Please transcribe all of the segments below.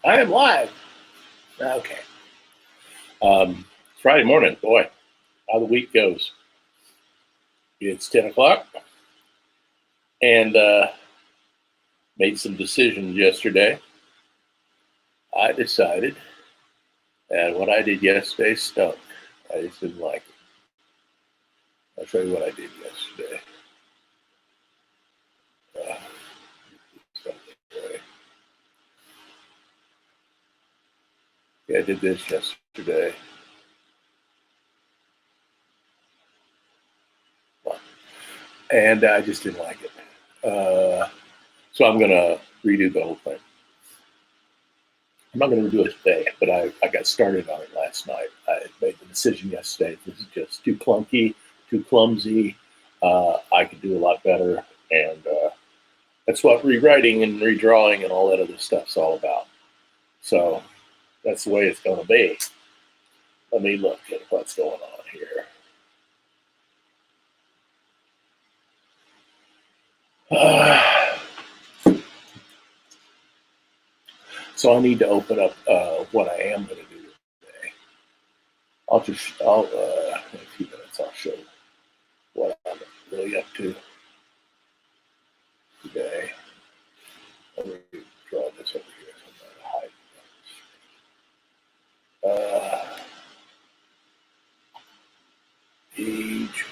I am live. Okay. Friday morning, boy, how the week goes. It's 10 o'clock and made some decisions yesterday. I decided that what I did yesterday stunk. I just didn't like it. I'll show you what I did yesterday. Yeah, I did this yesterday. And I just didn't like it. So I'm going to redo the whole thing. I'm not going to do it today, but I got started on it last night. I made the decision yesterday. This is just too clunky, too clumsy. I could do a lot better. And that's what rewriting and redrawing and all that other stuff's all about. So that's the way it's going to be. Let me look at what's going on here. So I need to open up what I am going to do today. In a few minutes, I'll show what I'm really up to today. Let me draw this over here so I'm not hiding. Age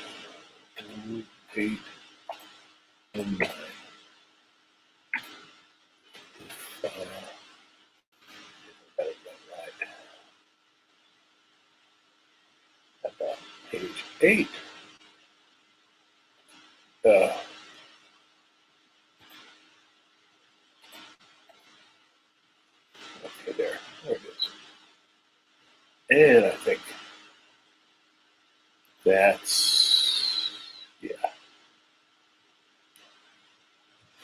8 and 9. About page 8. Okay, there it is. And I think that's, yeah.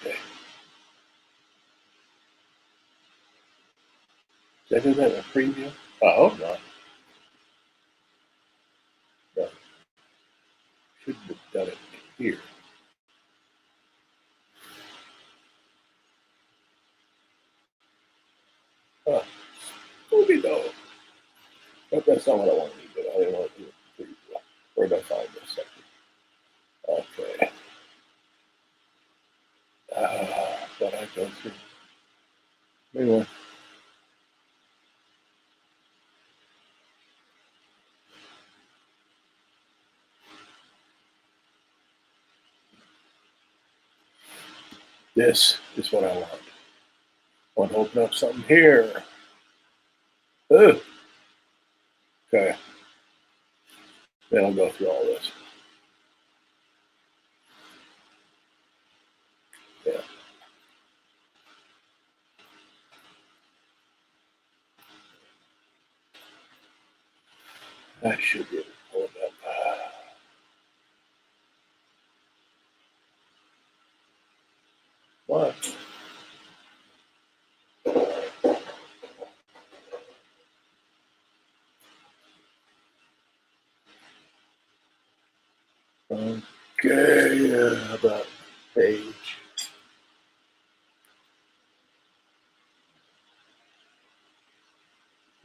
Okay. Did I do that in a preview? I hope not. No. Shouldn't have done it here. Movie though. But that's not what I want to do, but I didn't want to do it preview. Where did I find this second? Okay. What I go through. Anyway. This is what I want. I want to open up something here. Ugh. Okay. Then I'll go through all this. Yeah. I should be able to pull it up. What? Okay, about page.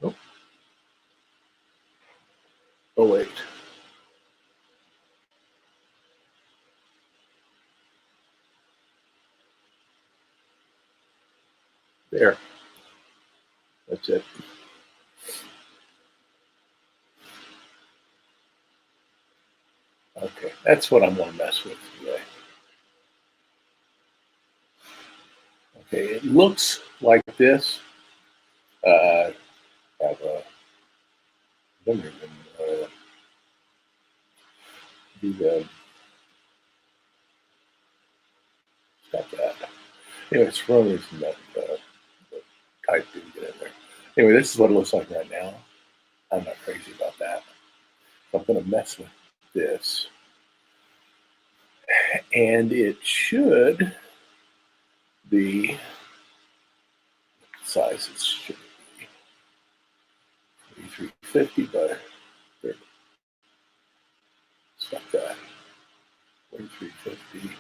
Oh, oh wait. There. That's it. Okay, that's what I'm going to mess with today. Okay, it looks like this. I have a don't even do the stop that. Anyway, it's for some reason that type didn't get in there. Anyway, this is what it looks like right now. I'm not crazy about that. So I'm going to mess with this. And it should be sizes should be 350 by 30. Stop that. 350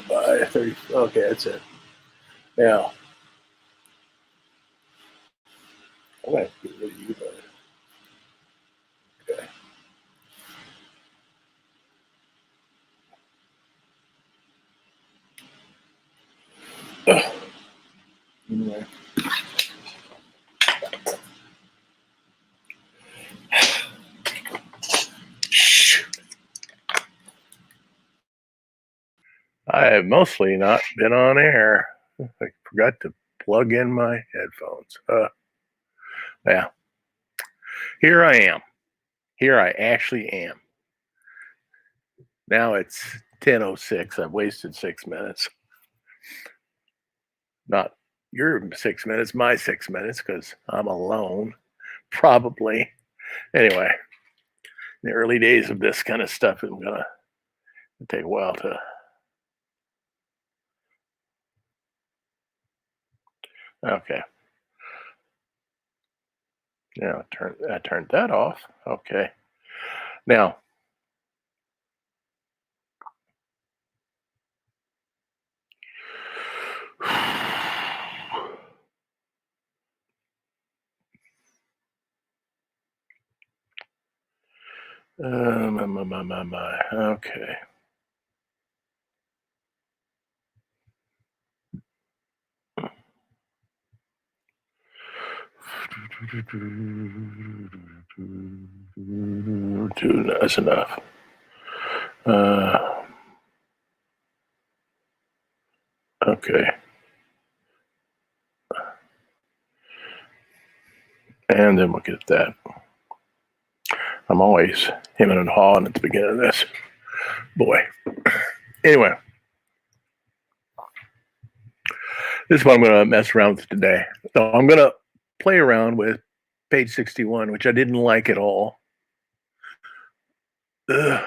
by 30. Okay, that's it. Now, I'm going to get rid of you, bud. Okay. Anyway. I have mostly not been on air. I forgot to plug in my headphones. Yeah. Here I am. Here I actually am. Now it's 10:06. I've wasted 6 minutes. Not your 6 minutes, my 6 minutes, because I'm alone. Probably. Anyway, in the early days of this kind of stuff, it's going to take a while to. Okay. Yeah, I turned that off. Okay. Now, okay. That's enough. Okay. And then we'll get that. I'm always hemming and hawing at the beginning of this. Boy. Anyway. This is what I'm going to mess around with today. So I'm going to play around with page 61, which I didn't like at all. Ugh.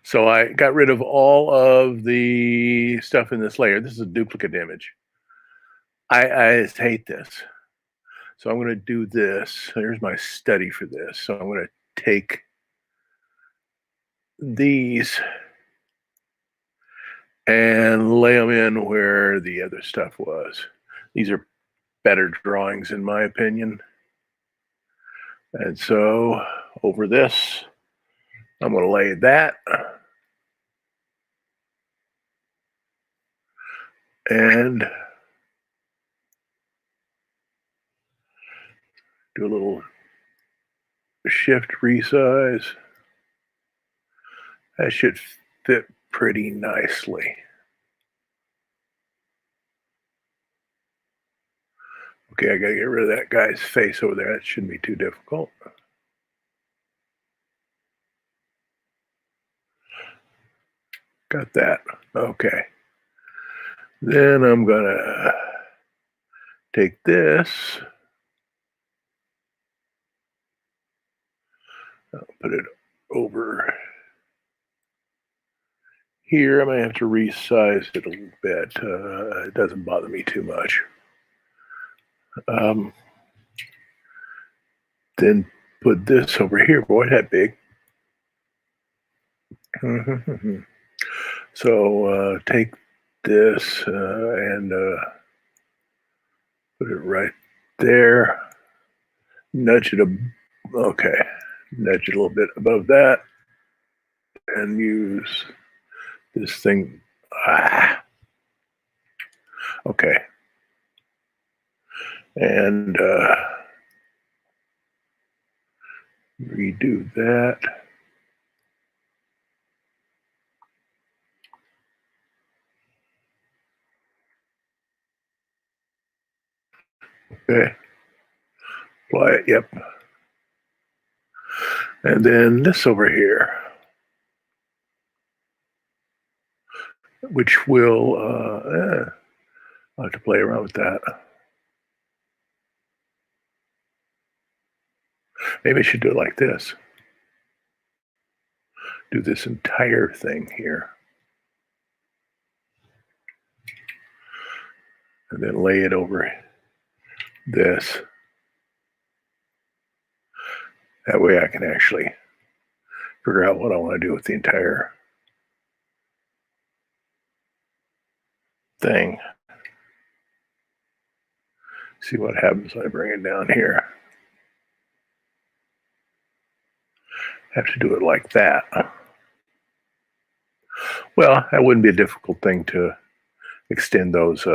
So I got rid of all of the stuff in this layer. This is a duplicate image. I just hate this. So I'm going to do this. Here's my study for this. So I'm going to take these and lay them in where the other stuff was. These are better drawings in my opinion. And so over this, I'm going to lay that. And do a little shift resize. That should fit pretty nicely. Okay, I gotta get rid of that guy's face over there. That shouldn't be too difficult. Got that. Okay. Then I'm gonna take this. I'll put it over here. I may have to resize it a little bit. It doesn't bother me too much. Then put this over here. Boy, that big. So take this and put it right there. Nudge it. Okay. Nudge it a little bit above that. And use this thing. Okay. And redo that. Okay. Apply it. Yep. And then this over here, which will, I'll have to play around with that. Maybe I should do it like this. Do this entire thing here. And then lay it over this. That way I can actually figure out what I want to do with the entire thing. See what happens when I bring it down here. Have to do it like that. Well, that wouldn't be a difficult thing to extend those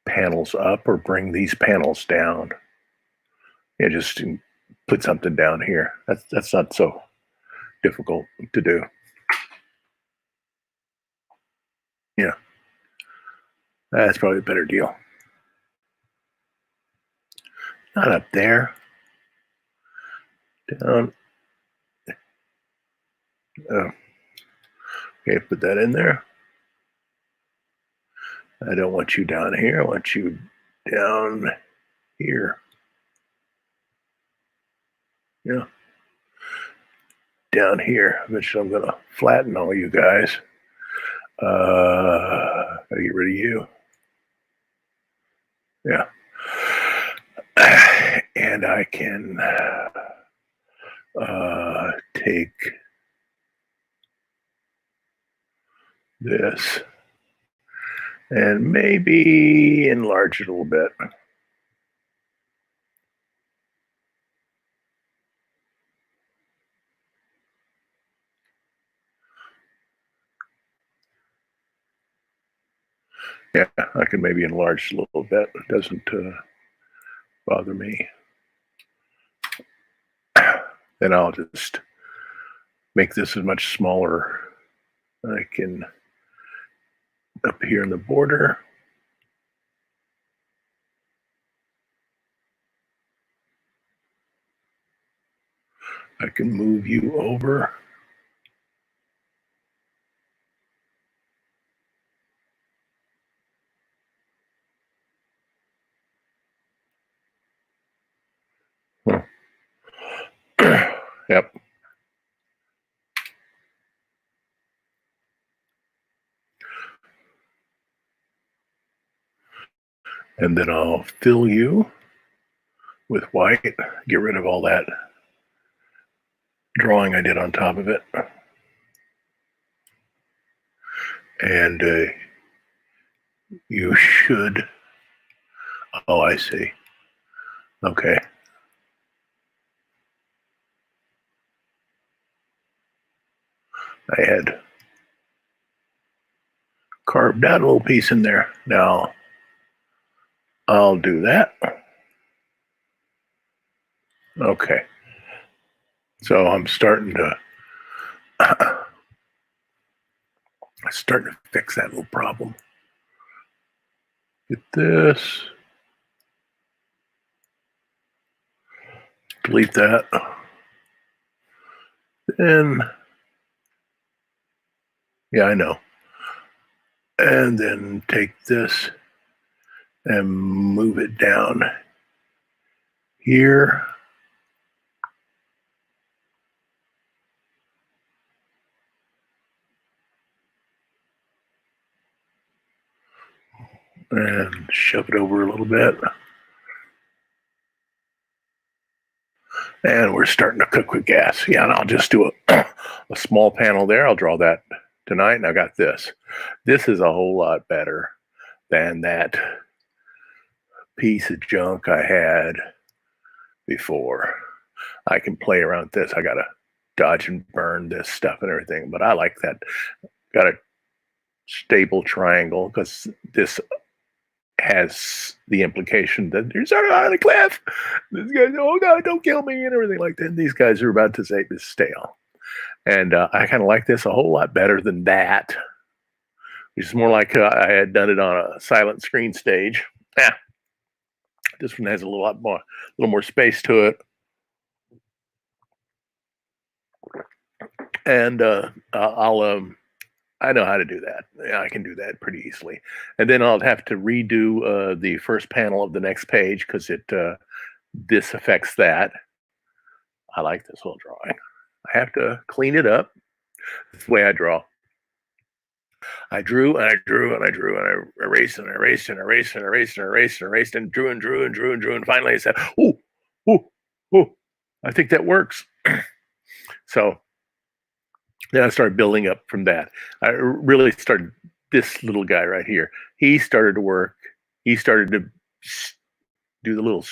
panels up or bring these panels down. Yeah, just put something down here. That's not so difficult to do. Yeah, that's probably a better deal. Not up there. Down. Okay, put that in there. I don't want you down here. I want you down here. Yeah. Down here. Eventually I'm going to flatten all you guys. Gotta get rid of you. Yeah. And I can take this and maybe enlarge it a little bit. Yeah, I can maybe enlarge it a little bit. It doesn't bother me. Then I'll just make this as much smaller as I can up here in the border. I can move you over. Yep. And then I'll fill you with white, get rid of all that drawing I did on top of it. And you should, oh, I see. Okay. I had carved out a little piece in there. Now, I'll do that. Okay. So I'm starting to fix that little problem. Get this. Delete that. Then, yeah, I know. And then take this and move it down here. And shove it over a little bit. And we're starting to cook with gas. Yeah, and I'll just do a small panel there. I'll draw that tonight. And I got this. This is a whole lot better than that piece of junk I had before. I can play around with this. I got to dodge and burn this stuff and everything. But I like that. Got a stable triangle because this has the implication that you're sort of on a cliff. This guy's, oh no, don't kill me, and everything like that. And these guys are about to say this stale. And I kind of like this a whole lot better than that, which is more like I had done it on a silent screen stage. Yeah. This one has a little more space to it. And I know how to do that. Yeah, I can do that pretty easily. And then I'll have to redo the first panel of the next page because this affects that. I like this little drawing. I have to clean it up. That's the way I draw. I drew and I drew and I drew and I erased and I erased and I erased and I erased and I erased and erased and drew and drew and drew and drew. And finally I said, oh, I think that works. So then I started building up from that. I really started this little guy right here. He started to work. he started to do the little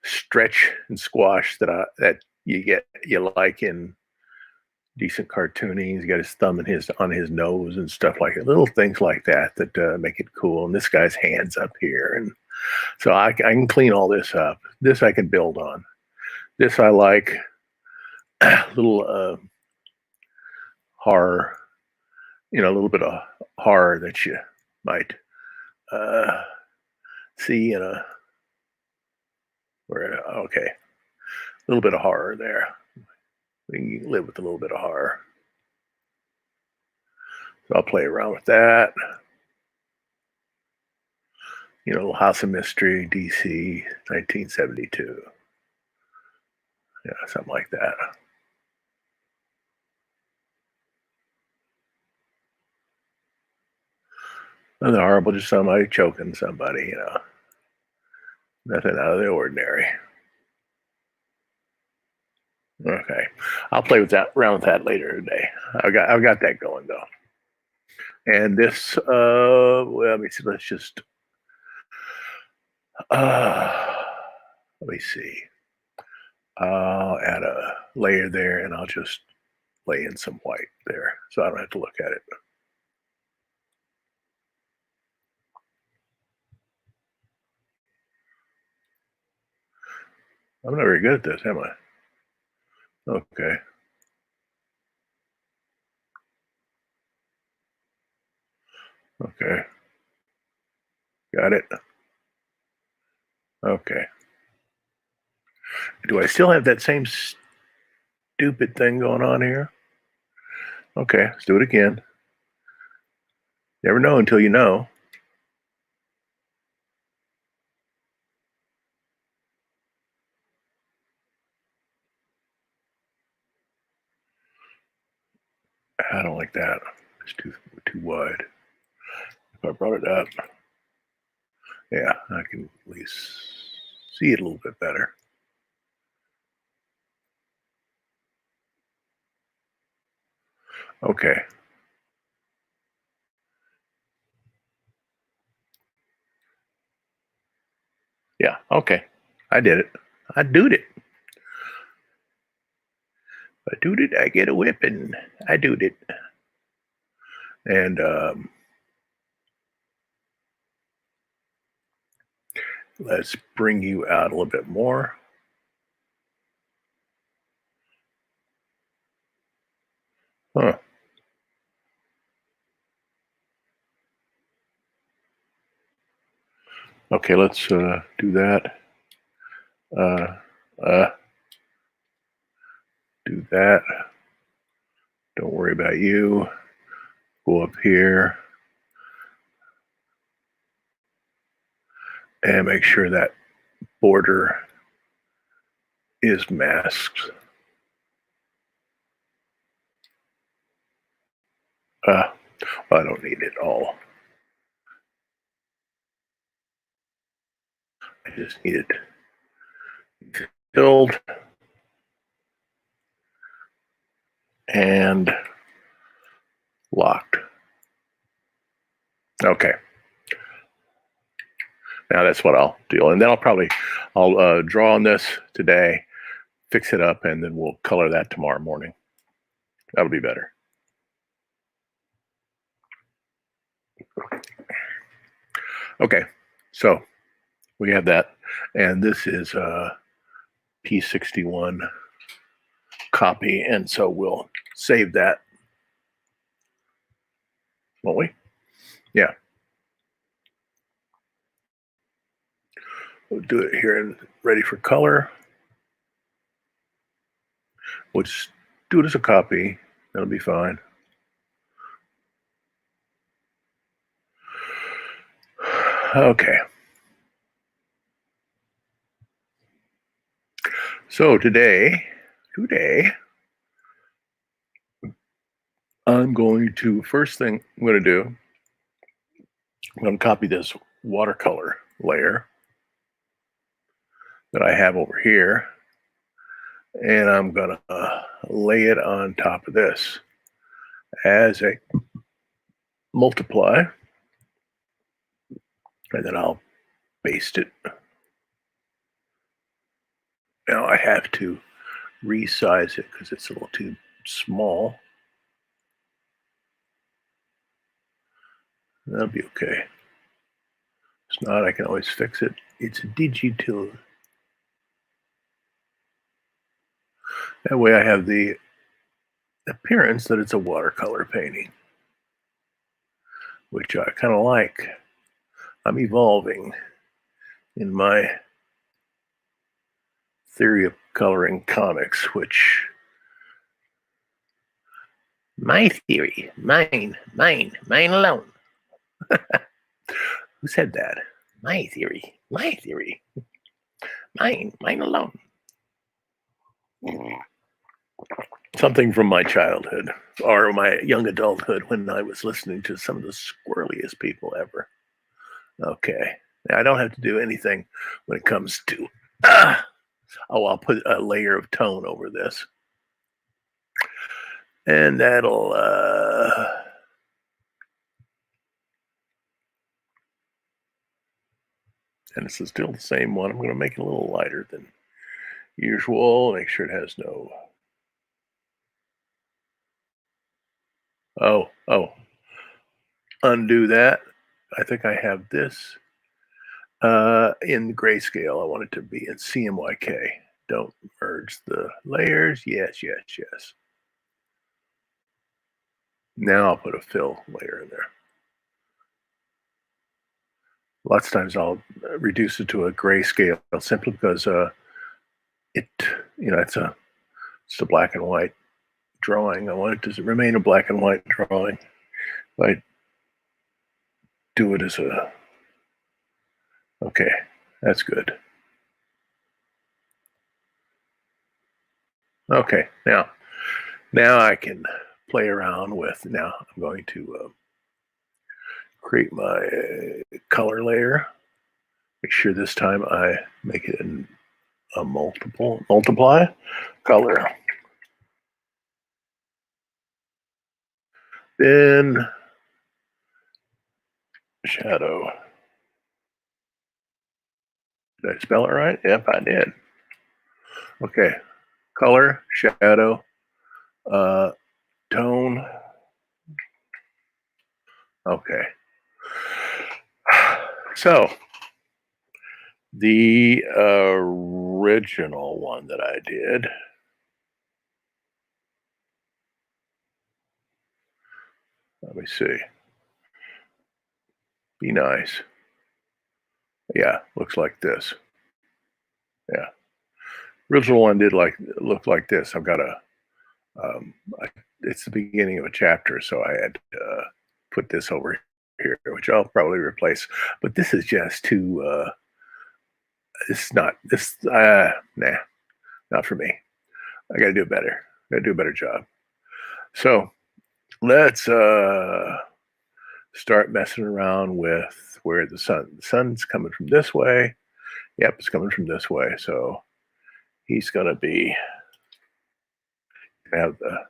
stretch and squash that you like in decent cartooning. He's got his thumb in his on his nose and stuff like that. Little things like that that make it cool. And this guy's hands up here, and so I can clean all this up. This I can build on. This I like. Little horror, a little bit of horror that you might uh, see in a. Okay, a little bit of horror there. We can live with a little bit of horror. So I'll play around with that. House of Mystery, DC, 1972. Yeah, something like that. Nothing horrible, just somebody choking somebody, Nothing out of the ordinary. Okay. I'll play with that around with that later today. I've got that going though. And this well, let me see, let's just let me see. I'll add a layer there and I'll just lay in some white there so I don't have to look at it. I'm not very good at this, am I? Okay. Okay. Got it. Okay. Do I still have that same stupid thing going on here? Okay, let's do it again. Never know until you know. I don't like that. It's too wide. If I brought it up, yeah, I can at least see it a little bit better. Okay. Yeah, okay. I did it. I doed it. I doed it. I get a whipping. I doed it. And let's bring you out a little bit more. Huh. Okay, let's do that. Uh, uh, do that. Don't worry about you. Go up here and make sure that border is masked. Well, I don't need it all. I just need it filled and locked. Okay. Now that's what I'll do. And then I'll draw on this today, fix it up, and then we'll color that tomorrow morning. That'll be better. Okay, so we have that. And this is a P61 copy. And so we'll save that, won't we? Yeah. We'll do it here and ready for color. We'll just do it as a copy. That'll be fine. Okay. So today, I'm going to, first thing I'm going to do, I'm going to copy this watercolor layer that I have over here, and I'm going to lay it on top of this as a multiply. and then I'll baste it. Now I have to resize it because it's a little too small. That'll be okay. If not, I can always fix it. It's a digital. That way I have the appearance that it's a watercolor painting, which I kind of like. I'm evolving in my theory of coloring comics, which my theory, mine alone. Who said that? My theory, mine alone. Something from my childhood or my young adulthood when I was listening to some of the squirreliest people ever. Okay. Now, I don't have to do anything when it comes to. I'll put a layer of tone over this. And that'll. And this is still the same one. I'm going to make it a little lighter than usual. Make sure it has no. Oh. Undo that. I think I have this in grayscale. I want it to be in CMYK. Don't merge the layers. Yes. Now I'll put a fill layer in there. Lots of times I'll reduce it to a grayscale simply because it's a black and white drawing. I want it to remain a black and white drawing. I do it as a. Okay, that's good. Okay, now I can play around with. Now I'm going to create my color layer. Make sure this time I make it in a multiply color. Then shadow. Did I spell it right? Yep, I did. Okay, color, shadow, tone. Okay. So the original one that I did. Let me see. Be nice. Yeah, looks like this. Yeah. Original one did look like this. I've got it's the beginning of a chapter, so I had to put this over here, which I'll probably replace. But this is just too. It's not this. Nah, not for me. I got to do better. Got to do a better job. So let's start messing around with where the sun's coming from this way. Yep, it's coming from this way. So he's gonna have the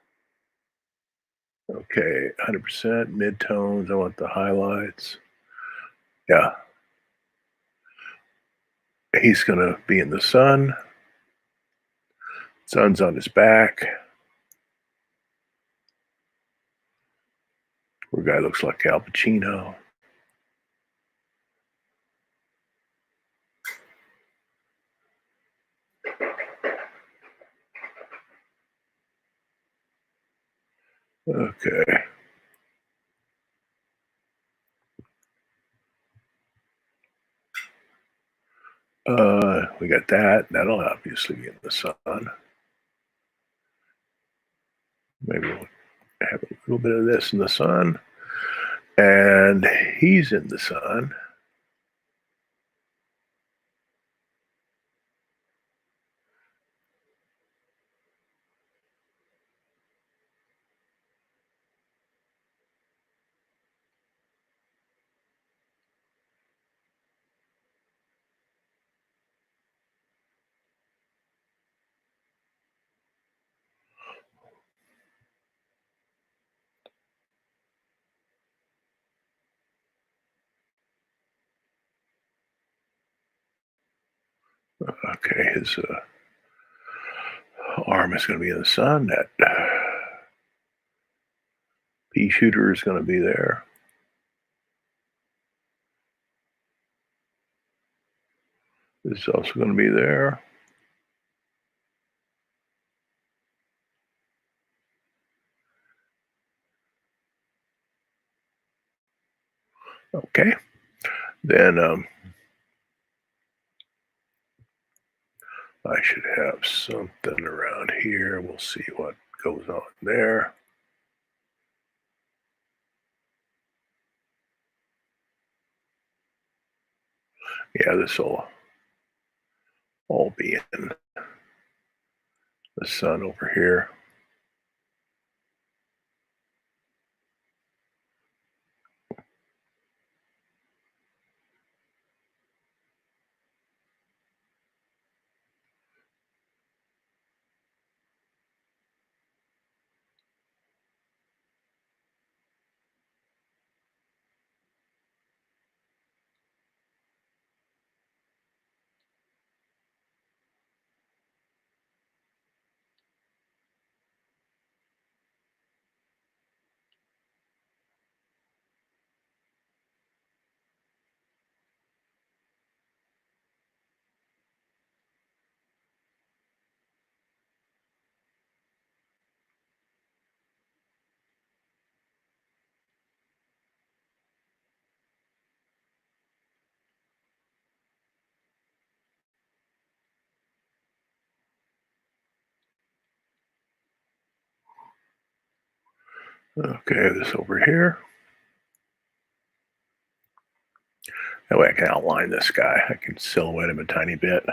okay 100% midtones. I want the highlights. Yeah, he's gonna be in the sun. Sun's on his back. Poor guy looks like Al Pacino. Okay. We got that. That'll obviously be in the sun. Maybe we'll have a little bit of this in the sun. And he's in the sun. Okay, his arm is going to be in the sun. That pea shooter is going to be there. This is also going to be there. Okay, then I should have something around here. We'll see what goes on there. Yeah, this will all be in the sun over here. Okay, this over here. That way I can outline this guy. I can silhouette him a tiny bit.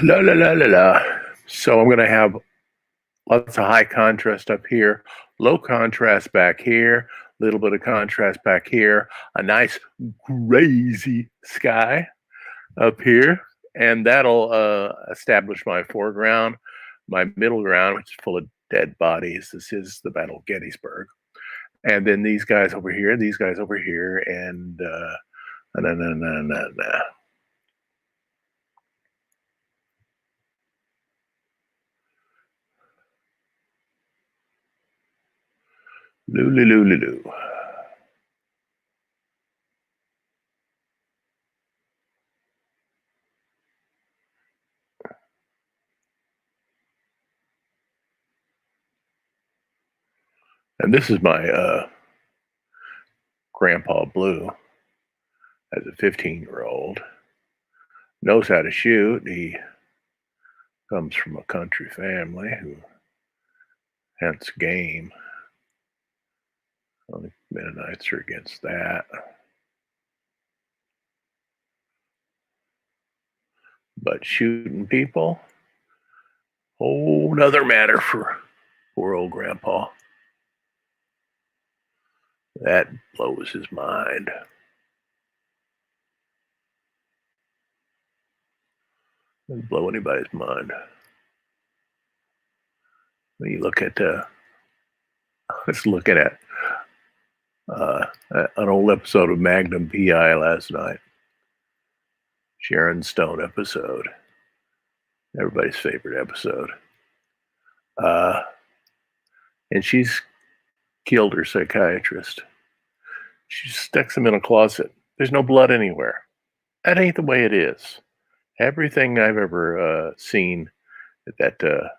La la la la la. So I'm going to have lots of high contrast up here, low contrast back here, a little bit of contrast back here, a nice crazy sky up here, and that'll establish my foreground. My middle ground, which is full of dead bodies. This is the Battle of Gettysburg. And then these guys over here, these guys over here, and na, na, na, na, na. Loo. And this is my Grandpa Blue as a 15-year-old. Knows how to shoot. He comes from a country family who hunts game. The Mennonites are against that. But shooting people, whole nother matter for poor old Grandpa. That blows his mind. Doesn't blow anybody's mind. When you look at, let's look at an old episode of Magnum PI last night. Sharon Stone episode. Everybody's favorite episode. And she's killed her psychiatrist. She sticks him in a closet. There's no blood anywhere. That ain't the way it is. Everything I've ever seen that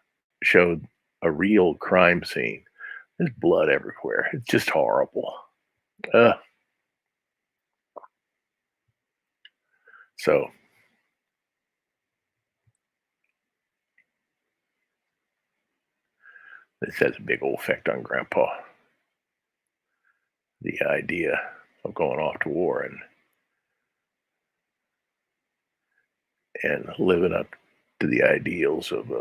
showed a real crime scene, there's blood everywhere. It's just horrible. So this has a big old effect on Grandpa. The idea of going off to war and and living up to the ideals of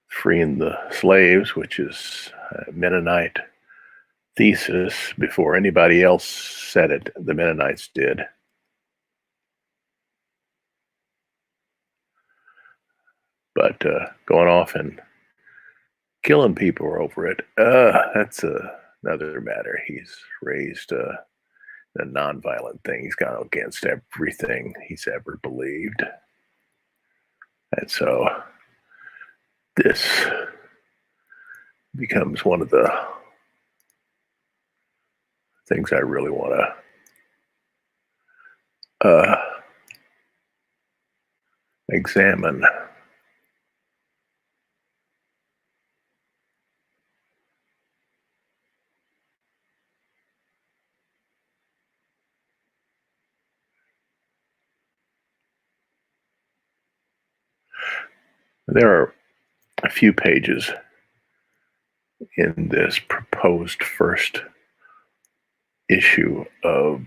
freeing the slaves, which is a Mennonite thesis. Before anybody else said it, the Mennonites did. But going off and killing people over it, that's another matter. He's raised a nonviolent thing. He's gone against everything he's ever believed. And so this becomes one of the things I really want to examine. There are a few pages in this proposed first issue of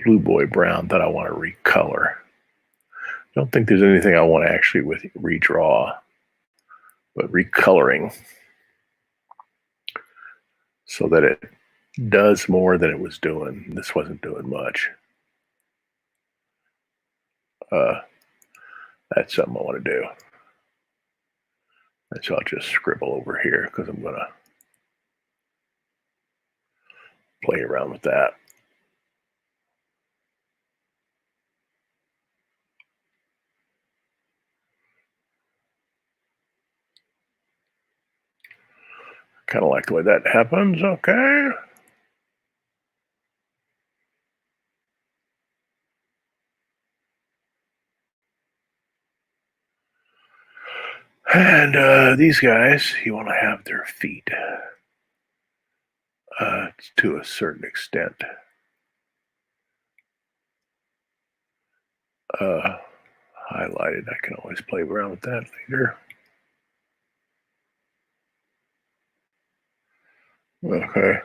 Blue Boy Brown that I want to recolor. I don't think there's anything I want to actually redraw, but recoloring so that it does more than it was doing. This wasn't doing much. That's something I want to do. And so I'll just scribble over here because I'm going to play around with that. Kind of like the way that happens. Okay. And these guys, you want to have their feet to a certain extent highlighted. I can always play around with that later. Okay.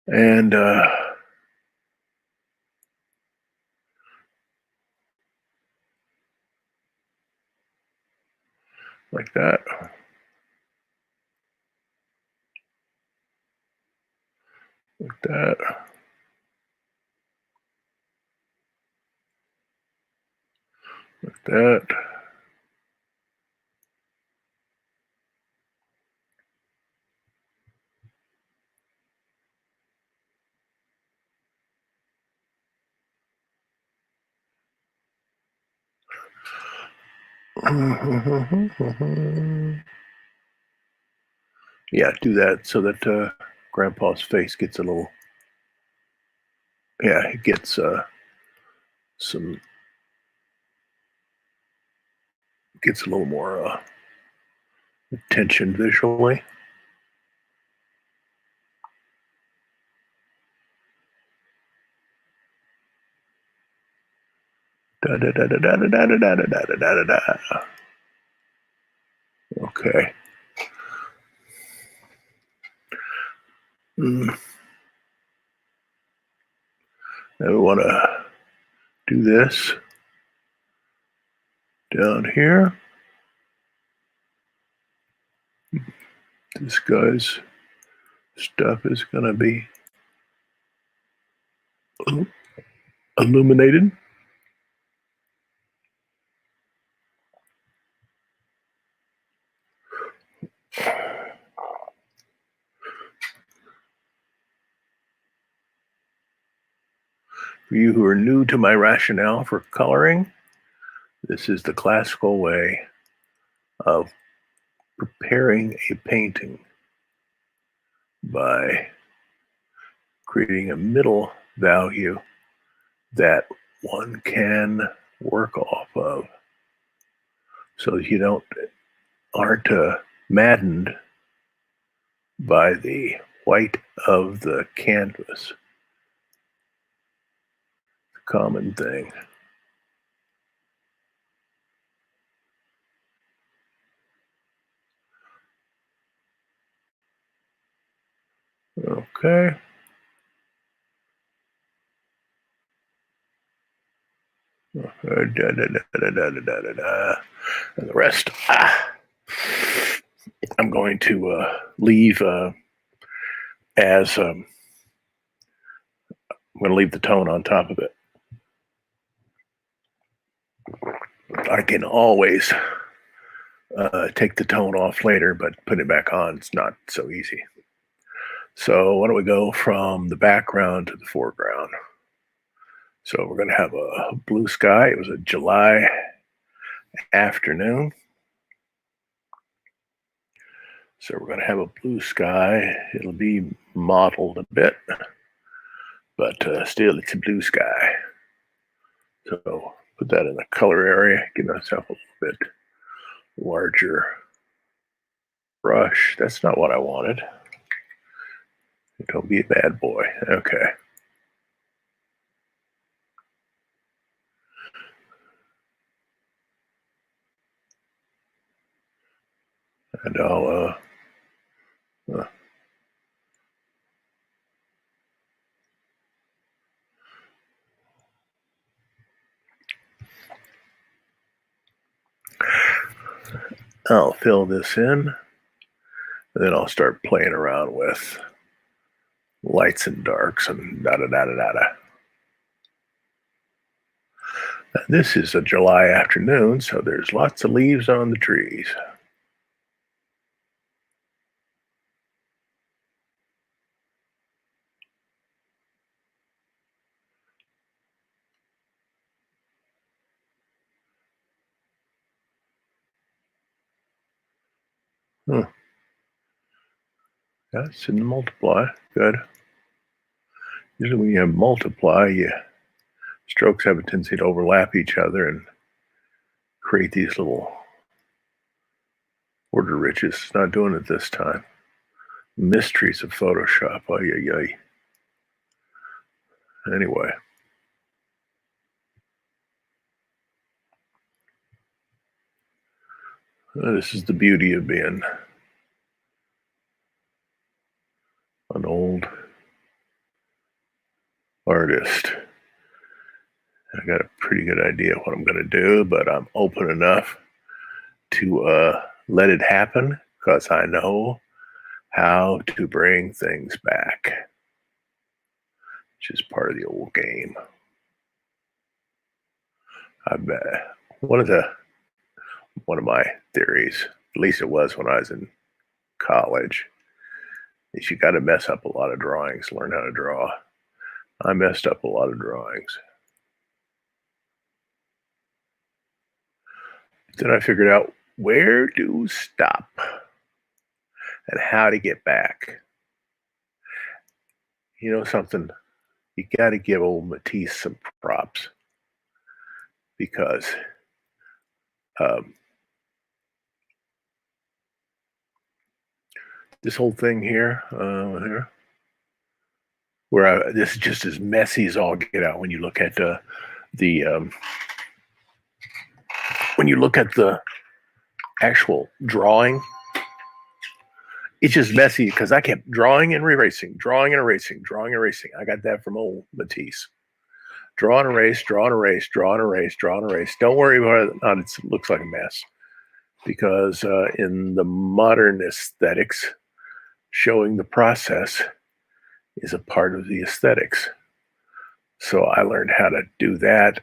And like that. Like that. Like that. Yeah, do that so that Grandpa's face gets a little. Yeah, it gets some. Gets a little more attention visually. Da da da da da da da da da da da da da. Okay. Now we want to do this down here. This guy's stuff is going to be illuminated. For you who are new to my rationale for coloring, this is the classical way of preparing a painting by creating a middle value that one can work off of, so you aren't maddened by the white of the canvas. Common thing. Okay. And the rest, I'm going to leave as I'm going to leave the tone on top of it. I can always take the tone off later, but put it back on, it's not so easy. So why don't we go from the background to the foreground? So we're going to have a blue sky. It was a July afternoon. So we're going to have a blue sky. It'll be mottled a bit, but still it's a blue sky. So put that in the color area, give myself a little bit larger brush. That's not what I wanted. Don't be a bad boy. Okay. And I'll fill this in, and then I'll start playing around with lights and darks and da-da-da-da-da. This is a July afternoon, so there's lots of leaves on the trees. That's in the multiply. Good. Usually when you have multiply, strokes have a tendency to overlap each other and create these little order riches. It's not doing it this time. Mysteries of Photoshop. Ay, ay, ay. Anyway. This is the beauty of being an old artist. I got a pretty good idea what I'm going to do, but I'm open enough to let it happen because I know how to bring things back, which is part of the old game. I bet one of my theories, at least it was when I was in college, is you got to mess up a lot of drawings, learn how to draw. I messed up a lot of drawings. Then I figured out where to stop and how to get back. You know something? You got to give old Matisse some props because this whole thing here, where this is just as messy as all get out when you look at when you look at the actual drawing. It's just messy because I kept drawing and erasing, drawing and erasing, drawing and erasing. I got that from old Matisse. Draw and erase, draw and erase, draw and erase, draw and erase. Don't worry about it. It looks like a mess because in the modern aesthetics, showing the process is a part of the aesthetics. So I learned how to do that.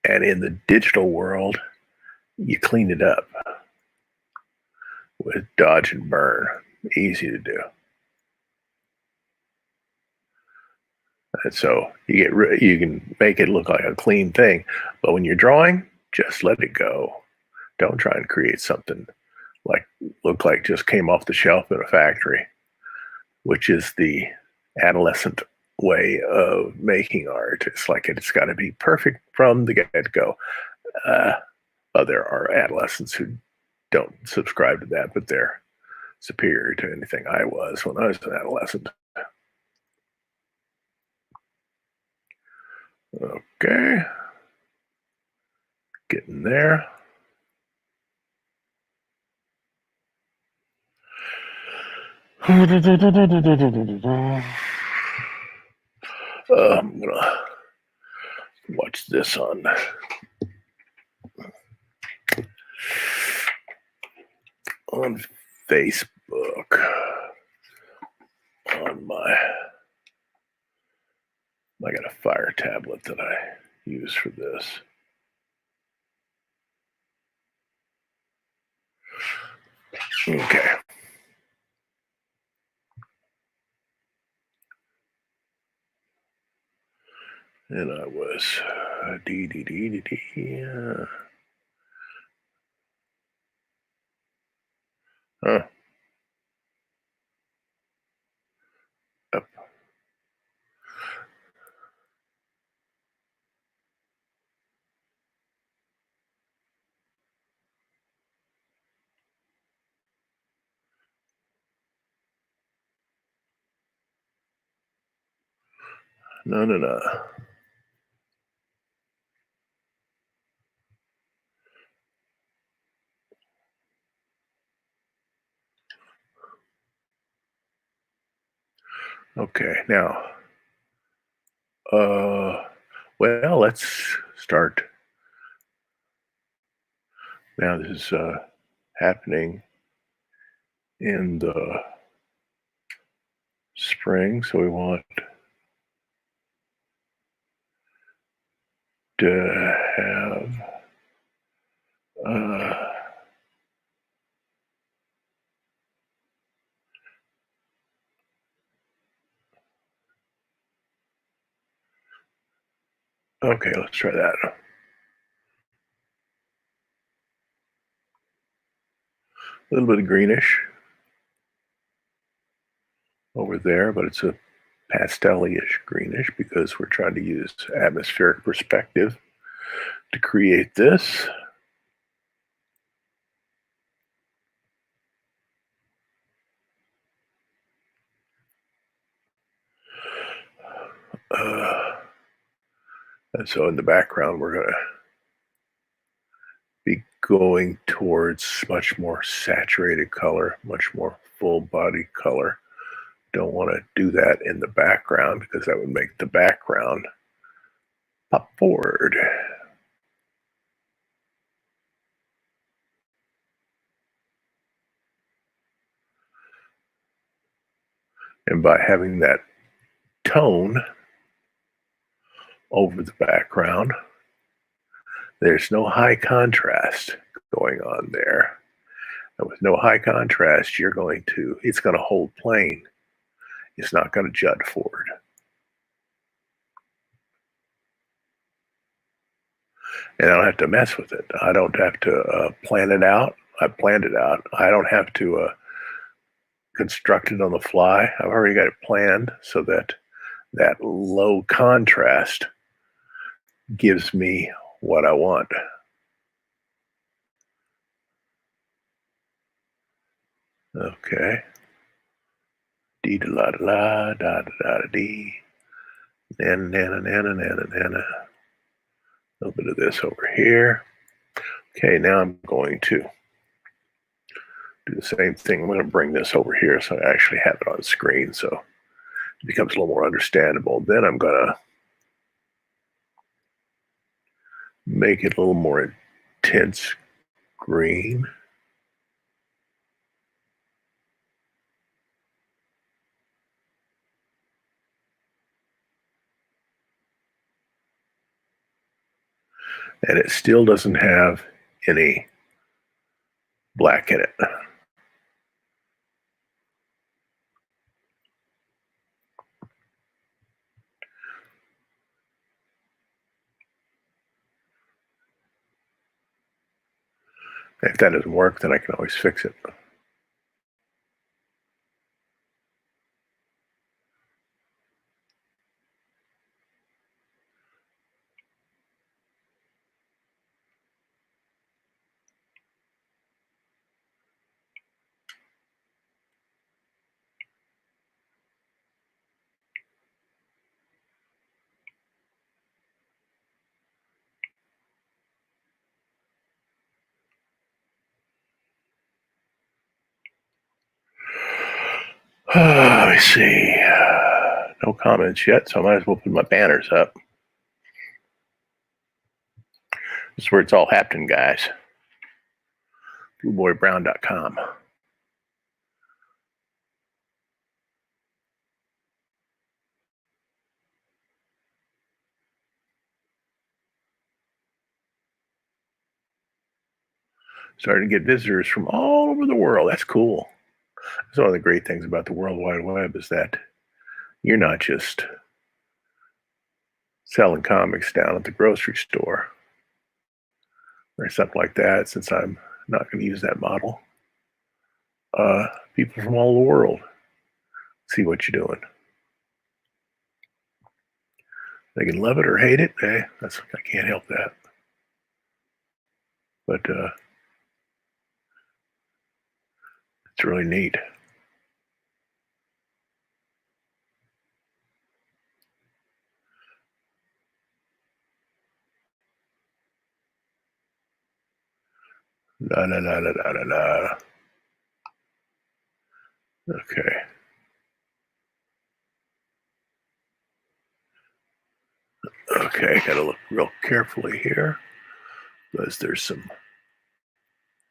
And in the digital world, you clean it up with dodge and burn. Easy to do. And so you can make it look like a clean thing, but when you're drawing, just let it go. Don't try and create something look like just came off the shelf in a factory, which is the adolescent way of making art. It's like it's got to be perfect from the get-go. There are adolescents who don't subscribe to that, but they're superior to anything I was when I was an adolescent. Okay. Getting there. I'm gonna watch this on Facebook on my. I got a Fire tablet that I use for this. Okay. And I was Huh. Up. No. Okay, now, well, let's start. Now this is happening in the spring, so we want to have okay, let's try that. A little bit of greenish over there, but it's a pastel-ish greenish because we're trying to use atmospheric perspective to create this. And so in the background, we're going to be going towards much more saturated color, much more full body color. Don't want to do that in the background because that would make the background pop forward. And by having that tone over the background, there's no high contrast going on there. And with no high contrast, it's going to hold plane. It's not going to jut forward. And I don't have to mess with it. I don't have to plan it out. I've planned it out. I don't have to construct it on the fly. I've already got it planned so that that low contrast gives me what I want. Okay. Dee da la da la da da da dee. Nana nana nana nana nana. A little bit of this over here. Okay, now I'm going to do the same thing. I'm going to bring this over here so I actually have it on screen so it becomes a little more understandable. Then I'm going to make it a little more intense green. And it still doesn't have any black in it. If that doesn't work, then I can always fix it. Let me see. no comments yet, so I might as well put my banners up. This is where it's all happening, guys. BlueBoyBrown.com. Starting to get visitors from all over the world. That's cool. That's one of the great things about the World Wide Web is that you're not just selling comics down at the grocery store or something like that, since I'm not going to use that model. People from all the world see what you're doing. They can love it or hate it. Hey, I can't help that. But it's really neat. La la la la la la la. Okay. Okay, gotta look real carefully here because there's some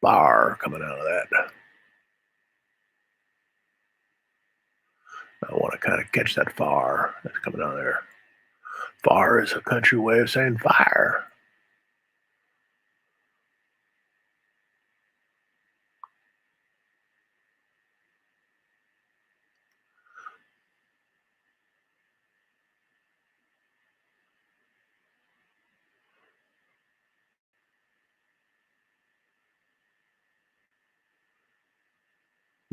bar coming out of that. I want to kind of catch that far that's coming out of there. Far is a country way of saying fire.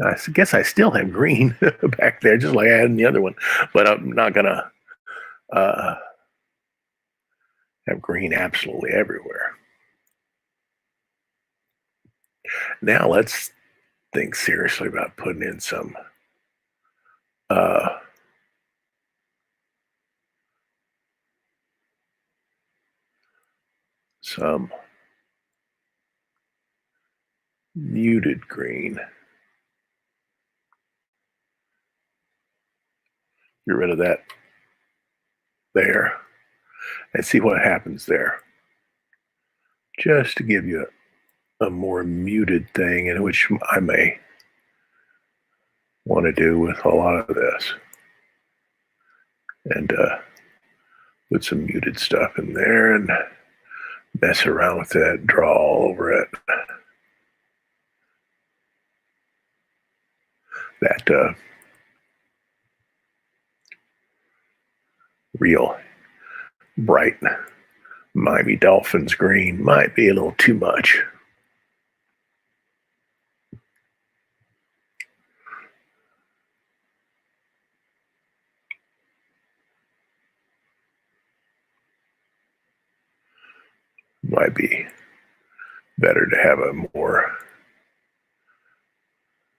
I guess I still have green back there, just like I had in the other one, but I'm not gonna uh, have green absolutely everywhere. Now let's think seriously about putting in uh, some muted green. Get rid of that there and see what happens there. Just to give you a more muted thing, in which I may want to do with a lot of this. And put some muted stuff in there and mess around with it, draw all over it. That real bright Miami Dolphins green might be a little too much. Might be better to have a more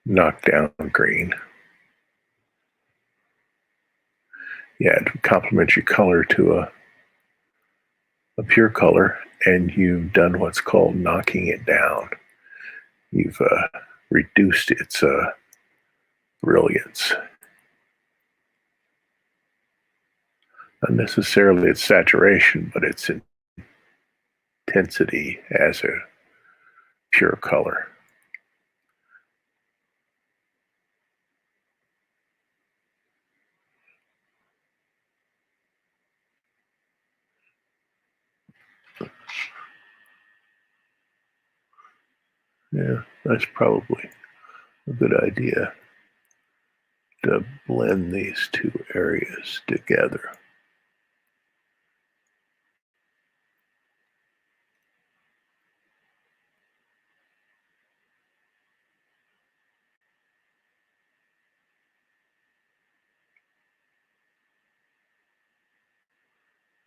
knockdown green. Yeah, to complement your color to a pure color, and you've done what's called knocking it down. You've reduced its brilliance. Not necessarily its saturation, but its intensity as a pure color. Yeah, that's probably a good idea to blend these two areas together.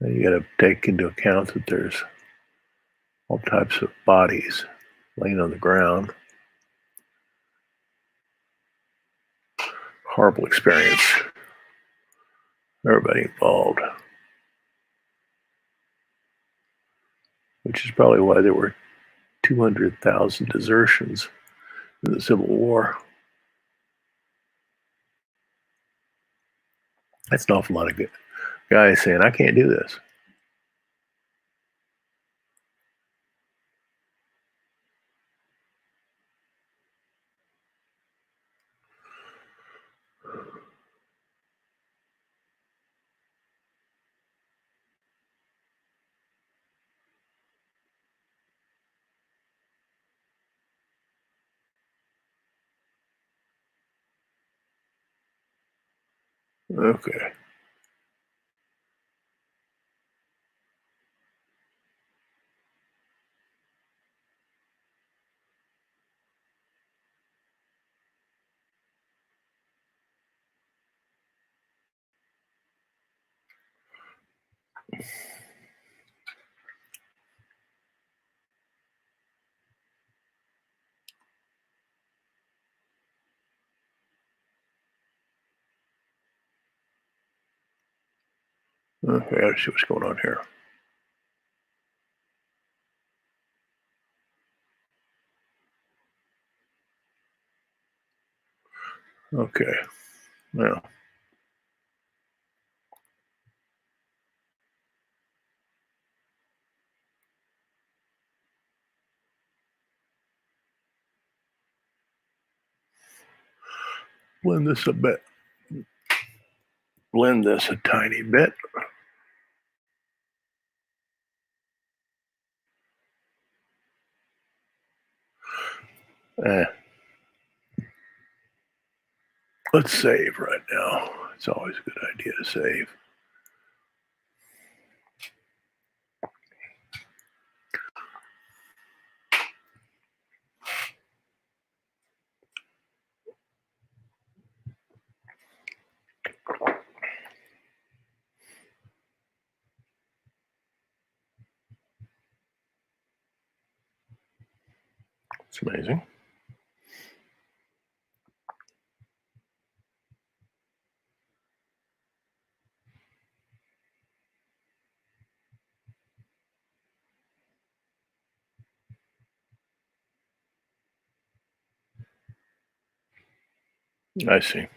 Now you got to take into account that there's all types of bodies laying on the ground. Horrible experience. Everybody involved. Which is probably why there were 200,000 desertions in the Civil War. That's an awful lot of good guys saying, I can't do this. Okay. Okay, let's see what's going on here. Okay. Now, blend this a bit. Blend this a tiny bit. Let's save right now. It's always a good idea to save. It's amazing. I see.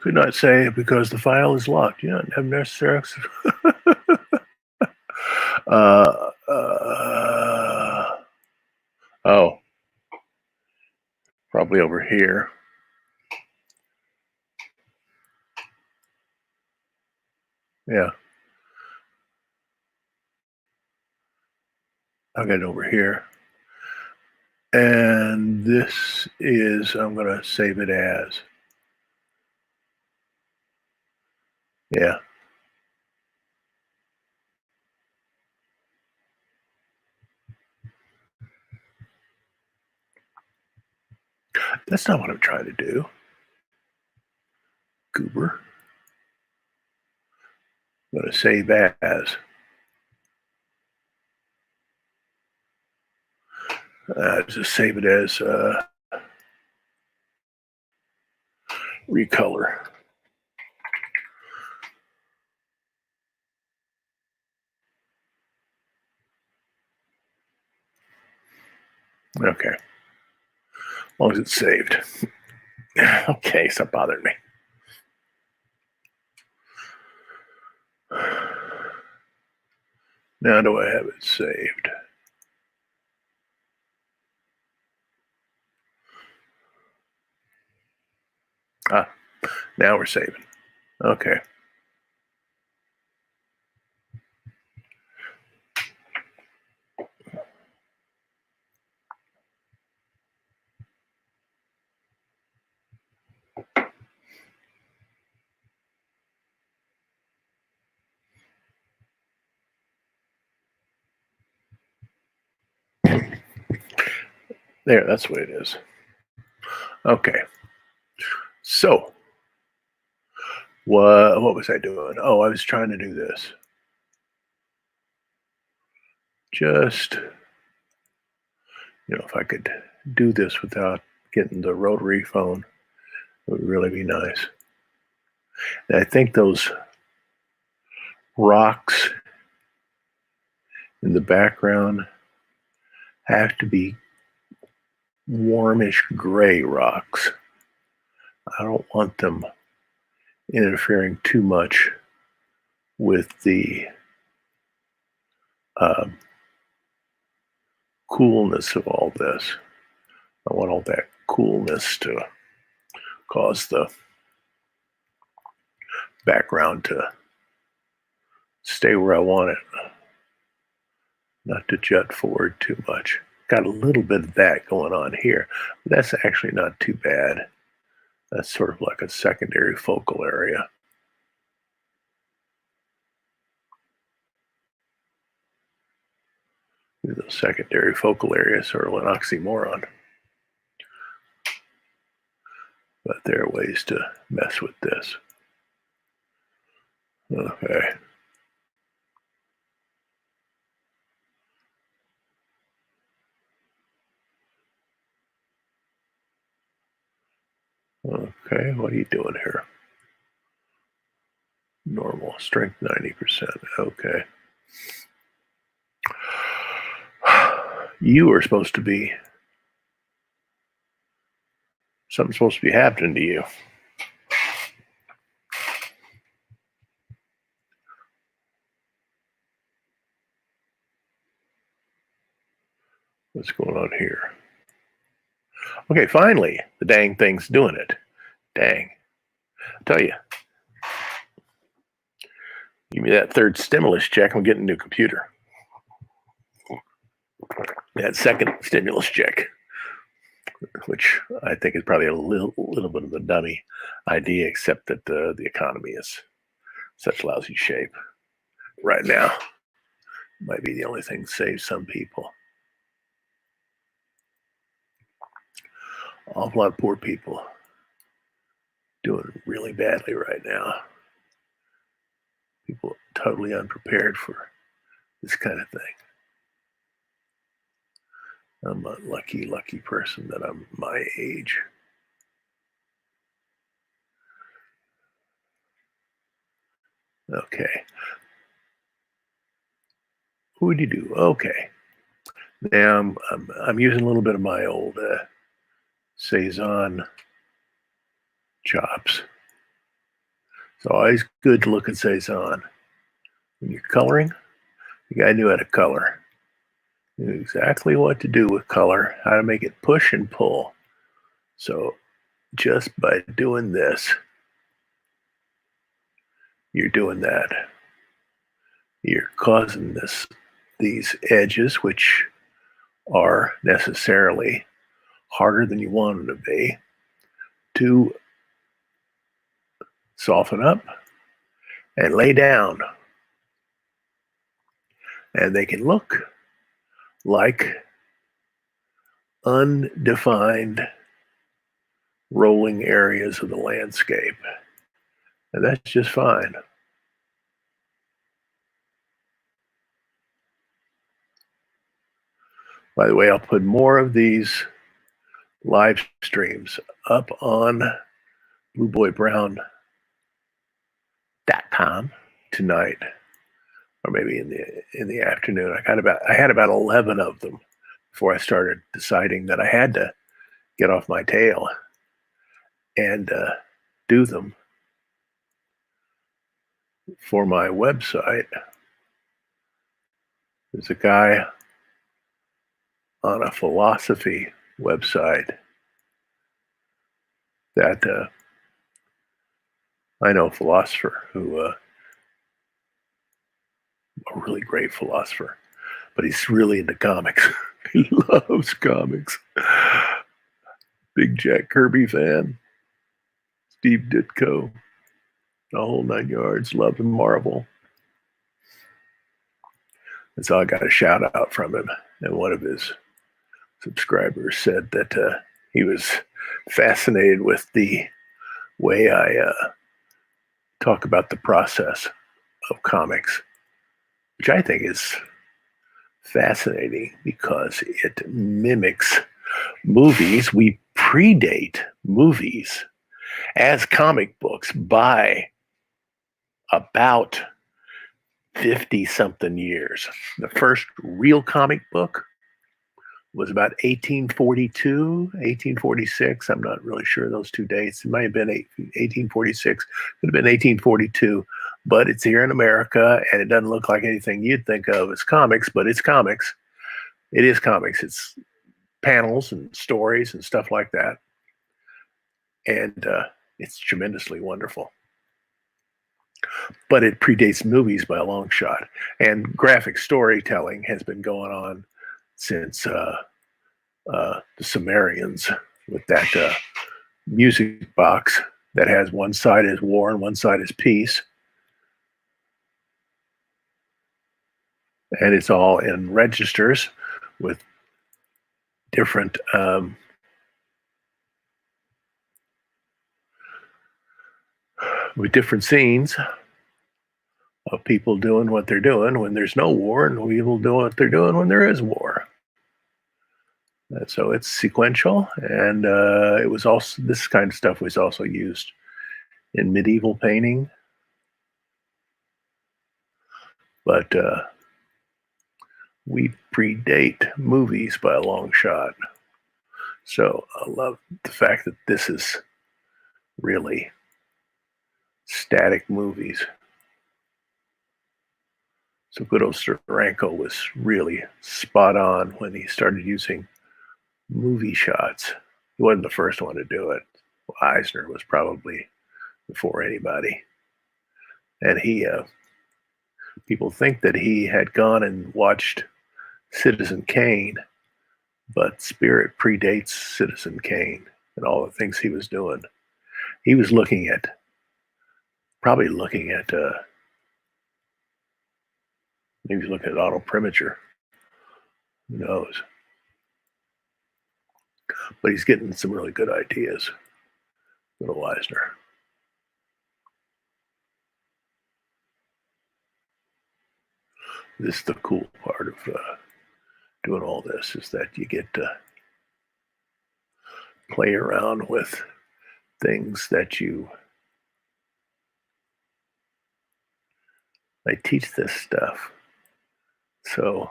Could not say because the file is locked. You don't have necessary access. Oh, probably over here. Yeah, I got it over here. And this is, I'm going to save it as. Yeah. That's not what I'm trying to do. Goober. I'm going to save as. Just save it as recolor. Okay. As long as it's saved. Okay, stop bothering me. Now do I have it saved? Ah, now we're saving. Okay. There, that's what it is. Okay. So, what was I doing? Oh, I was trying to do this. Just, if I could do this without getting the rotary phone, it would really be nice. And I think those rocks in the background have to be warmish gray rocks. I don't want them interfering too much with the um, coolness of all this. I want all that coolness to cause the background to stay where I want it, not to jut forward too much. Got a little bit of that going on here, but that's actually not too bad. That's sort of like a secondary focal area. The secondary focal area is sort of an oxymoron. But there are ways to mess with this. Okay. Okay, what are you doing here? Normal, strength 90%. Okay. You are supposed to be, something's supposed to be happening to you. What's going on here? Okay, finally, the dang thing's doing it. Dang. I tell you, give me that third stimulus check, I'm getting a new computer. That second stimulus check, which I think is probably a little bit of a dummy idea, except that the economy is such lousy shape right now. Might be the only thing to save some people. Awful lot of poor people doing really badly right now. People totally unprepared for this kind of thing. I'm a lucky person that I'm my age. Okay. Who would you do? Okay. Now I'm using a little bit of my old Cezanne chops. It's always good to look at Cezanne. When you're coloring, the guy knew how to color. Knew exactly what to do with color, how to make it push and pull. So just by doing this, you're doing that. You're causing these edges, which are necessarily harder than you want them to be, to soften up and lay down. And they can look like undefined rolling areas of the landscape. And that's just fine. By the way, I'll put more of these live streams up on blueboybrown.com tonight, or maybe in the afternoon. I had about 11 of them before I started deciding that I had to get off my tail and do them for my website. There's a guy on a philosophy website that I know, a philosopher who, a really great philosopher, but he's really into comics. He loves comics. Big Jack Kirby fan. Steve Ditko. The whole 9 yards. Loved Marvel. And so I got a shout out from him. And one of his subscribers said that he was fascinated with the way I talk about the process of comics, which I think is fascinating because it mimics movies. We predate movies as comic books by about 50 something years. The first real comic book was about 1842, 1846. I'm not really sure those two dates. It might have been 1846. Could have been 1842. But it's here in America, and it doesn't look like anything you'd think of as comics, but it's comics. It is comics. It's panels and stories and stuff like that. And it's tremendously wonderful. But it predates movies by a long shot. And graphic storytelling has been going on since the Sumerians with that music box that has one side is war and one side is peace. And it's all in registers with different scenes of people doing what they're doing when there's no war, and people doing what they're doing when there is war. And so it's sequential, and it was also this kind of stuff was also used in medieval painting, but we predate movies by a long shot. So I love the fact that this is really static movies. So good old Steranko was really spot on when he started using movie shots. He wasn't the first one to do it. Eisner was probably before anybody. And people think that he had gone and watched Citizen Kane, but Spirit predates Citizen Kane and all the things he was doing. He was probably looking at maybe looking at auto primature. Who knows? But he's getting some really good ideas. Little Eisner. This is the cool part of doing all this, is that you get to play around with things that I teach this stuff. So,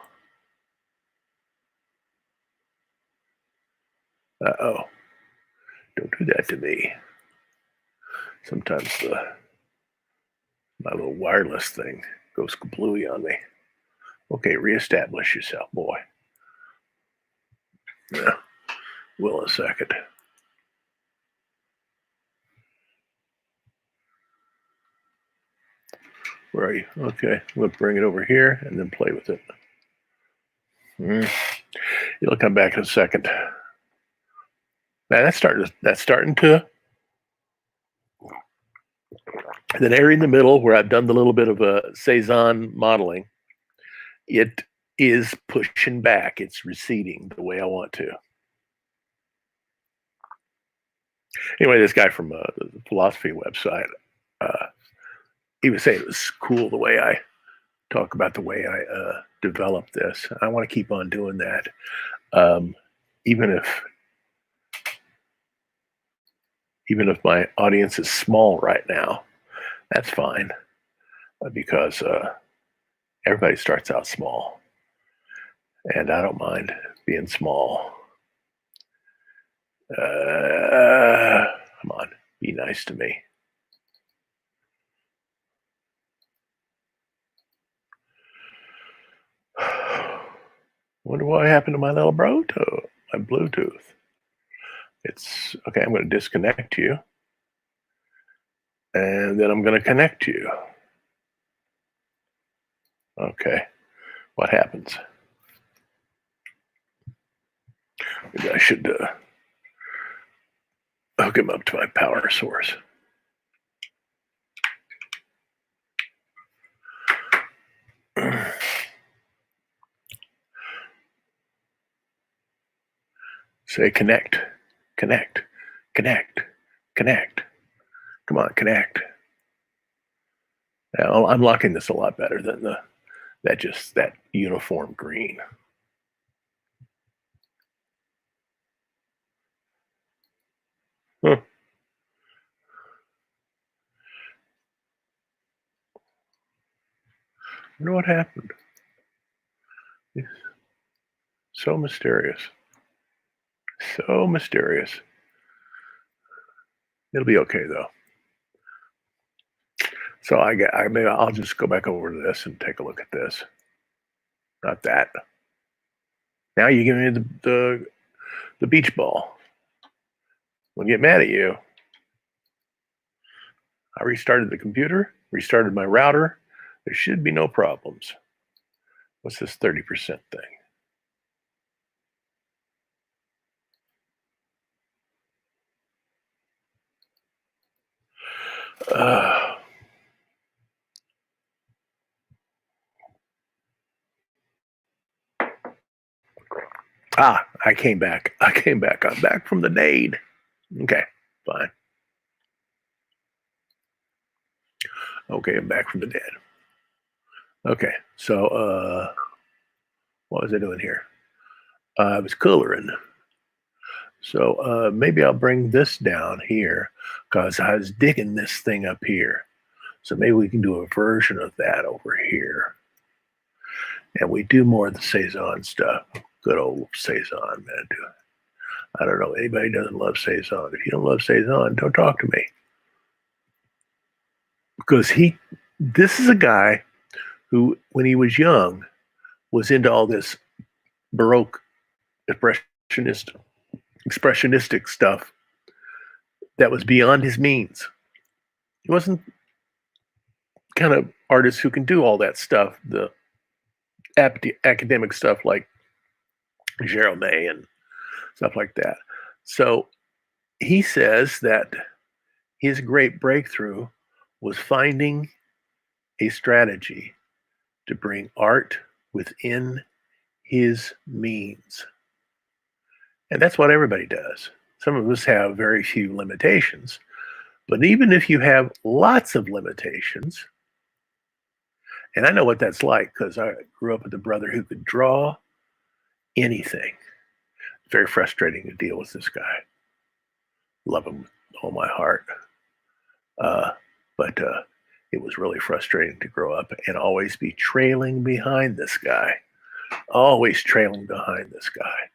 don't do that to me. Sometimes my little wireless thing goes kablooey on me. Okay, reestablish yourself, boy. Yeah, will in a second. Where are you? Okay, we'll bring it over here and then play with it. It'll come back in a second. Now that's starting to. That area in the middle where I've done the little bit of a Cezanne modeling, it is pushing back. It's receding the way I want to. Anyway, this guy from the philosophy website, he was saying it was cool the way I talk about the way I developed this. I want to keep on doing that, even if my audience is small right now. That's fine, because everybody starts out small, and I don't mind being small. Come on, be nice to me. Wonder what happened to my little my Bluetooth. It's okay. I'm going to disconnect you, and then I'm going to connect you. Okay, what happens? Maybe I should hook him up to my power source. Say connect, connect, connect, connect. Come on, connect. Now, I'm liking this a lot better than that uniform green. Huh. I wonder what happened. So mysterious. So mysterious. It'll be okay though. So maybe I'll just go back over to this and take a look at this. Not that. Now you give me the beach ball. When I get mad at you, I restarted the computer, restarted my router. There should be no problems. What's this 30% thing? Uh, I came back. I came back. I'm back from the nade. Okay, fine. Okay, I'm back from the dead. Okay, so what was I doing here? I was coloring. So maybe I'll bring this down here because I was digging this thing up here. So maybe we can do a version of that over here. And we do more of the Cezanne stuff. Good old Cezanne, man. I don't know. Anybody doesn't love Cezanne. If you don't love Cezanne, don't talk to me. Because this is a guy who, when he was young, was into all this Baroque expressionistic stuff that was beyond his means. He wasn't kind of artist who can do all that stuff, the academic stuff like Gerald May and stuff like that. So he says that his great breakthrough was finding a strategy to bring art within his means. And that's what everybody does. Some of us have very few limitations, but even if you have lots of limitations, and I know what that's like because I grew up with a brother who could draw anything. Very frustrating to deal with this guy. Love him with all my heart. But it was really frustrating to grow up and always be trailing behind this guy. Always trailing behind this guy.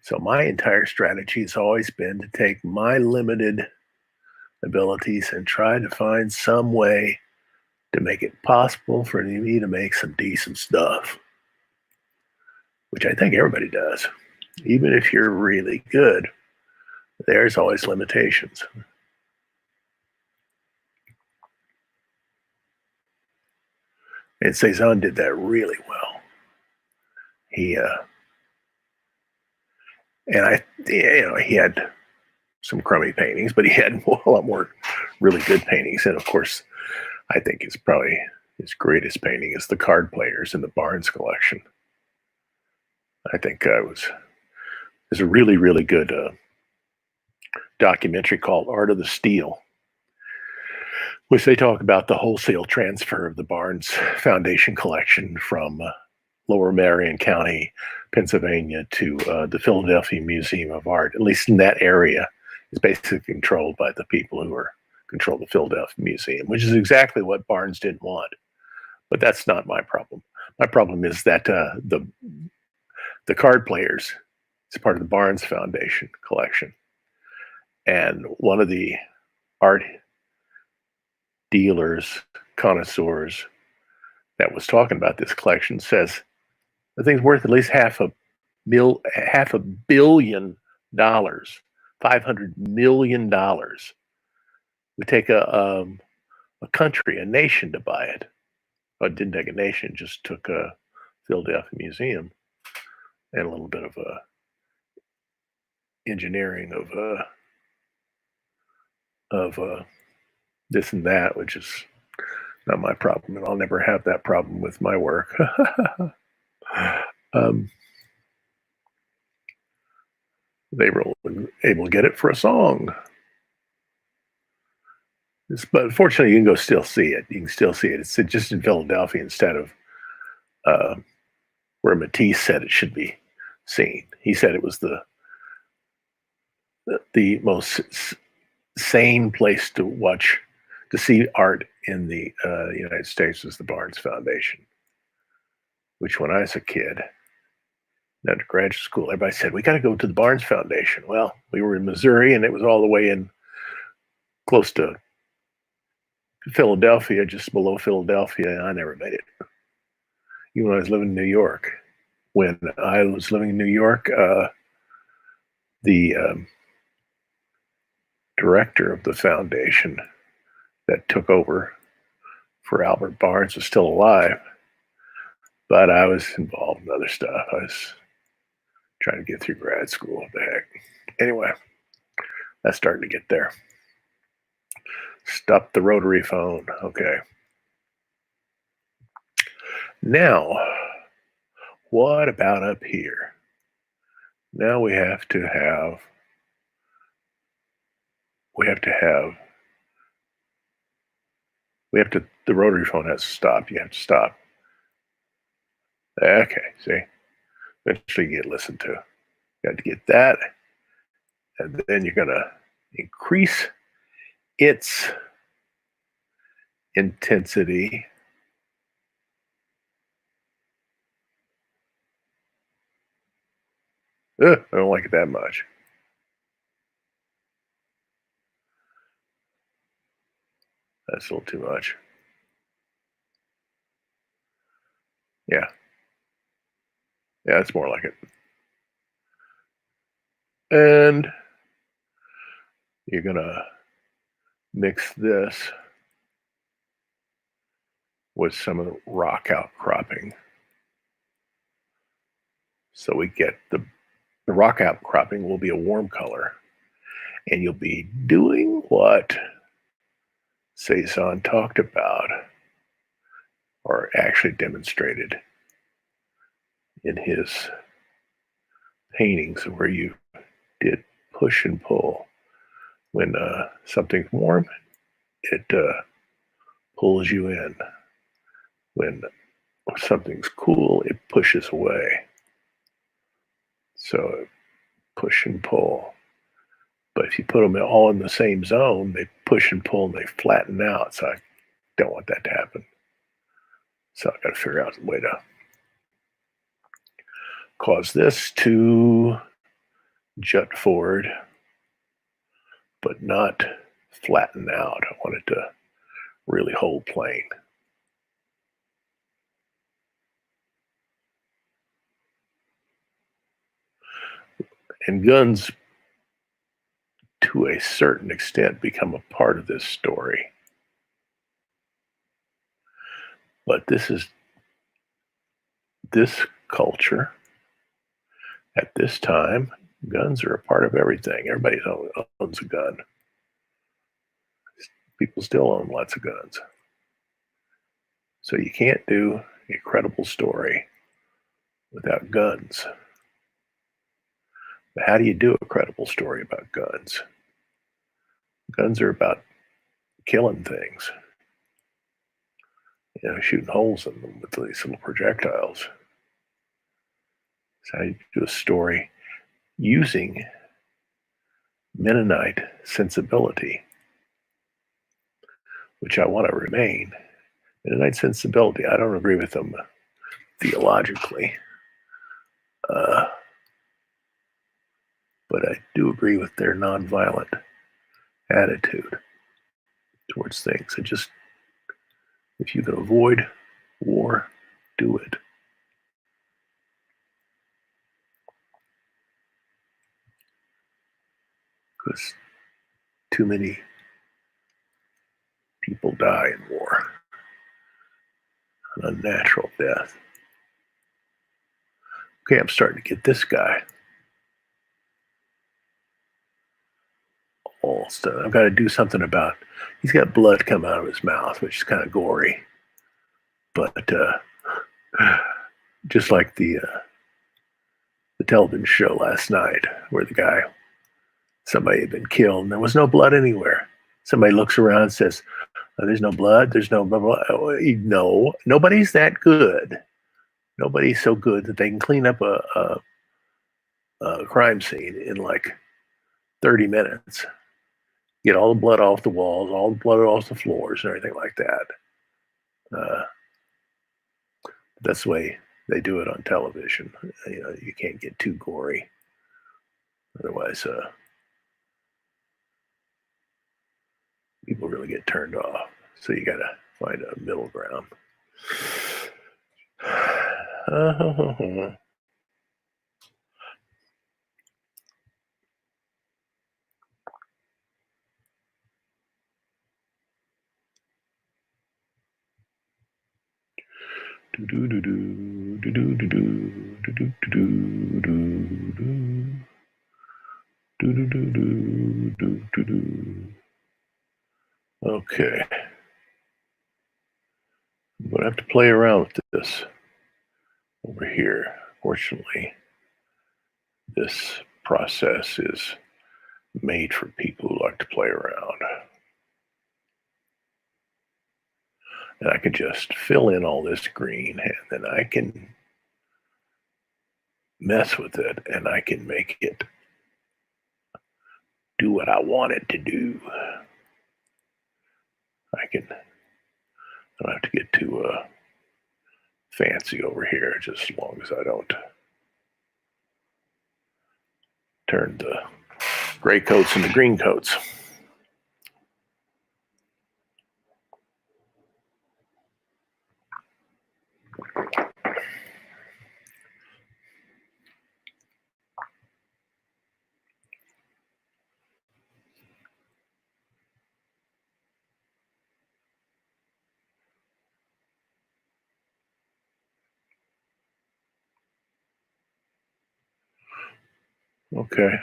So my entire strategy has always been to take my limited abilities and try to find some way to make it possible for me to make some decent stuff, which I think everybody does. Even if you're really good, there's always limitations. And Cezanne did that really well. He he had some crummy paintings, but he had a lot more really good paintings. And of course, I think it's probably his greatest painting is the card players in the Barnes collection. I think there's a really, really good documentary called Art of the Steal, which they talk about the wholesale transfer of the Barnes Foundation collection from Lower Marion County, Pennsylvania, to the Philadelphia Museum of Art. At least in that area, is basically controlled by the people who control the Philadelphia Museum, which is exactly what Barnes didn't want. But that's not my problem. My problem is that the card players is part of the Barnes Foundation collection, and one of the art dealers, connoisseurs that was talking about this collection says the thing's worth at least $500 million, $500 million. Would take a country, a nation to buy it. But it didn't take a nation, just took a Philadelphia Museum and a little bit of engineering of this and that, which is not my problem, and I'll never have that problem with my work. They were able to get it for a song. But fortunately, you can go still see it. You can still see it. It's just in Philadelphia instead of where Matisse said it should be seen. He said it was the most sane place to see art in the United States was the Barnes Foundation, which when I was a kid, At graduate school, everybody said, we got to go to the Barnes Foundation. Well, we were in Missouri and it was all the way in close to Philadelphia, just below Philadelphia. And I never made it. Even when I was living in New York. When I was living in New York, the director of the foundation that took over for Albert Barnes was still alive, but I was involved in other stuff. I was trying to get through grad school. What the heck? Anyway, that's starting to get there. Stop the rotary phone. Okay. Now, what about up here? Now we have to the rotary phone has to stop. You have to stop. Okay, see? Eventually you get listened to. You have to get that. And then you're going to increase its intensity. I don't like it that much. That's a little too much. Yeah. Yeah, that's more like it. And you're going to mix this with some of the rock outcropping. So we get the rock outcropping will be a warm color. And you'll be doing what Cezanne talked about, or actually demonstrated in his paintings, where you did push and pull. When something's warm, it pulls you in. When something's cool, it pushes away. So push and pull. But if you put them all in the same zone, they push and pull and they flatten out. So I don't want that to happen. So I've got to figure out a way to cause this to jut forward, but not flatten out. I want it to really hold plane. And guns, to a certain extent, become a part of this story. But this culture, at this time, guns are a part of everything. Everybody owns a gun. People still own lots of guns. So you can't do a credible story without guns. But how do you do a credible story about guns? Guns are about killing things. Shooting holes in them with these little projectiles. That's how you do a story using Mennonite sensibility, which I want to remain. Mennonite sensibility, I don't agree with them theologically, but I do agree with their nonviolent attitude towards things. If you can avoid war, do it. Because too many people die in war. An unnatural death. Okay, I'm starting to get this guy all stuff. I've got to do something about. He's got blood come out of his mouth, which is kind of gory. But just like the television show last night, where somebody had been killed, and there was no blood anywhere. Somebody looks around and says, oh, "There's no blood. There's no blah, blah." No, nobody's that good. Nobody's so good that they can clean up a crime scene in like 30 minutes. Get all the blood off the walls, all the blood off the floors, and everything like that. That's the way They do it on television. You can't get too gory, otherwise, people really get turned off. So you got to find a middle ground. Okay. I'm going to have to play around with this over here. Fortunately, this process is made for people who like to play around. And I can just fill in all this green, and then I can mess with it, and I can make it do what I want it to do. I don't have to get too fancy over here, just as long as I don't turn the gray coats into green coats. Okay.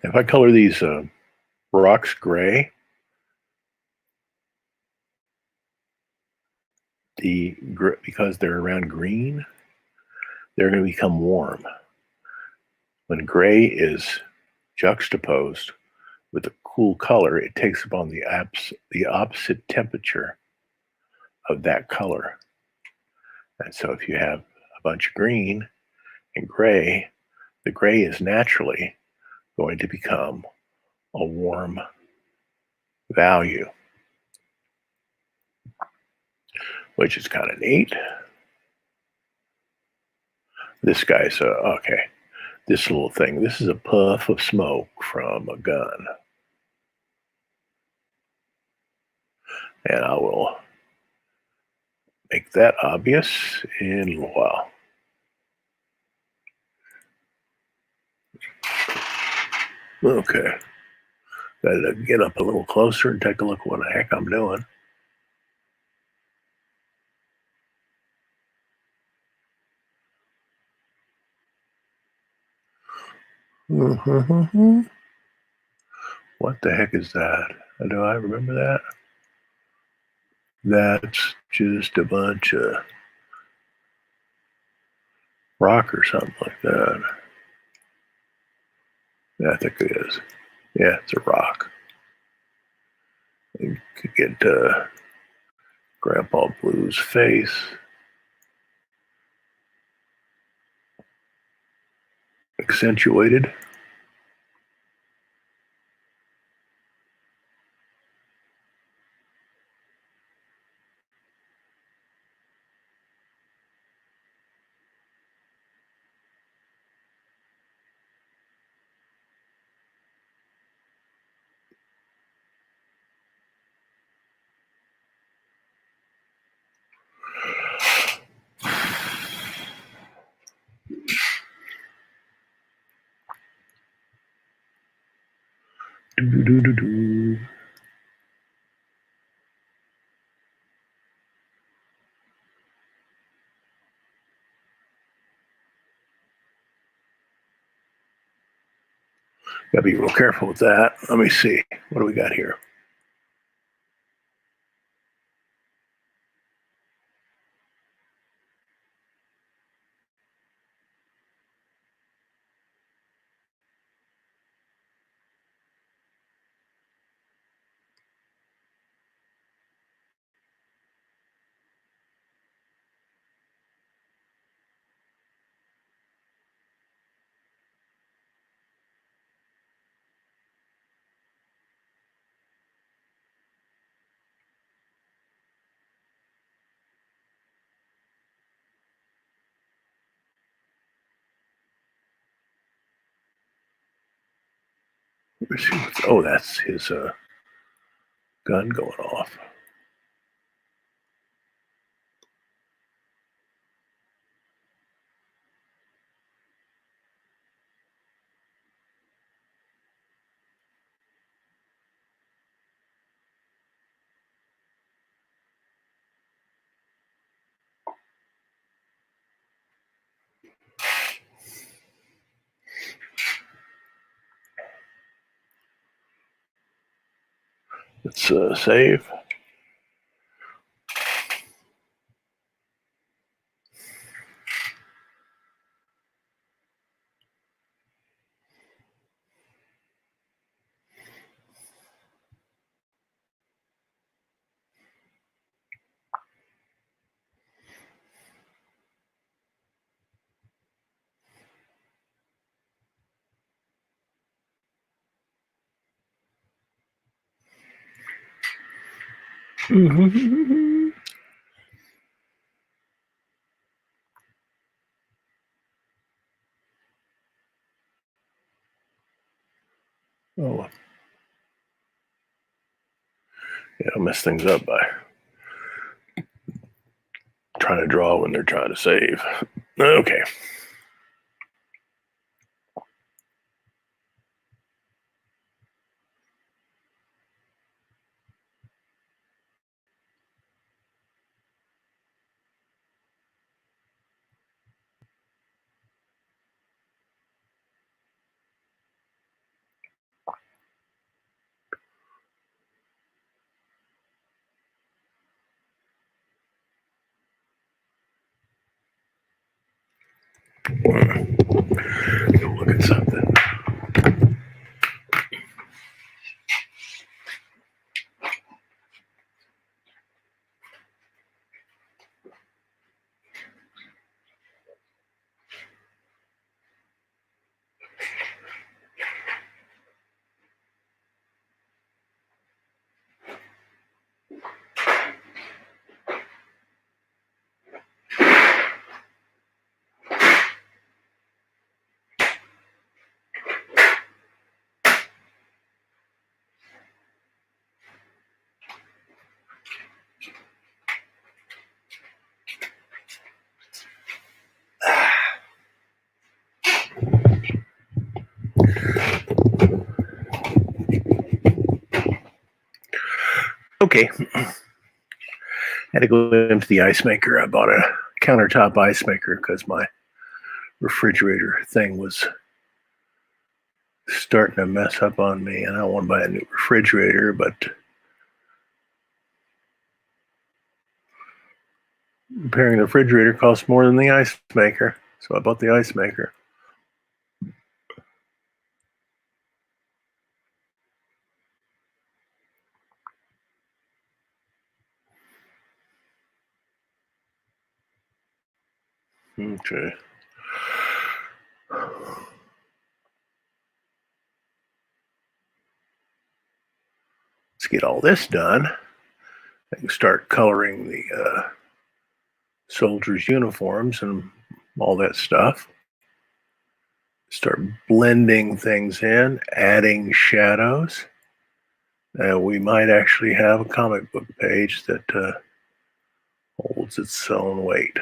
If I color these rocks gray, because they're around green, they're going to become warm. When gray is juxtaposed with a cool color, it takes upon the opposite temperature of that color. And so if you have a bunch of green and gray, the gray is naturally going to become a warm value, which is kind of neat. This guy's okay. This little thing, this is a puff of smoke from a gun. And I will make that obvious in a little while. Okay. Gotta get up a little closer and take a look what the heck I'm doing. What the heck is that? Do I remember that? That's just a bunch of rock or something like that. Yeah, I think it is. Yeah, it's a rock. You could get Grandpa Blue's face. Accentuated. Do-do-do-do-do. Gotta be real careful with that. Let me see. What do we got here? Oh, that's his gun going off. Let's save. Oh, yeah, I'll mess things up by trying to draw when they're trying to save. Okay. Go look at something. Okay. Had to go into the ice maker. I bought a countertop ice maker because my refrigerator thing was starting to mess up on me, and I don't want to buy a new refrigerator, but repairing the refrigerator costs more than the ice maker, so I bought the ice maker. Okay. Let's get all this done. I can start coloring the soldiers' uniforms and all that stuff. Start blending things in, adding shadows. We might actually have a comic book page that holds its own weight.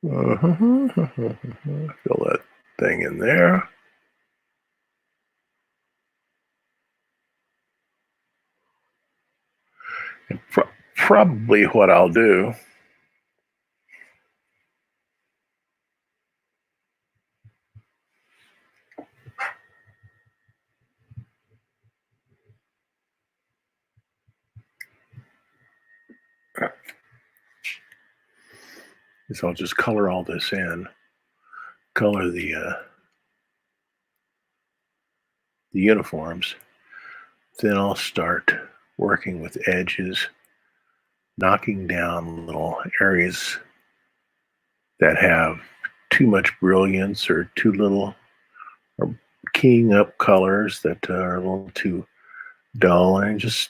Fill that thing in there. And probably what I'll do is I'll just color all this in. Color the the uniforms, then I'll start working with edges, knocking down little areas that have too much brilliance or too little, or keying up colors that are a little too dull, and just,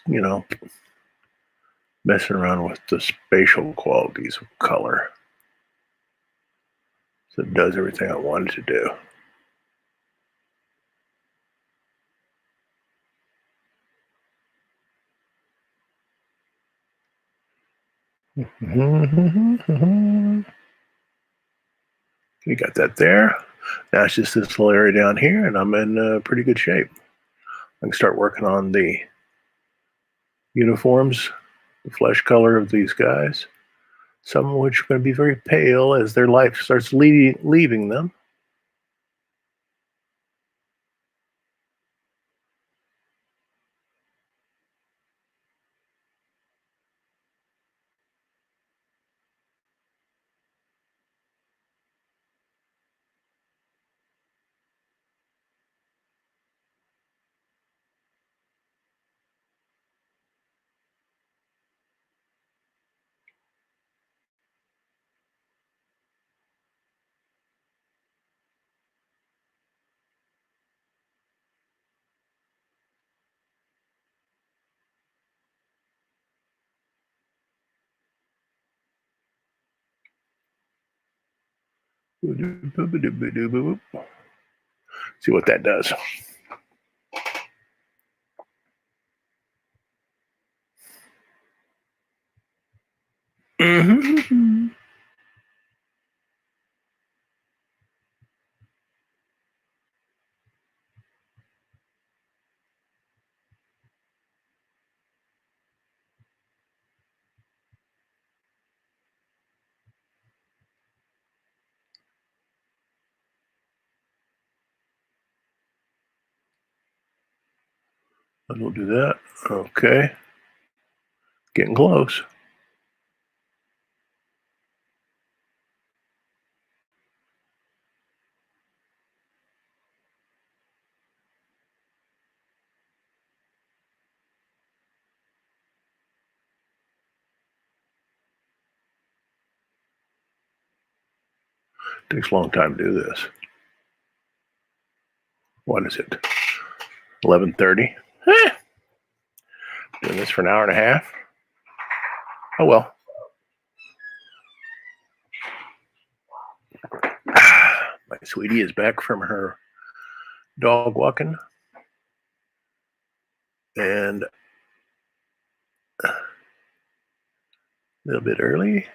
messing around with the spatial qualities of color so it does everything I want it to do. We got that there. Now it's just this little area down here, and I'm in pretty good shape. I can start working on the uniforms, the flesh color of these guys, some of which are going to be very pale as their life starts leaving them. See what that does. And we'll do that. Okay. Getting close. Takes a long time to do this. What is it? 11:30. Doing this for an hour and a half. Oh well. My sweetie is back from her dog walking, and a little bit early.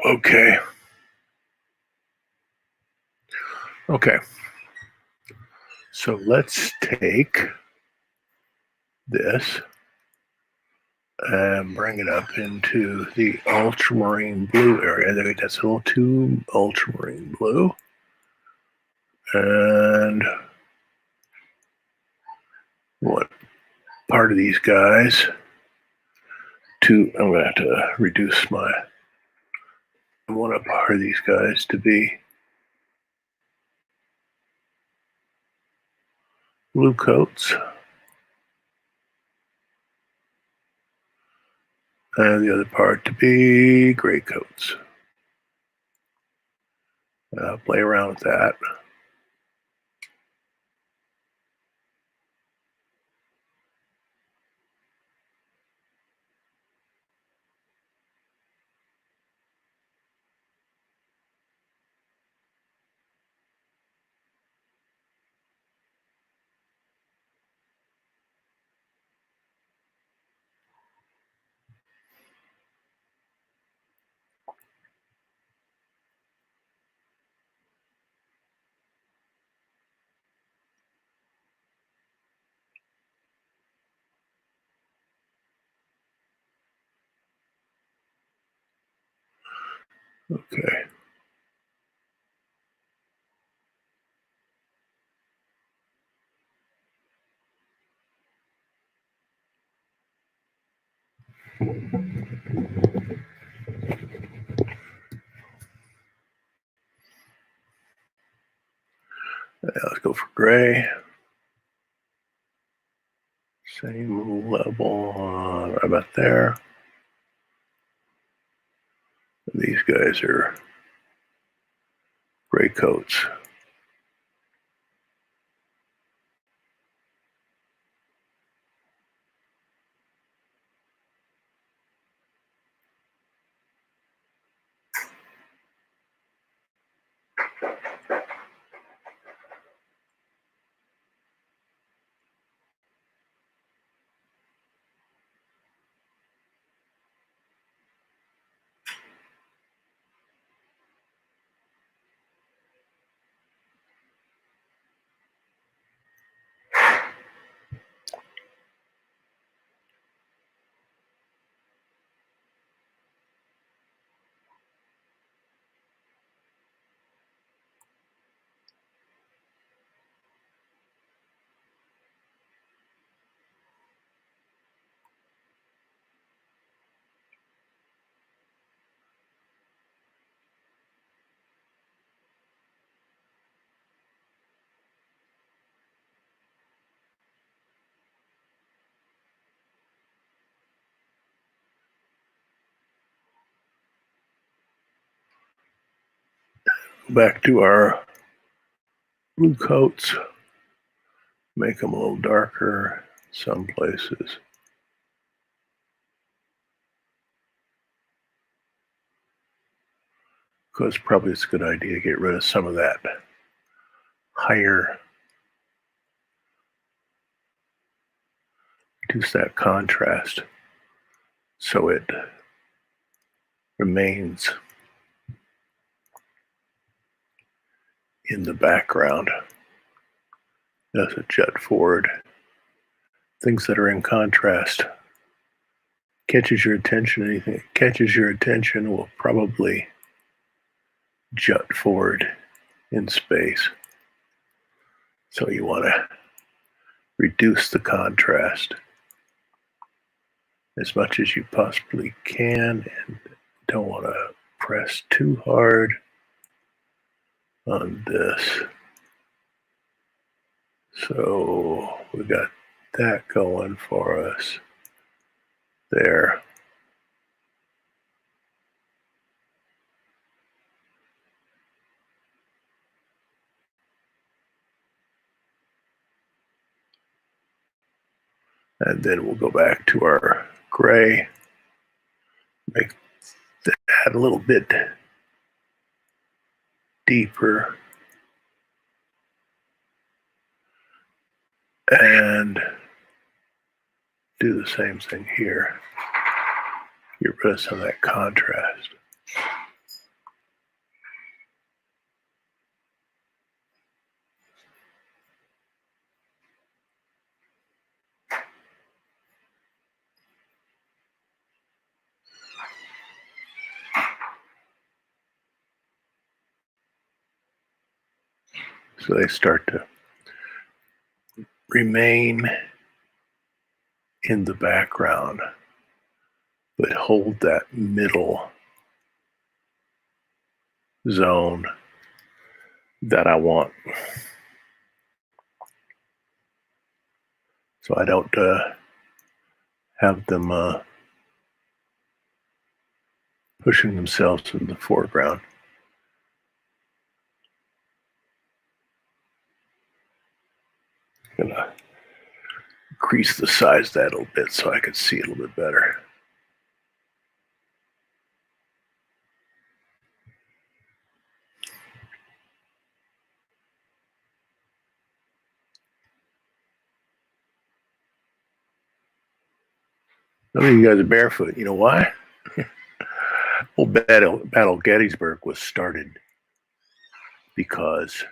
Okay. Okay. So let's take this and bring it up into the ultramarine blue area. That's a little too ultramarine blue. And what part of these guys to, I'm going to have to reduce my, I want a part of these guys to be blue coats. And the other part to be gray coats. Play around with that. Okay. Let's go for gray. Same level, right about there. These guys are gray coats. Back to our blue coats. Make them a little darker some places. Because probably it's a good idea to get rid of some of that higher, reduce that contrast so it remains in the background. Doesn't jut forward. Things that are in contrast catches your attention. Anything that catches your attention will probably jut forward in space. So you want to reduce the contrast as much as you possibly can and don't want to press too hard on this. So we got that going for us there. And then we'll go back to our gray, make that a little bit deeper. And do the same thing here. Get rid of some of that contrast. So they start to remain in the background, but hold that middle zone that I want. So I don't have them pushing themselves in the foreground. I'm gonna increase the size of that a little bit so I can see it a little bit better. None of you guys are barefoot. You know why? Well, Battle of Gettysburg was started because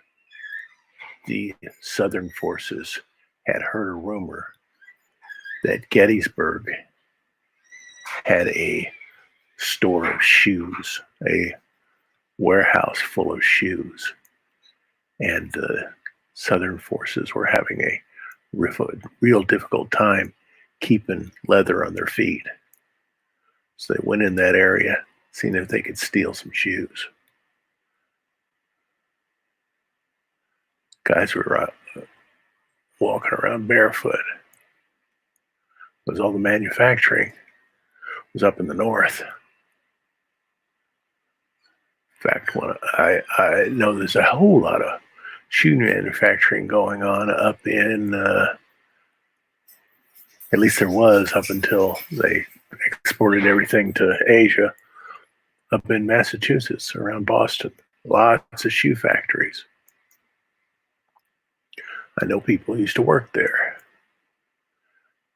the Southern forces had heard a rumor that Gettysburg had a store of shoes, a warehouse full of shoes, and the Southern forces were having a real difficult time keeping leather on their feet. So they went in that area, seeing if they could steal some shoes. Guys were walking around barefoot because all the manufacturing was up in the north. In fact, I know there's a whole lot of shoe manufacturing going on up in, at least there was up until they exported everything to Asia, up in Massachusetts around Boston. Lots of shoe factories. I know people who used to work there.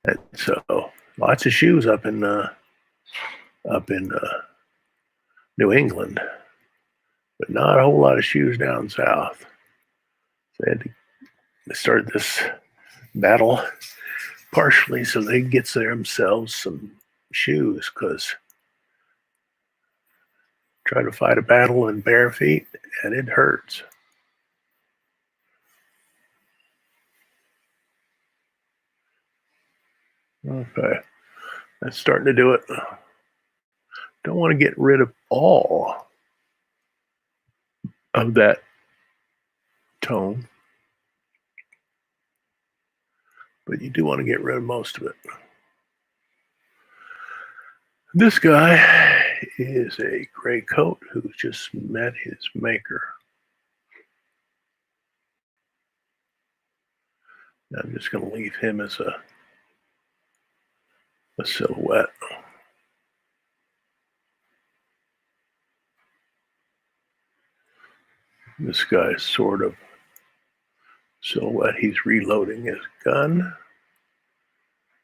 And so lots of shoes up in New England, but not a whole lot of shoes down south. So they started this battle partially so they could get themselves some shoes, because try to fight a battle in bare feet and it hurts. Okay, that's starting to do it. Don't want to get rid of all of that tone, but you do want to get rid of most of it. This guy is a gray coat who just met his maker. I'm just going to leave him as a silhouette. This guy's sort of silhouette. He's reloading his gun.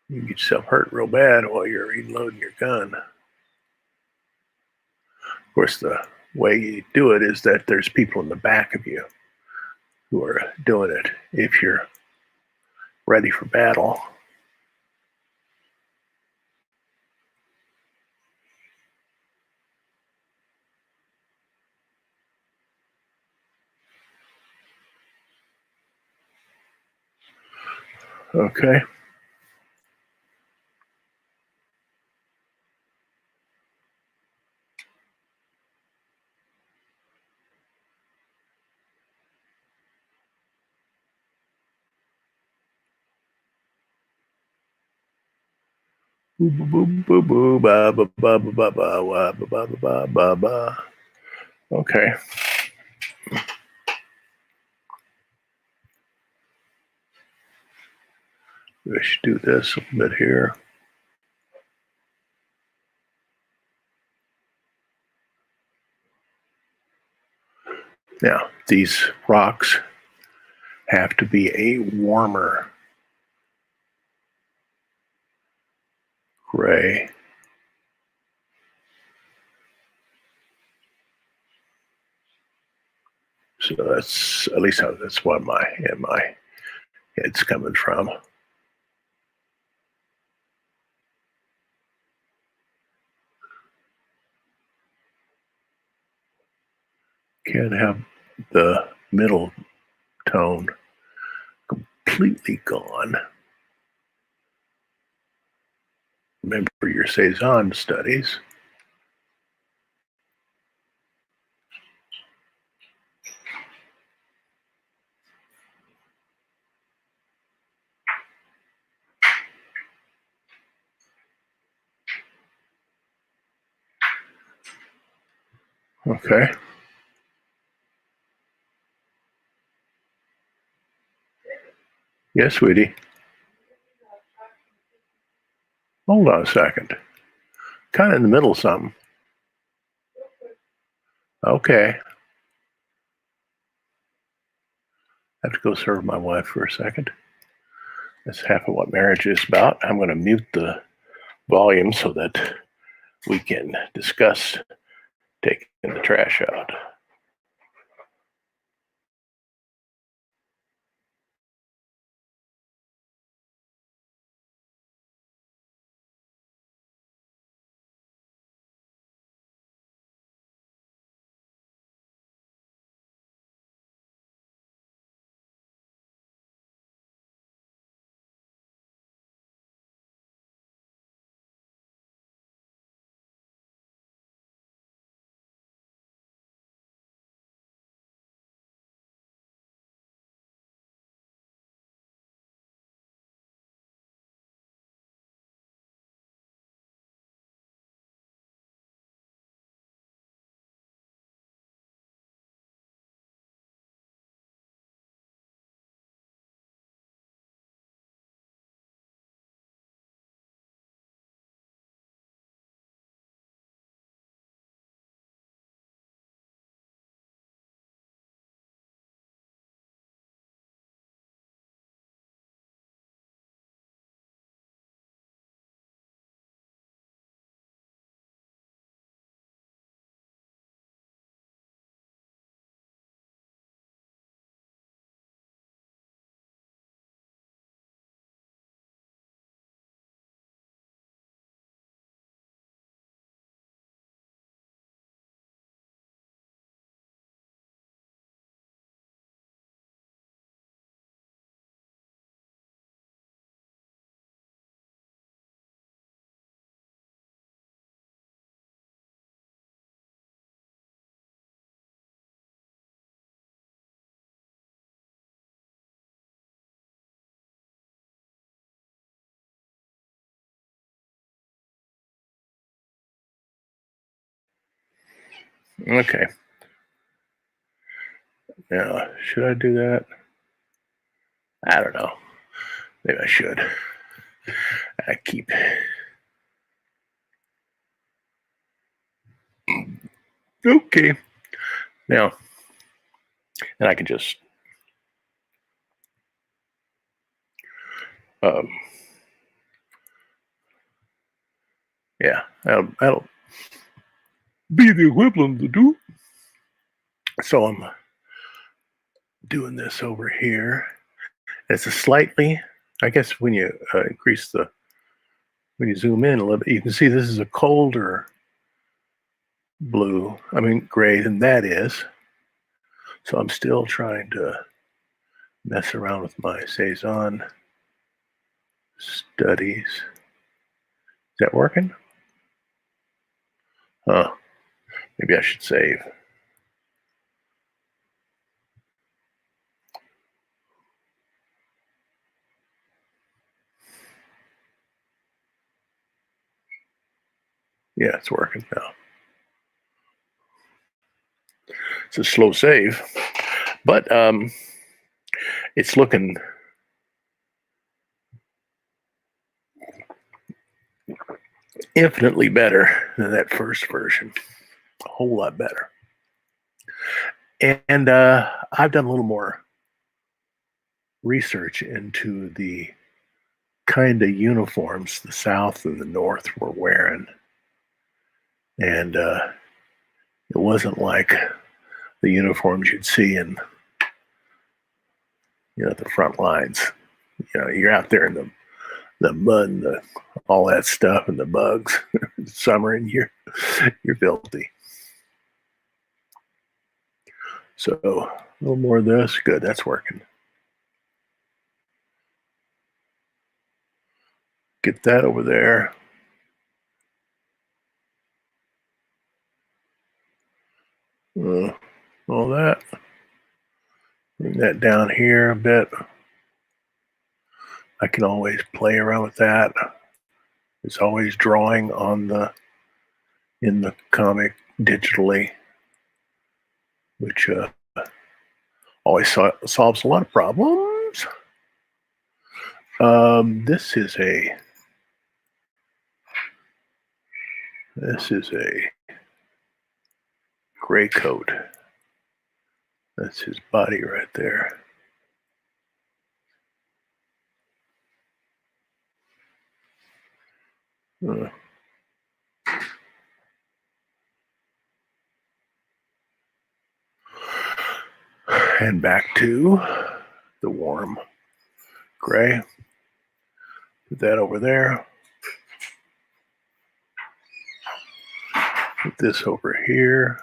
You get yourself hurt real bad while you're reloading your gun. Of course, the way you do it is that there's people in the back of you who are doing it if you're ready for battle. Okay. Boo boo boo boo boo ba ba ba ba ba ba ba ba ba ba ba. Okay. I should do this a little bit here. Now, these rocks have to be a warmer gray. So that's at least how that's what my head's coming from. Can't have the middle tone completely gone. Remember your Cezanne studies. Okay. Yes, sweetie. Hold on a second. Kind of in the middle of something. Okay. I have to go serve my wife for a second. That's half of what marriage is about. I'm going to mute the volume so that we can discuss taking the trash out. Okay. Now, should I do that? I don't know. Maybe I should. I keep. Okay. Now, and I can just um, yeah, that'll be the equivalent to do. So I'm doing this over here. It's a slightly, I guess, when you increase the, when you zoom in a little bit, you can see this is a colder blue, gray than that is. So I'm still trying to mess around with my Cezanne studies. Is that working? Huh. Maybe I should save. Yeah, it's working now. It's a slow save, but it's looking infinitely better than that first version. A whole lot better. And I've done a little more research into the kind of uniforms the South and the North were wearing. And it wasn't like the uniforms you'd see in, the front lines. You're out there in the mud and all that stuff and the bugs in summer, and you're filthy. So a little more of this. Good, that's working. Get that over there. All that. Bring that down here a bit. I can always play around with that. It's always drawing in the comic digitally, which always solves a lot of problems. This is a gray coat. That's his body right there. And back to the warm gray. Put that over there. Put this over here.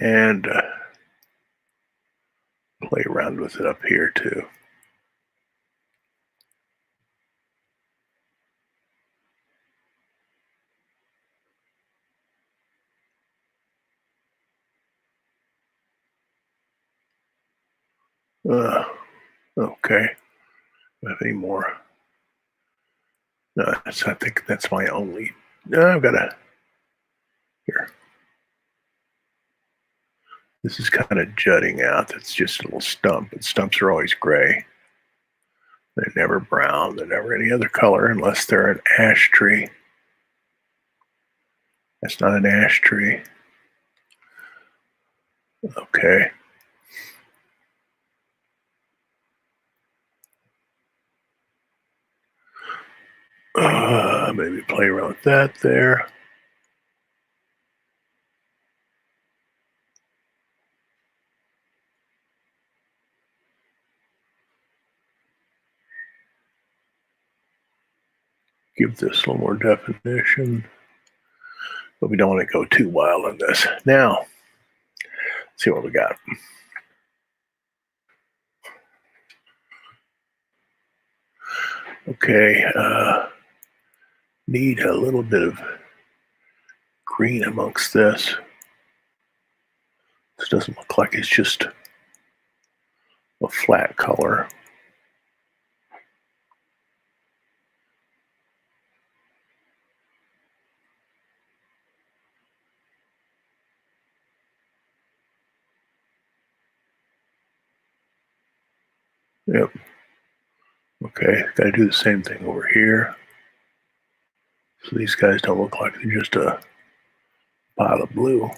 And play around with it up here too. Okay. Do I have any more? No, I think that's my only. No, I've got a. Here. This is kind of jutting out. That's just a little stump. And stumps are always gray. They're never brown. They're never any other color unless they're an ash tree. That's not an ash tree. Okay. Maybe play around with that there. Give this a little more definition, but we don't want to go too wild on this. Now, let's see what we got. Okay, need a little bit of green amongst this. This doesn't look like it's just a flat color. Yep. Okay, got to do the same thing over here. So these guys don't look like they're just a pile of blue.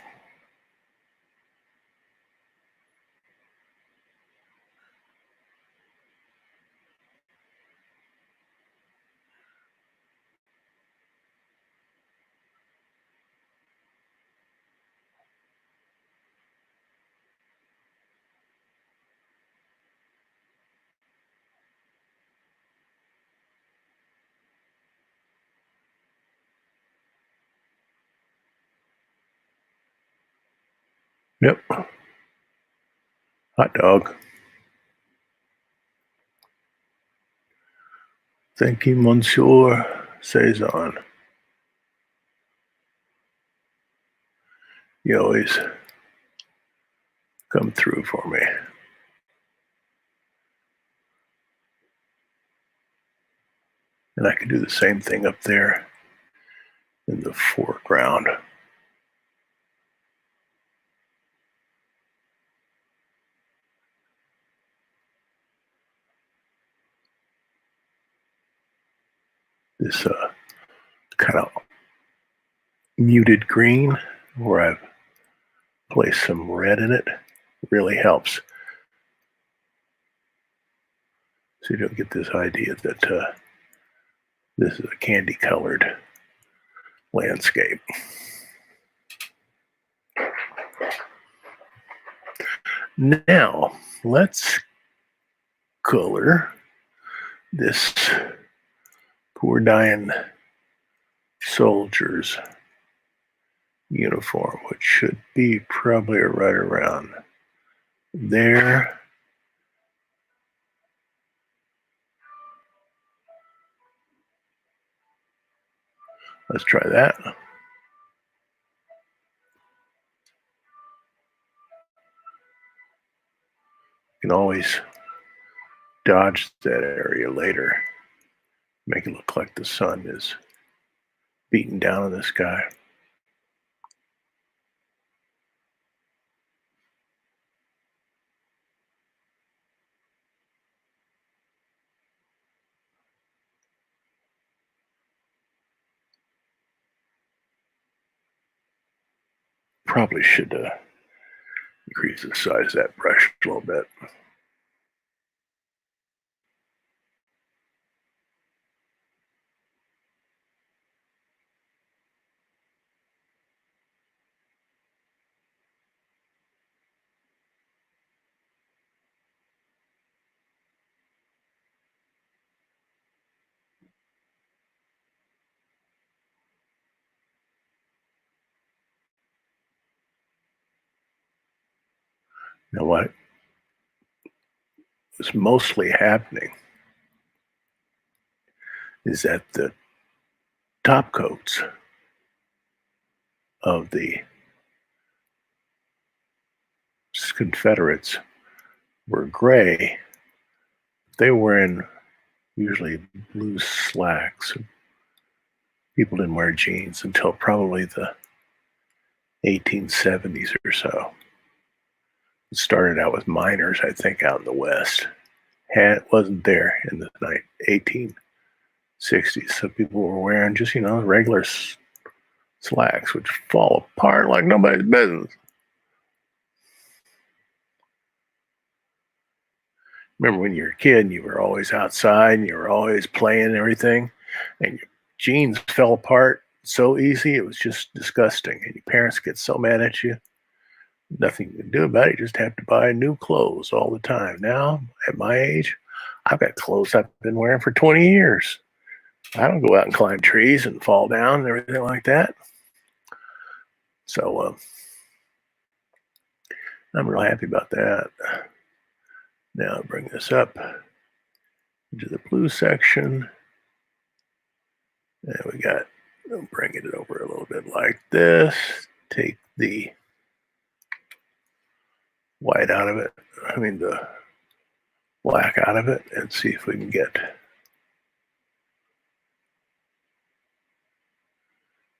Yep. Hot dog. Thank you, Monsieur Cezanne. You always come through for me. And I can do the same thing up there in the foreground. This kind of muted green where I've placed some red in it really helps. So you don't get this idea that this is a candy colored landscape. Now, let's color this poor dying soldier's uniform, which should be probably right around there. Let's try that. You can always dodge that area later, make it look like the sun is beating down on the sky. Probably should increase the size of that brush a little bit. Now, what was mostly happening is that the top coats of the Confederates were gray. They were wearing usually blue slacks. People didn't wear jeans until probably the 1870s or so. It started out with miners, I think, out in the West. Wasn't there in the 1860s. So people were wearing just, regular slacks, which fall apart like nobody's business. Remember when you were a kid and you were always outside and you were always playing and everything, and your jeans fell apart so easy, it was just disgusting. And your parents get so mad at you. Nothing you can do about it. You just have to buy new clothes all the time. Now, at my age, I've got clothes I've been wearing for 20 years. I don't go out and climb trees and fall down and everything like that. So I'm real happy about that. Now I'll bring this up into the blue section. And I'll bring it over a little bit like this. Take the white out of it. black out of it and see if we can get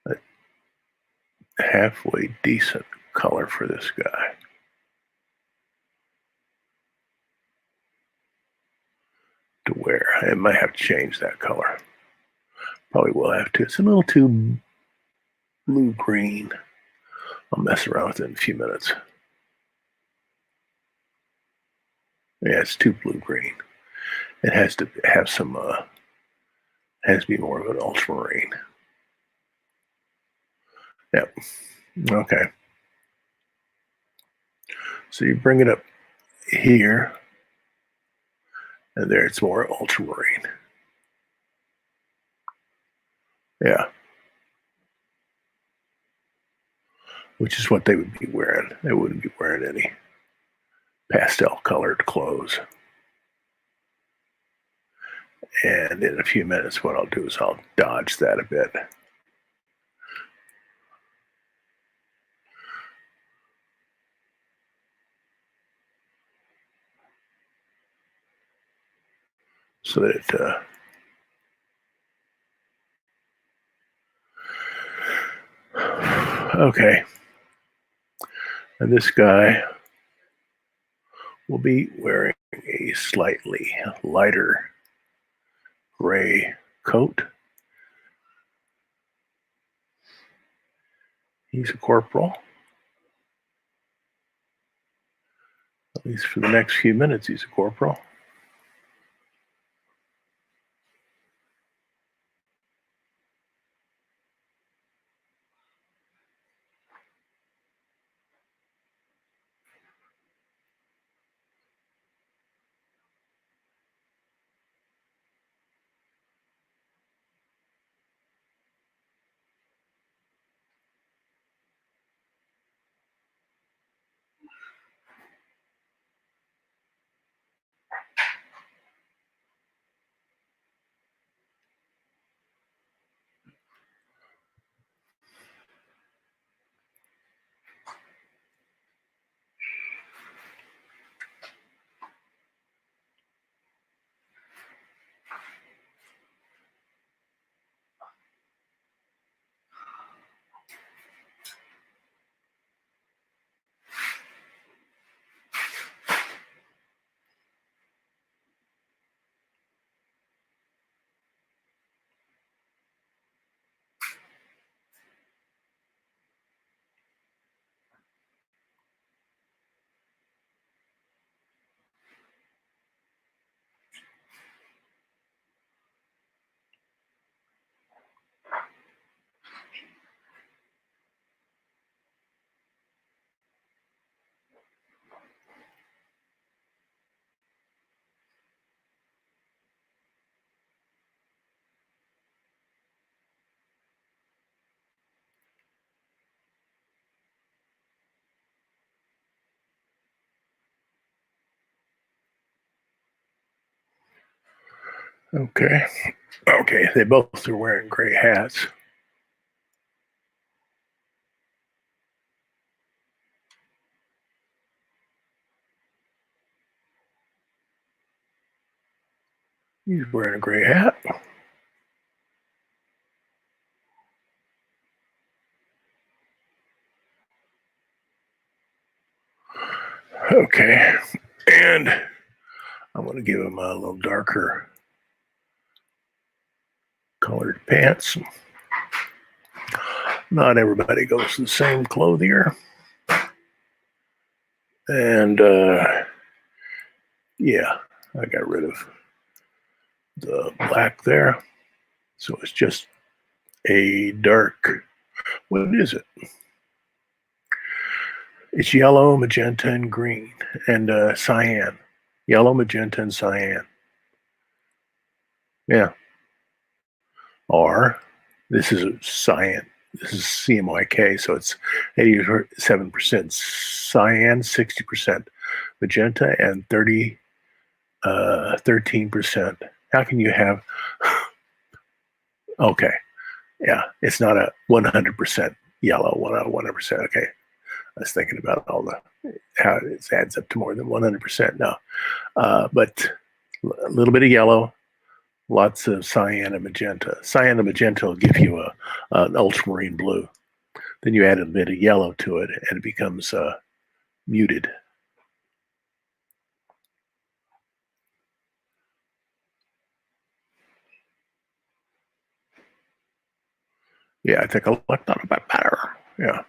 a halfway decent color for this guy. To wear. I might have to change that color. Probably will have to. It's a little too blue-green. I'll mess around with it in a few minutes. Yeah, it's too blue-green. It has to have some, has to be more of an ultramarine. Yep. Okay. So you bring it up here, and there it's more ultramarine. Yeah. Which is what they would be wearing. They wouldn't be wearing any pastel colored clothes. And in a few minutes, what I'll do is I'll dodge that a bit. So that it, okay. And this guy will be wearing a slightly lighter gray coat. He's a corporal. At least for the next few minutes, he's a corporal. Okay. Okay, they both are wearing gray hats. He's wearing a gray hat. Okay, and I'm going to give him a little darker colored pants. Not everybody goes to the same clothier. And yeah, I got rid of the black there. So it's just a dark, what is it? It's yellow, magenta, and green, and cyan. Yellow, magenta, and cyan. Yeah. Or this is cyan. This is CMYK, so it's 87% cyan, 60% magenta, and 13%. How can you have? Okay, yeah, it's not a 100% yellow, 100%. Okay, I was thinking about all the It adds up to more than 100% now. But a little bit of yellow, lots of cyan and magenta. Cyan and magenta will give you an ultramarine blue. Then you add a bit of yellow to it, and it becomes muted. Yeah, I think I like that a bit better. Yeah.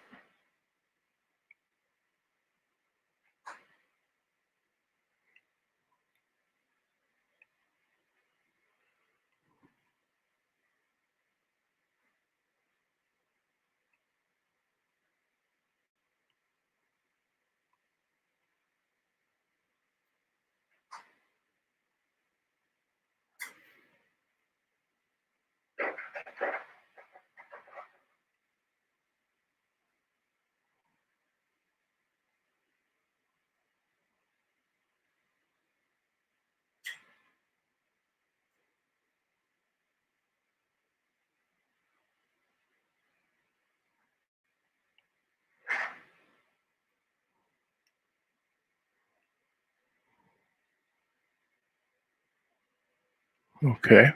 Okay.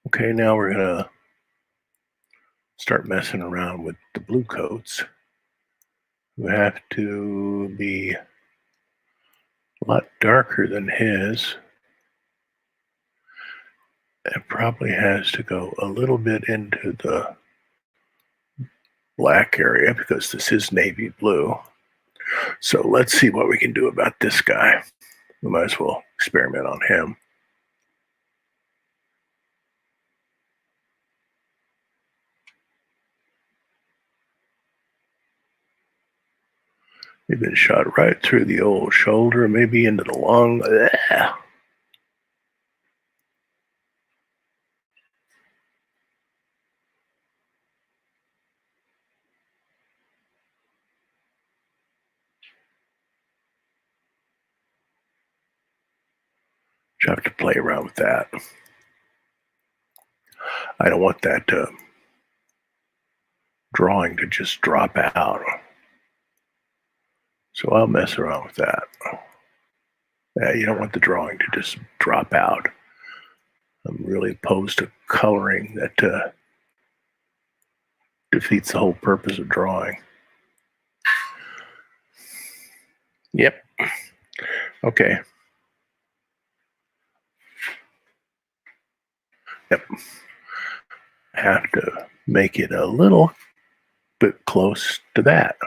Okay, now we're gonna start messing around with the blue coats. We have to be a lot darker than his. It probably has to go a little bit into the black area because this is navy blue. So let's see what we can do about this guy. We might as well experiment on him. He's been shot right through the old shoulder, maybe into the lung. Ugh. You have to play around with that. I don't want that drawing to just drop out. So I'll mess around with that. You don't want the drawing to just drop out. I'm really opposed to coloring that defeats the whole purpose of drawing. Yep. Okay. Yep. I have to make it a little bit close to that.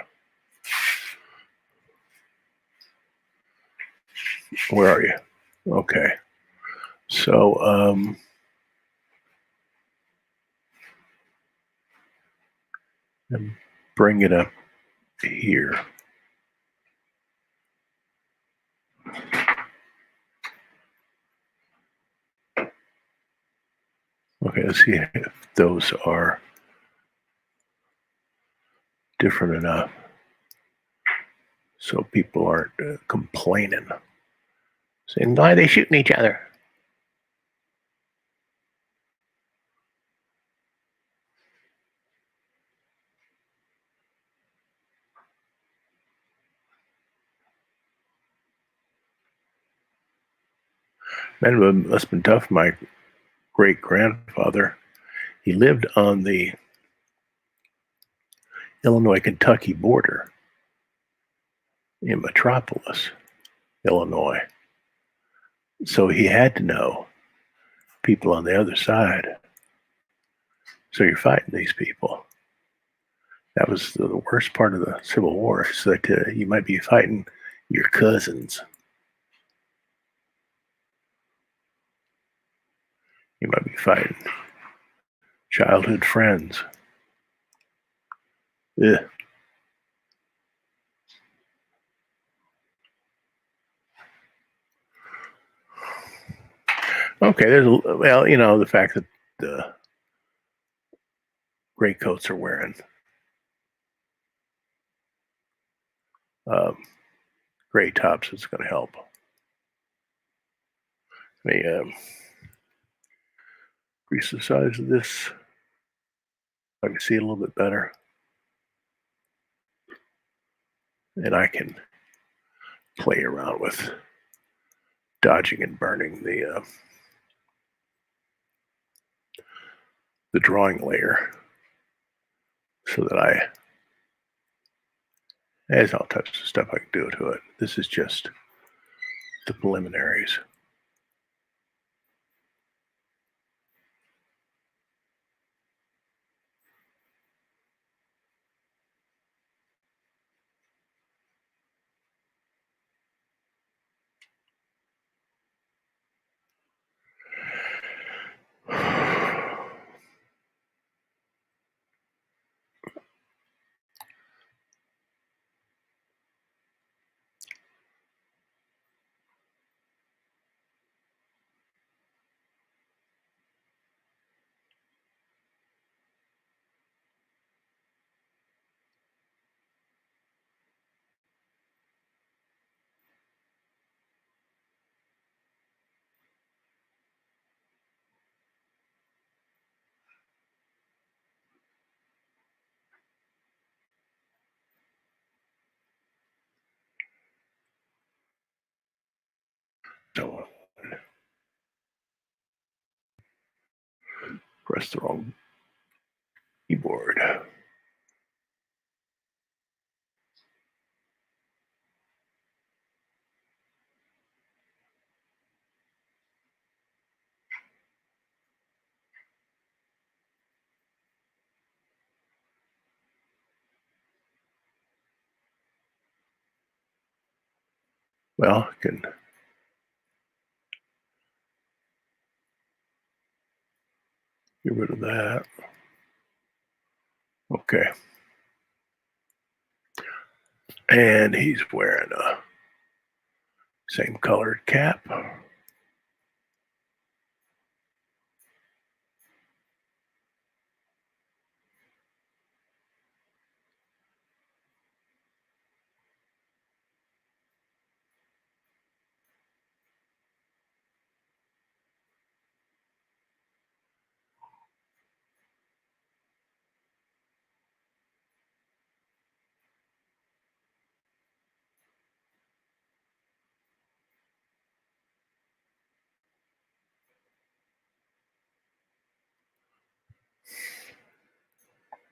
Where are you? Okay. So, and bring it up here. Okay, let's see if those are different enough so people aren't complaining. Saying, why are they shooting each other? That must have been tough. My great grandfather, he lived on the Illinois-Kentucky border in Metropolis, Illinois. So he had to know people on the other side. So you're fighting these people. That was the worst part of the Civil War, is that you might be fighting your cousins. You might be fighting childhood friends. Ugh. Okay, well, the fact that the gray coats are wearing um, gray tops is going to help. Let me increase the size of this I can see it a little bit better. And I can play around with dodging and burning the drawing layer so that as I'll touch the stuff, I can do to it. This is just the preliminaries. So press the wrong keyboard. Well, I can get rid of that. Okay. And he's wearing a same colored cap.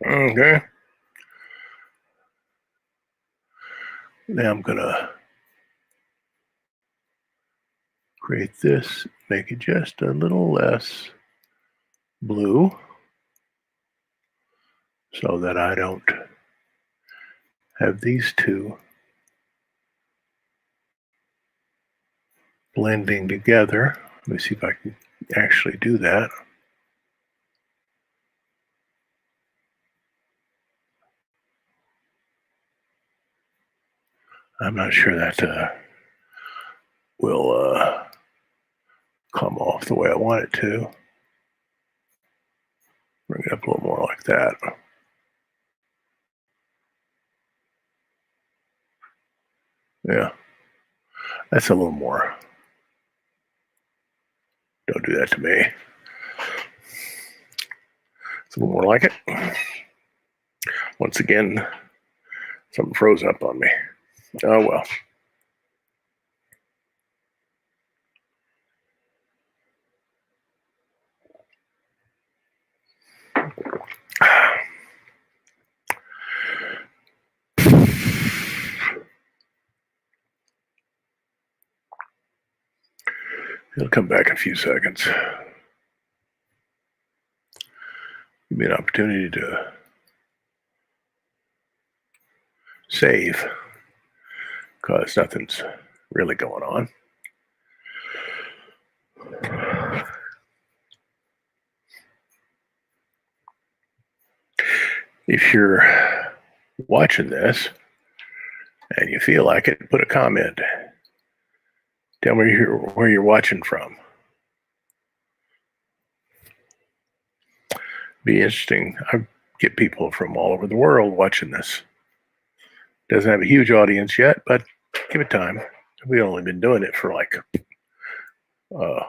Okay. Now I'm gonna create this, make it just a little less blue so that I don't have these two blending together. Let me see if I can actually do that. I'm not sure that will come off the way I want it to. Bring it up a little more like that. Yeah, that's a little more. Don't do that to me. It's a little more like it. Once again, something froze up on me. Oh well. It'll come back in a few seconds. Give me an opportunity to save because nothing's really going on. If you're watching this and you feel like it, put a comment. Tell me where you're watching from. Be interesting. I get people from all over the world watching this. Doesn't have a huge audience yet, but give it time. We've only been doing it for like a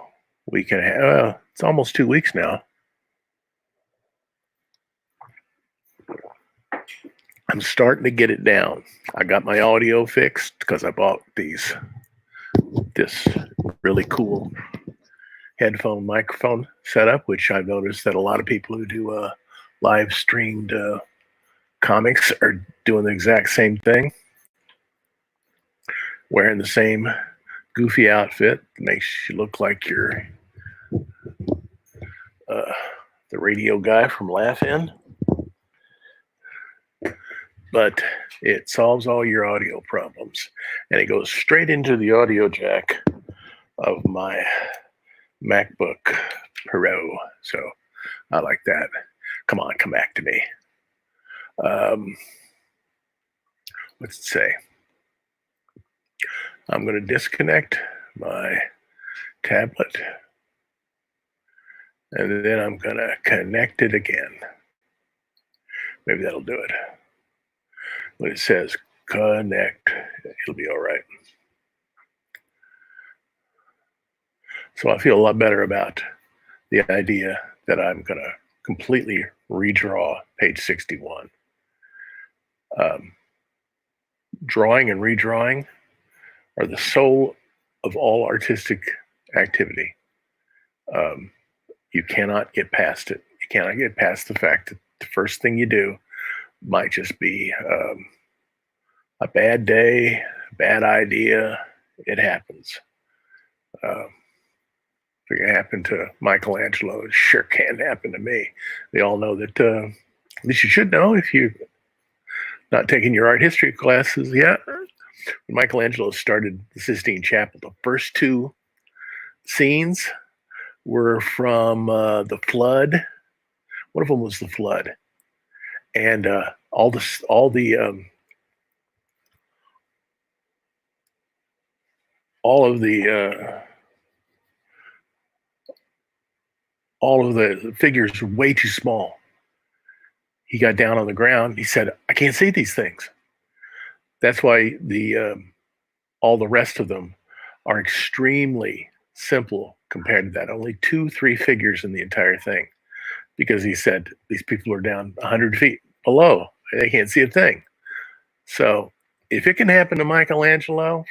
week and a half. It's almost 2 weeks now. I'm starting to get it down. I got my audio fixed because I bought this really cool headphone microphone setup, which I've noticed that a lot of people who do live streamed comics are doing the exact same thing, wearing the same goofy outfit, makes you look like you're the radio guy from Laugh In, but it solves all your audio problems, and it goes straight into the audio jack of my MacBook Pro. So I like that. Come on, come back to me. What's it say? I'm going to disconnect my tablet, and then I'm going to connect it again. Maybe that'll do it. When it says connect, it'll be all right. So I feel a lot better about the idea that I'm going to completely redraw page 61. Drawing and redrawing are the soul of all artistic activity. You cannot get past it. You cannot get past the fact that the first thing you do might just be a bad day, bad idea. It happens. If it can happen to Michelangelo, it sure can happen to me. They all know that, at least you should know if you're not taking your art history classes yet. When Michelangelo started the Sistine Chapel, the first two scenes were from the flood. One of them was the flood, and all of the figures were way too small. He got down on the ground. He said, "I can't see these things." That's why all the rest of them are extremely simple compared to that. Only 2-3 figures in the entire thing, because he said these people are down 100 feet below. They can't see a thing. So if it can happen to Michelangelo,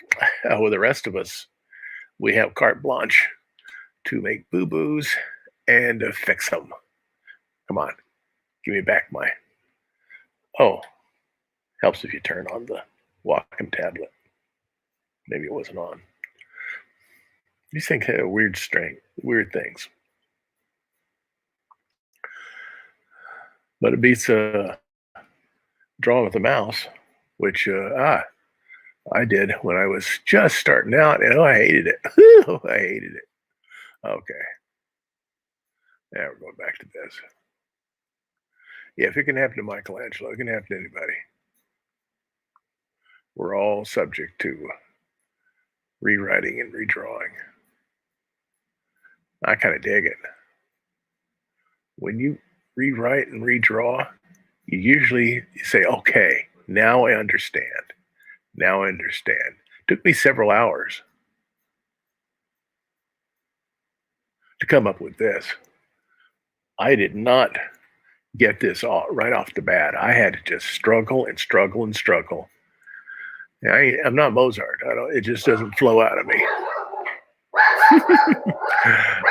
with the rest of us, we have carte blanche to make boo-boos and fix them. Come on, give me back my... Oh, helps if you turn on the Wacom tablet. Maybe it wasn't on. These things have weird things. But it beats drawing with a mouse, which I did when I was just starting out, and I hated it. I hated it. Okay. Now we're going back to this. Yeah, if it can happen to Michelangelo, it can happen to anybody. We're all subject to rewriting and redrawing. I kind of dig it. When you rewrite and redraw, you usually say, okay, now I understand. Now I understand. It took me several hours to come up with this. I did not get this right off the bat. I had to just struggle and struggle and struggle. I'm not Mozart. It just doesn't flow out of me.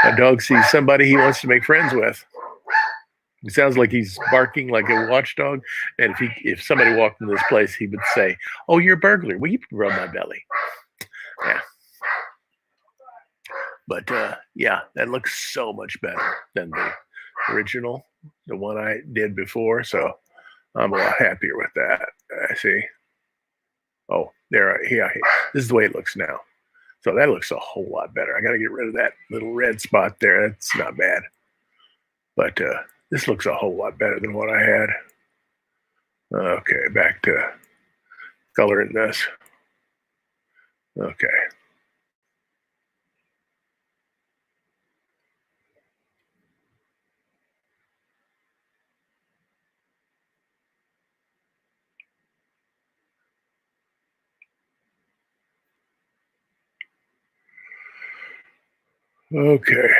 My dog sees somebody he wants to make friends with. He sounds like he's barking like a watchdog. And if somebody walked into this place, he would say, "Oh, you're a burglar. Will you rub my belly?" Yeah. But yeah, that looks so much better than the original, the one I did before. So I'm a lot happier with that. I see. Oh, there. Yeah, this is the way it looks now. So that looks a whole lot better. I got to get rid of that little red spot there. That's not bad. But this looks a whole lot better than what I had. Okay, back to coloring this. Okay. Okay.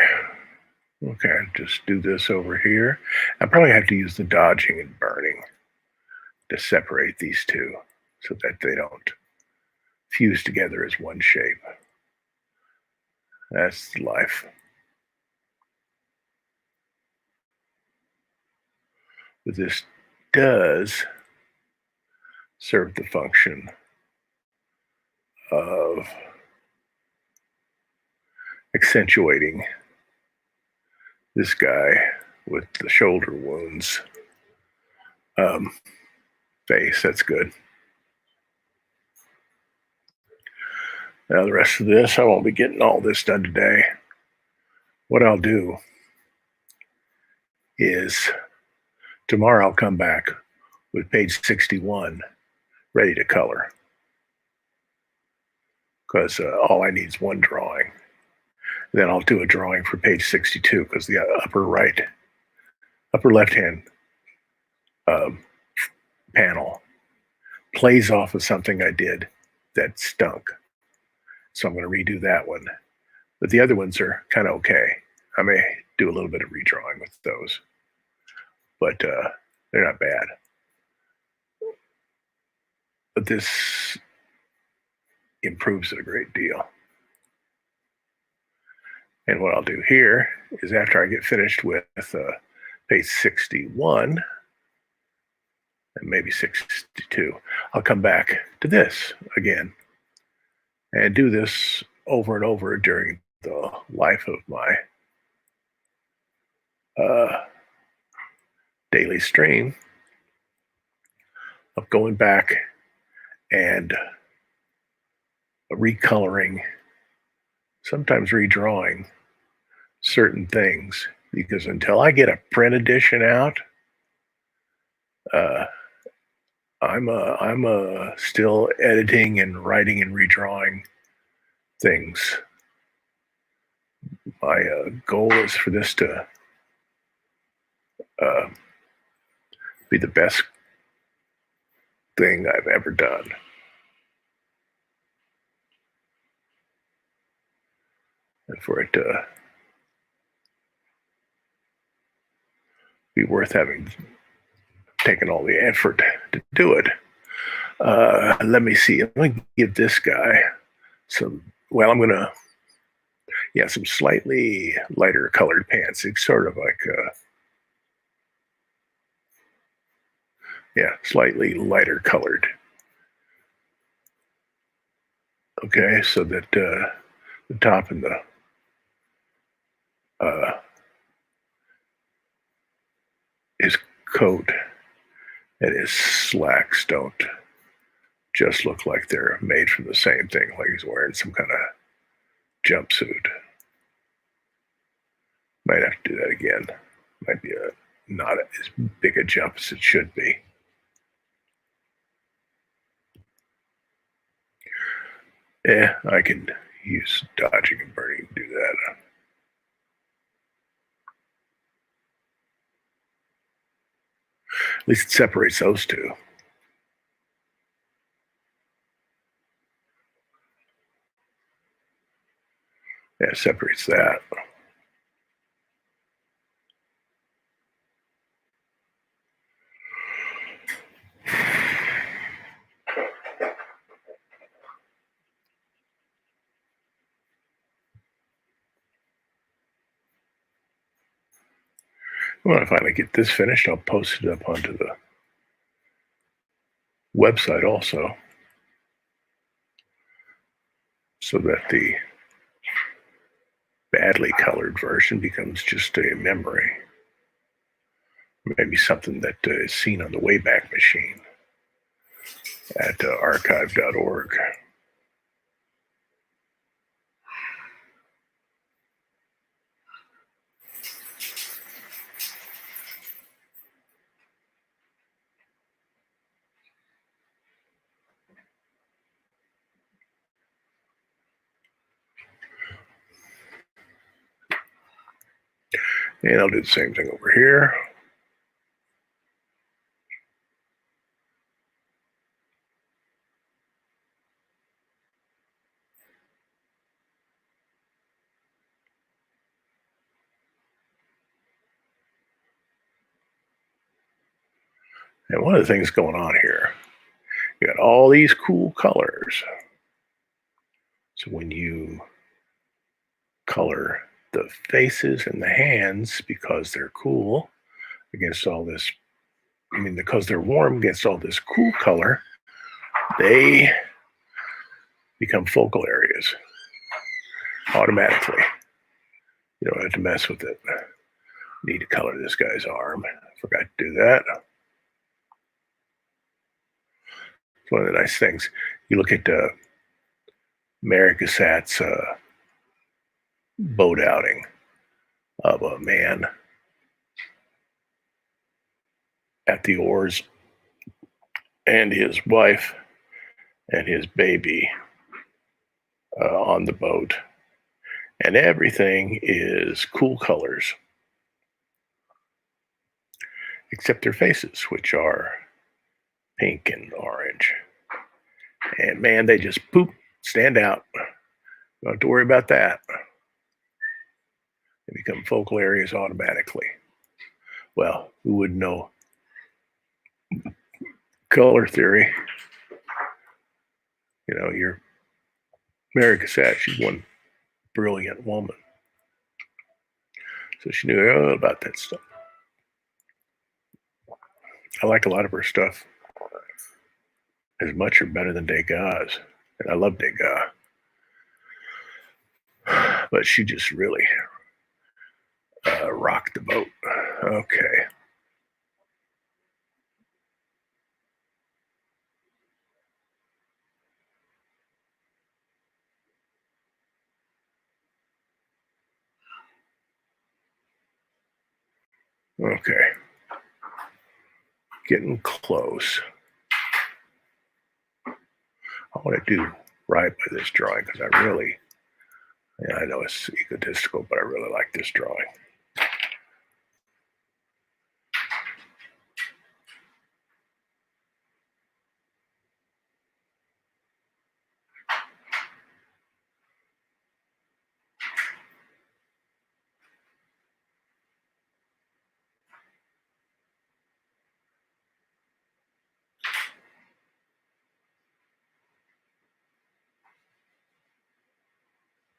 Okay, just do this over here. I probably have to use the dodging and burning to separate these two so that they don't fuse together as one shape. That's life. But this does serve the function of accentuating this guy with the shoulder wounds face. That's good. Now the rest of this, I won't be getting all this done today. What I'll do is tomorrow I'll come back with page 61 ready to color, because all I need is one drawing. Then I'll do a drawing for page 62 because the upper left hand panel plays off of something I did that stunk. So I'm going to redo that one. But the other ones are kind of okay. I may do a little bit of redrawing with those, but they're not bad. But this improves it a great deal. And what I'll do here is after I get finished with page 61 and maybe 62, I'll come back to this again and do this over and over during the life of my daily stream of going back and recoloring, sometimes redrawing certain things, because until I get a print edition out, I'm still editing and writing and redrawing things. My goal is for this to be the best thing I've ever done. And for it to be worth having taken all the effort to do it. Let me see. I'm going to give this guy some, well, I'm going to, some slightly lighter colored pants. It's sort of like, slightly lighter colored. Okay, so that the top and the his coat and his slacks don't just look like they're made from the same thing, like he's wearing some kind of jumpsuit. Might have to do that again. Might be not as big a jump as it should be. Yeah, I can use dodging and burning to do that. At least it separates those two. Yeah, it separates that. When I finally get this finished, I'll post it up onto the website also, so that the badly colored version becomes just a memory. Maybe something that is seen on the Wayback Machine at archive.org. And I'll do the same thing over here. And one of the things going on here, you got all these cool colors. So when you color the faces and the hands because they're cool against all this, because they're warm against all this cool color, they become focal areas automatically. You don't have to mess with it. Need to color this guy's arm. Forgot to do that. It's one of the nice things. You look at Mary Cassatt's boat outing of a man at the oars and his wife and his baby on the boat. And everything is cool colors, except their faces, which are pink and orange. And man, they just stand out. Don't have to worry about that. They become focal areas automatically. Well, who wouldn't know color theory? Your Mary Cassatt, she's one brilliant woman. So she knew all about that stuff. I like a lot of her stuff as much or better than Degas. And I love Degas. But she just really rocked the boat. Okay. Okay. Getting close. I want to do right by this drawing because I know it's egotistical, but I really like this drawing.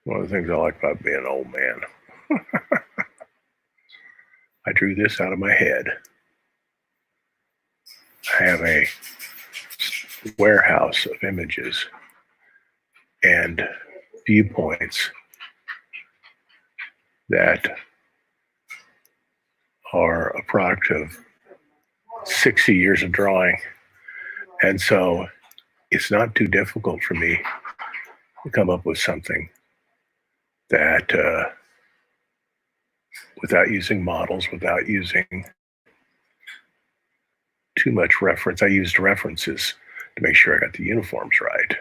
One of the things I like about being an old man. I drew this out of my head. I have a warehouse of images and viewpoints that are a product of 60 years of drawing. And so it's not too difficult for me to come up with something that, without using models, without using too much reference, I used references to make sure I got the uniforms right.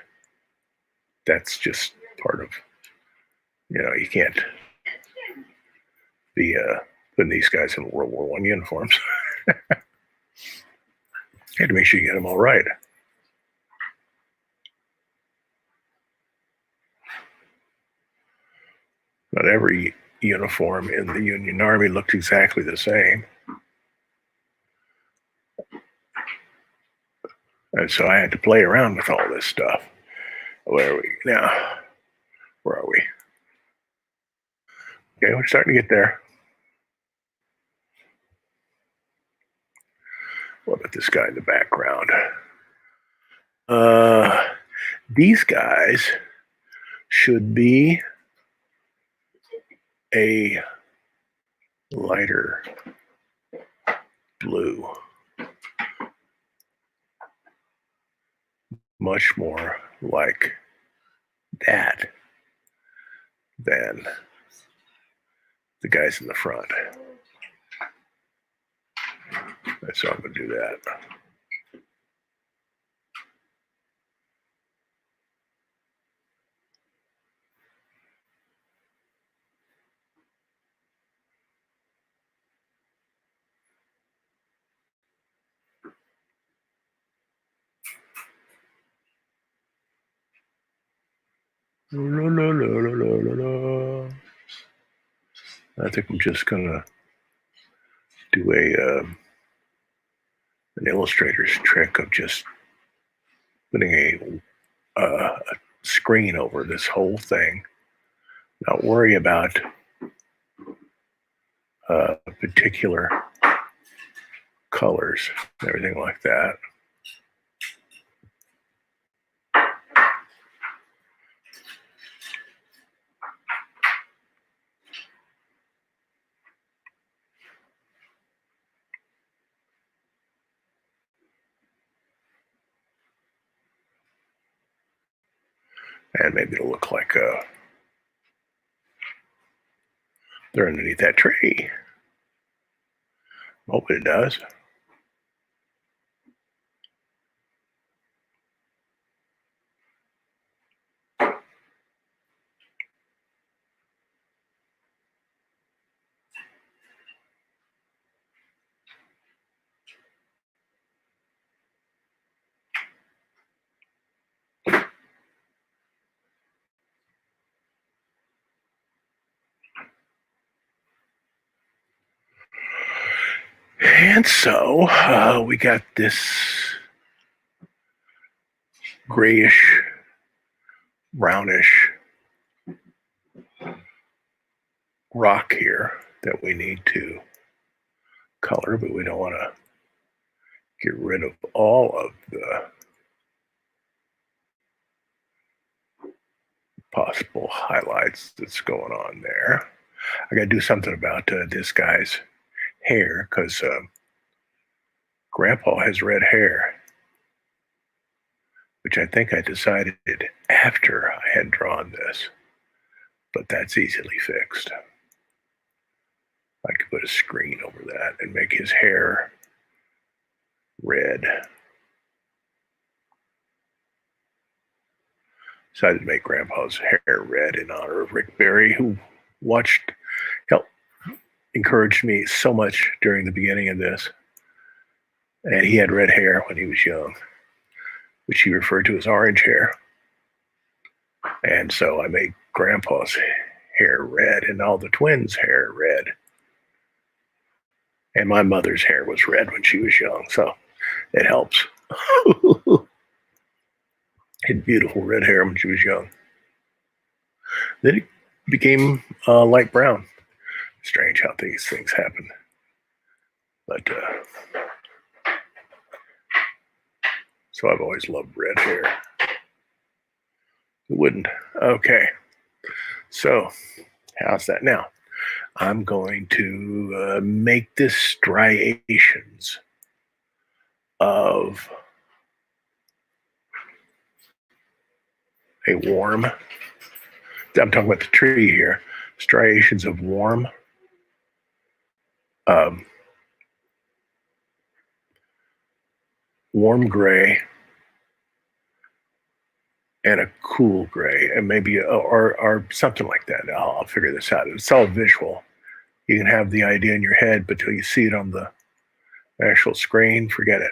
That's just part of, you can't be putting these guys in World War I uniforms. You had to make sure you get them all right. Not every uniform in the Union Army looked exactly the same. And so I had to play around with all this stuff. Where are we now? Where are we? Okay, we're starting to get there. What about this guy in the background? These guys should be a lighter blue. Much more like that than the guys in the front. So I'm going to do that. La, la, la, la, la, la. I think I'm just going to do an illustrator's trick of just putting a screen over this whole thing, not worry about particular colors and everything like that. And maybe it'll look like they're underneath that tree. Hope it does. And so we got this grayish, brownish rock here that we need to color, but we don't want to get rid of all of the possible highlights that's going on there. I got to do something about this guy's hair because Grandpa has red hair, which I think I decided after I had drawn this, but that's easily fixed. I could put a screen over that and make his hair red. Decided to make Grandpa's hair red in honor of Rick Barry, who helped encouraged me so much during the beginning of this. And he had red hair when he was young, which he referred to as orange hair. And so I made Grandpa's hair red and all the twins' hair red. And my mother's hair was red when she was young, so it helps. Had beautiful red hair when she was young. Then it became light brown. Strange how these things happen. But so I've always loved red hair. Who wouldn't? Okay. So how's that now? I'm going to make this striations of a warm, I'm talking about the tree here, striations of warm warm gray and a cool gray, and maybe or something like that. I'll figure this out. It's all visual. You can have the idea in your head, but till you see it on the actual screen, forget it.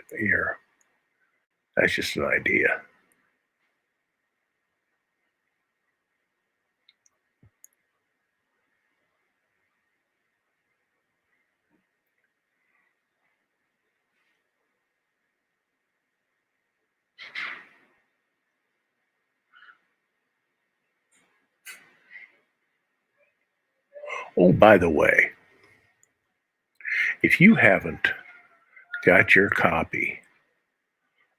That's just an idea. Oh, by the way, if you haven't got your copy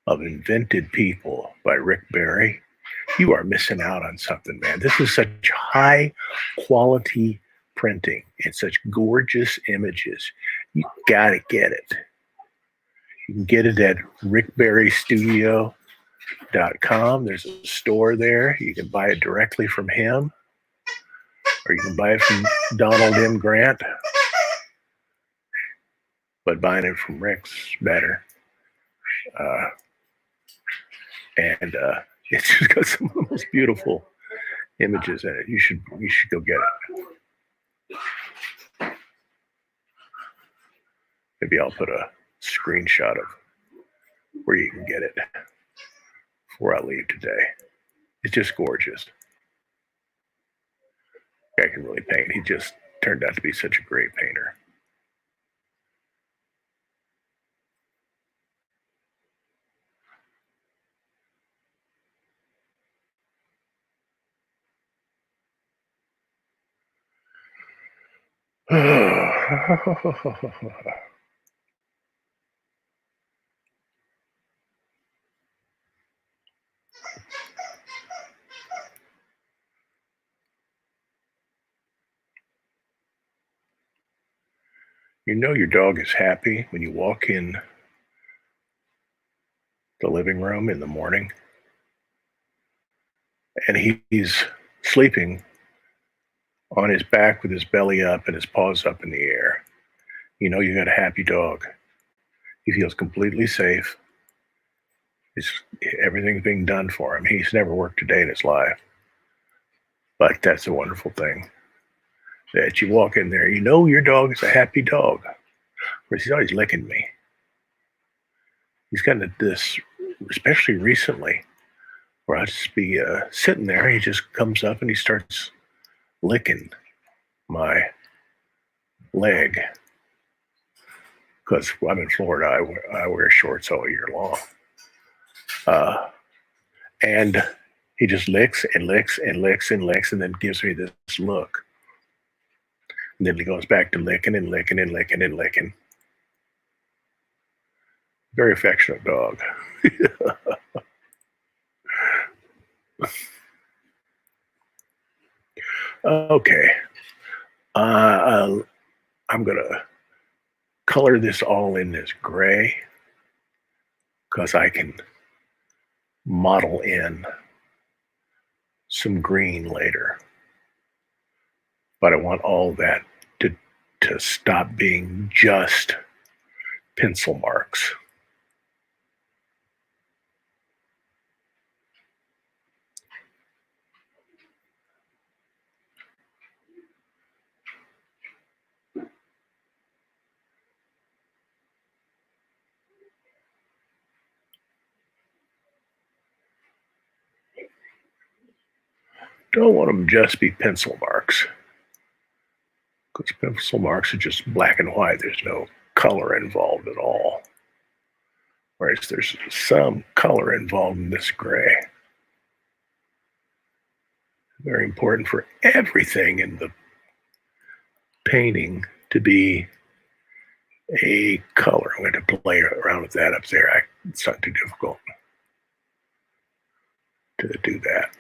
of Invented People by Rick Barry, you are missing out on something, man. This is such high quality printing and such gorgeous images. You gotta get it. You can get it at rickbarrystudio.com. There's a store there. You can buy it directly from him, or you can buy it from Donald M. Grant. But buying it from Rick's better. And it's just got some of the most beautiful images in it. You should go get it. Maybe I'll put a screenshot of where you can get it before I leave today. It's just gorgeous. I can really paint. He just turned out to be such a great painter. You know your dog is happy when you walk in the living room in the morning and he's sleeping on his back with his belly up and his paws up in the air. You know you got a happy dog. He feels completely safe. It's, everything's being done for him. He's never worked a day in his life. But that's a wonderful thing that you walk in there. You know your dog is a happy dog. Whereas he's always licking me. He's gotten this, especially recently, where I'll just be sitting there. He just comes up and he starts licking my leg. Because I'm in Florida, I wear shorts all year long. And he just licks and licks and licks and licks and then gives me this look. And then he goes back to licking and licking and licking and licking. Very affectionate dog. Okay. I'm going to color this all in this gray because I can model in some green later. But I want all that to stop being just pencil marks. Don't want them just be pencil marks because pencil marks are just black and white. There's no color involved at all. Whereas there's some color involved in this gray. Very important for everything in the painting to be a color. I'm going to play around with that up there. It's not too difficult to do that.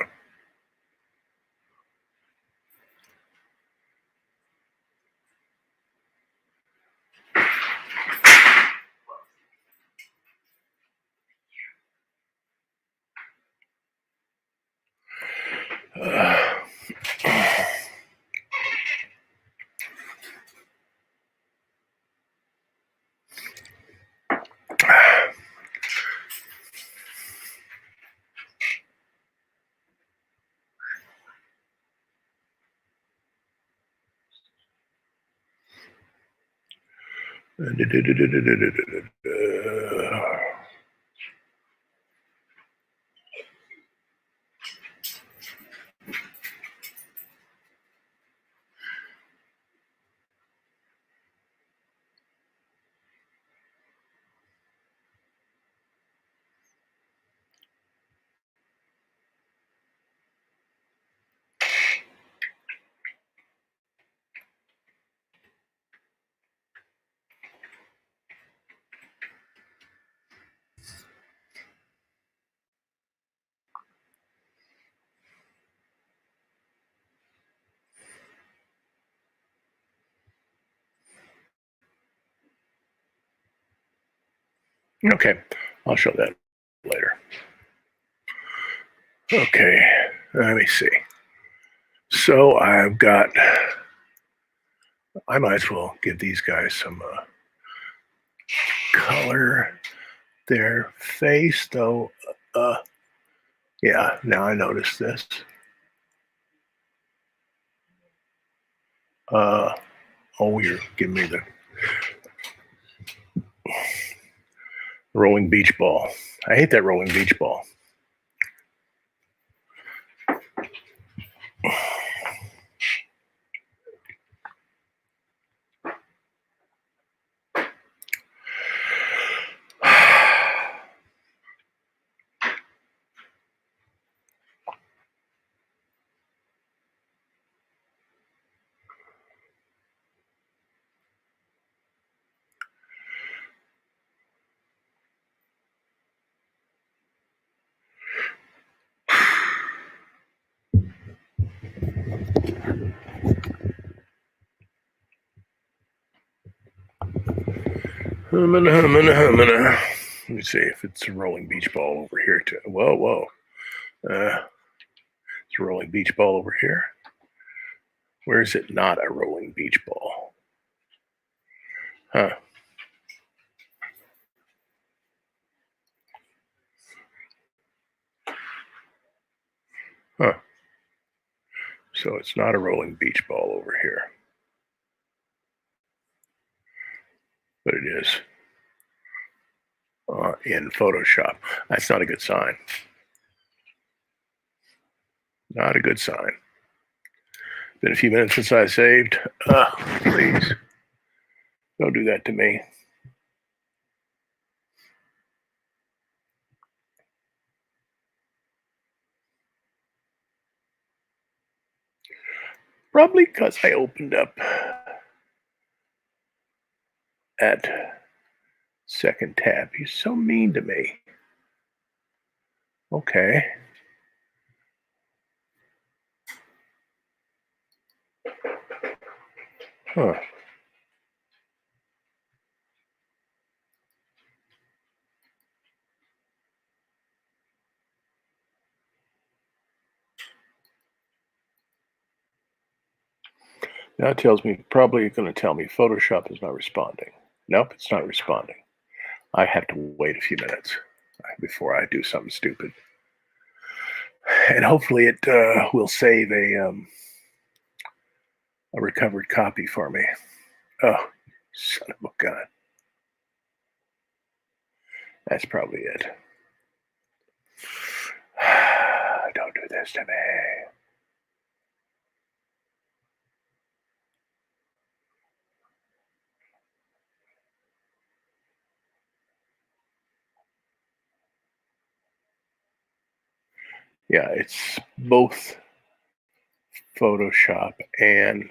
Okay, I'll show that later. Okay, let me see. So I might as well give these guys some color. Their face, though, yeah, now I notice this. Oh, you're giving me the rolling beach ball. I hate that rolling beach ball. Let me see if it's a rolling beach ball over here too. Whoa, whoa. It's a rolling beach ball over here. Where is it not a rolling beach ball? Huh. Huh. So it's not a rolling beach ball over here. But it is in Photoshop. That's not a good sign. Not a good sign. Been a few minutes since I saved. Please, don't do that to me. Probably because I opened up at second tab. He's so mean to me. Okay. Huh. Now it tells me, probably going to tell me Photoshop is not responding. Nope, it's not responding. I have to wait a few minutes before I do something stupid. And hopefully it will save a recovered copy for me. Oh, son of a gun. That's probably it. Don't do this to me. Yeah, it's both Photoshop and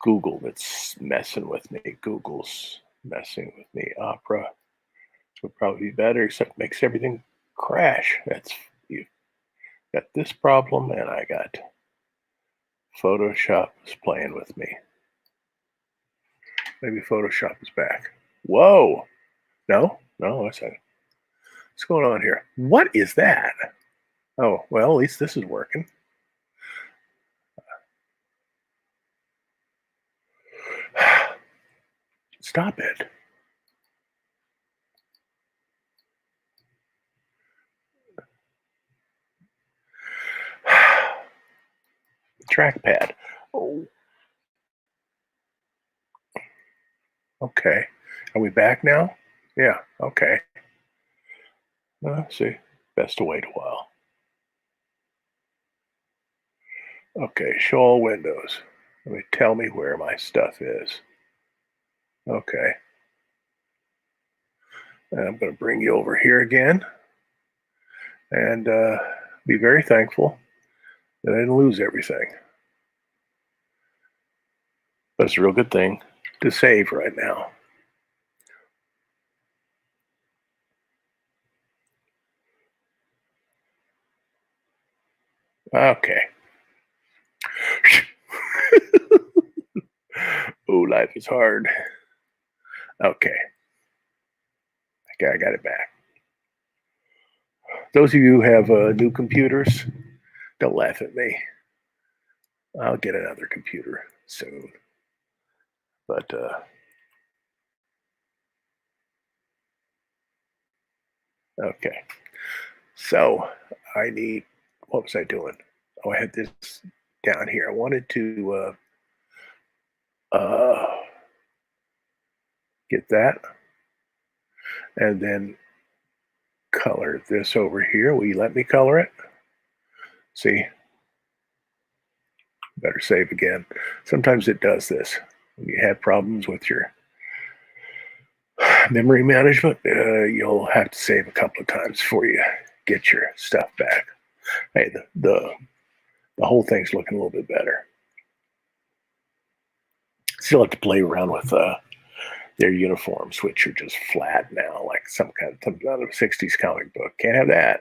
Google that's messing with me. Google's messing with me. Opera would probably be better, except makes everything crash. That's you got this problem, and I got Photoshop is playing with me. Maybe Photoshop is back. Whoa! No, what's that? What's going on here? What is that? Oh, well, at least this is working. Stop it. Trackpad. Oh, okay. Are we back now? Yeah, okay. Let's see. Best to wait a while. Okay, show all windows. Let me tell me where my stuff is. Okay. And I'm going to bring you over here again and be very thankful that I didn't lose everything. But it's a real good thing to save right now. Okay. Oh, life is hard. Okay. I got it back. Those of you who have new computers, don't laugh at me. I'll get another computer soon. But okay. So I need, what was I doing? Oh, I had this down here. I wanted to get that and then color this over here. Will you let me color it? See? Better save again. Sometimes it does this. When you have problems with your memory management, you'll have to save a couple of times before you get your stuff back. Hey, the whole thing's looking a little bit better. Still have to play around with their uniforms, which are just flat now, like some kind of 60s comic book. Can't have that.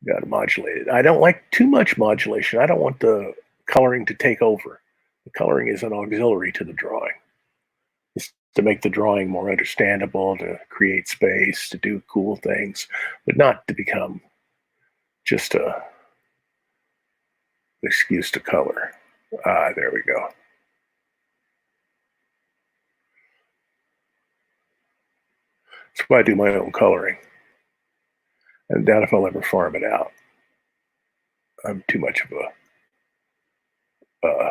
Got to modulate it. I don't like too much modulation. I don't want the coloring to take over. The coloring is an auxiliary to the drawing. It's to make the drawing more understandable, to create space, to do cool things, but not to become just a excuse to color. Ah, there we go. That's why I do my own coloring. I doubt if I'll ever farm it out. I'm too much of a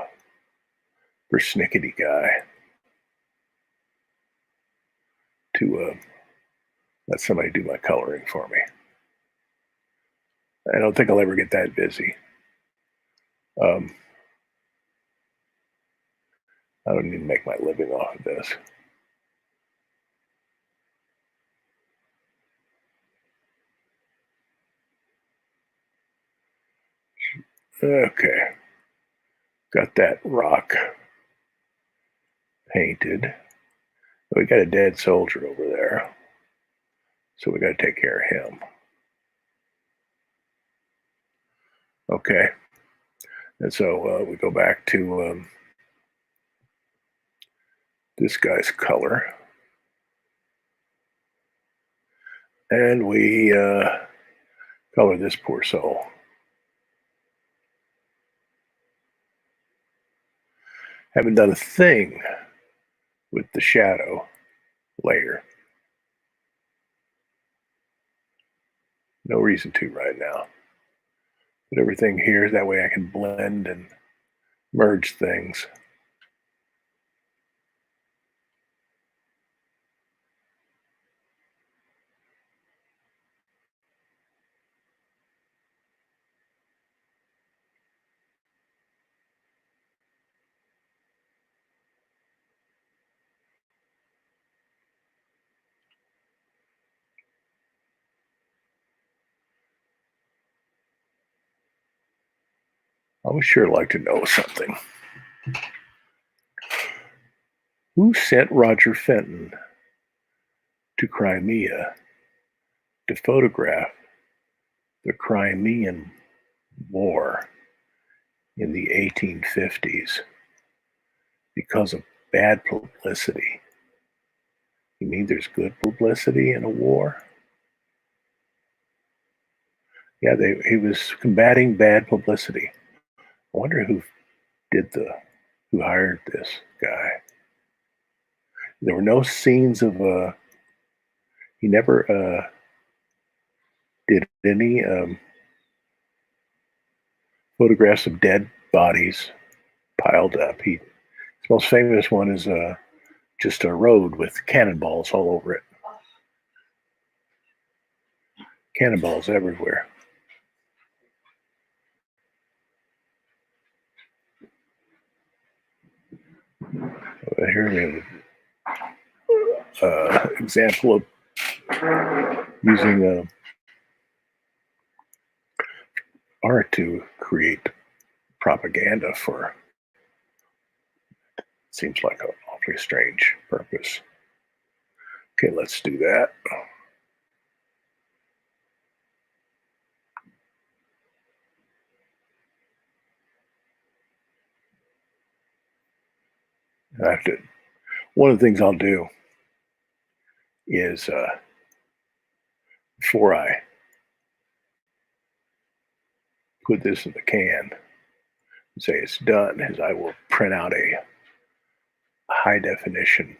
persnickety guy to let somebody do my coloring for me. I don't think I'll ever get that busy. Um, I don't even make my living off of this. Okay, got that rock painted. We got a dead soldier over there, so we got to take care of him. Okay, and so we go back to this guy's color, and we color this poor soul. Haven't done a thing with the shadow layer. No reason to right now. Put everything here, that way I can blend and merge things. I would sure like to know something. Who sent Roger Fenton to Crimea to photograph the Crimean War in the 1850s because of bad publicity? You mean there's good publicity in a war? Yeah, he was combating bad publicity. I wonder who hired this guy. There were no scenes of he never did any photographs of dead bodies piled up. His most famous one is just a road with cannonballs all over it. Cannonballs everywhere. Here we have an example of using art to create propaganda for, seems like an awfully strange purpose. Okay, let's do that. I have to, one of the things I'll do is before I put this in the can and say it's done, is I will print out a high definition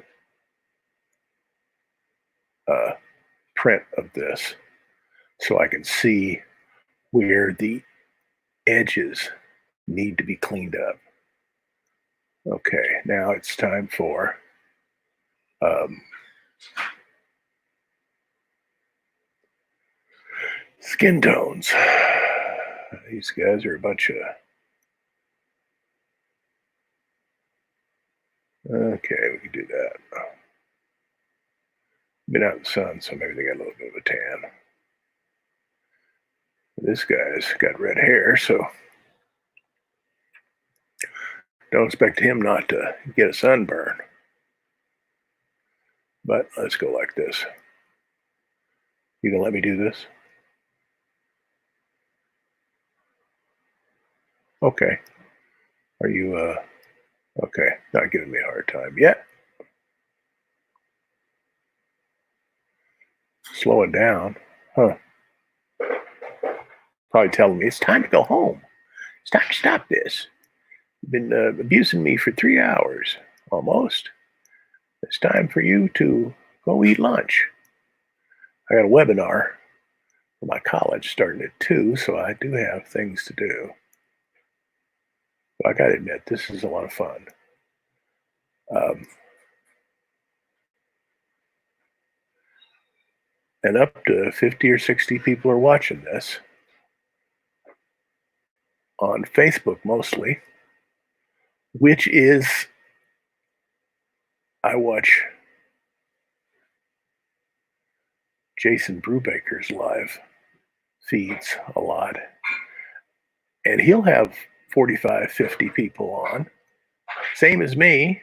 print of this so I can see where the edges need to be cleaned up. Okay, now it's time for skin tones. These guys are a bunch of, okay, we can do that. Been out in the sun, so maybe they got a little bit of a tan. This guy's got red hair, so don't expect him not to get a sunburn. But let's go like this. You gonna let me do this? Okay. Are you, okay, not giving me a hard time yet. Slowing down. Huh. Probably telling me it's time to go home. It's time to stop this. You've been abusing me for 3 hours almost. It's time for you to go eat lunch. I got a webinar for my college starting at 2, so I do have things to do. But I got to admit, this is a lot of fun. Um, and up to 50 or 60 people are watching this on Facebook mostly, which is, I watch Jason Brubaker's live feeds a lot, and he'll have 45, 50 people on, same as me,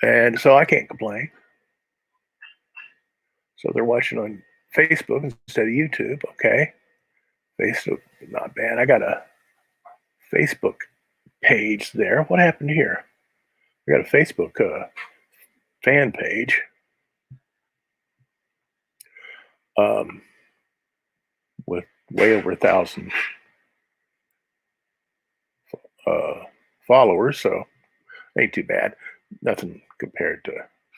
and so I can't complain. So they're watching on Facebook instead of YouTube. Okay, Facebook, not bad. I got a Facebook page there. What happened here? I got a Facebook fan page. With way over 1,000 followers, so ain't too bad. Nothing compared to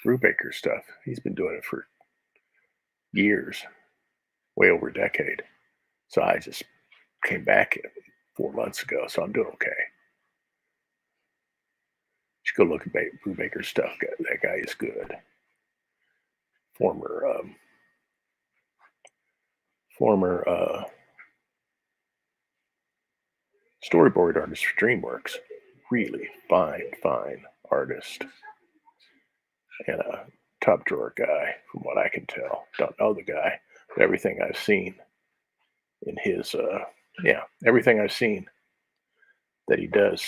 Brubaker's stuff. He's been doing it for years, way over a decade. So I just came back 4 months ago, so I'm doing okay. You should go look at Brubaker's stuff. That guy is good. Former storyboard artist for DreamWorks. Really fine artist. And a top drawer guy, from what I can tell. Don't know the guy, but everything I've seen in his, everything I've seen that he does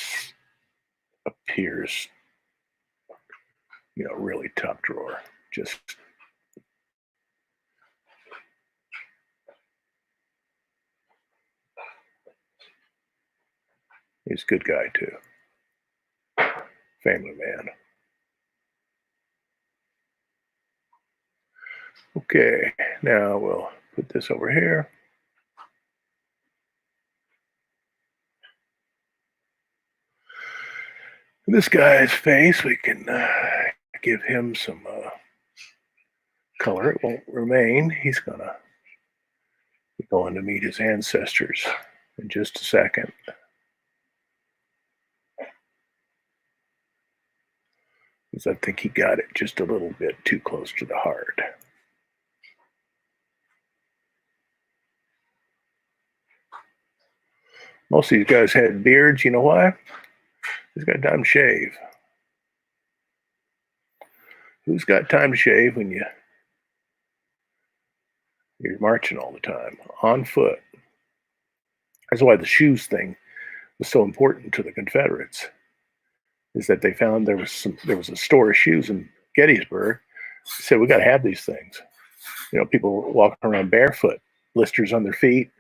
appears, really top drawer. Just he's a good guy too. Family man. Okay, now we'll put this over here. This guy's face, we can give him some color. It won't remain. He's gonna be going to meet his ancestors in just a second. Because I think he got it just a little bit too close to the heart. Most of these guys had beards. You know why? He's got time to shave. Who's got time to shave when you're marching all the time on foot? That's why the shoes thing was so important to the Confederates. Is that they found there was a store of shoes in Gettysburg. They said we got to have these things. People walking around barefoot, blisters on their feet.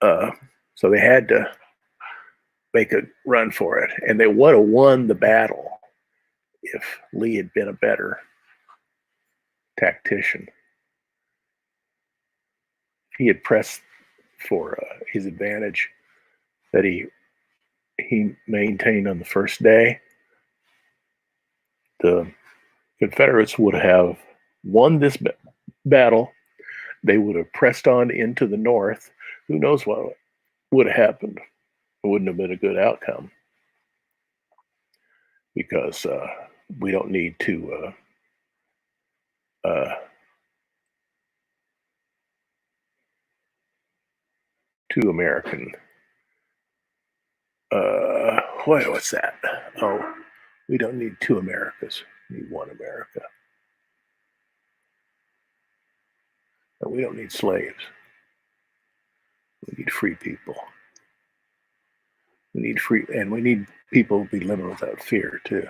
So they had to make a run for it, and they would have won the battle if Lee had been a better tactician. He had pressed for his advantage that he maintained on the first day. The Confederates would have won this battle. They would have pressed on into the North. Who knows what would have happened? It wouldn't have been a good outcome, because we don't need to two American. What's that? Oh, we don't need two Americas. We need one America. And we don't need slaves. We need free people. We need people to be living without fear too.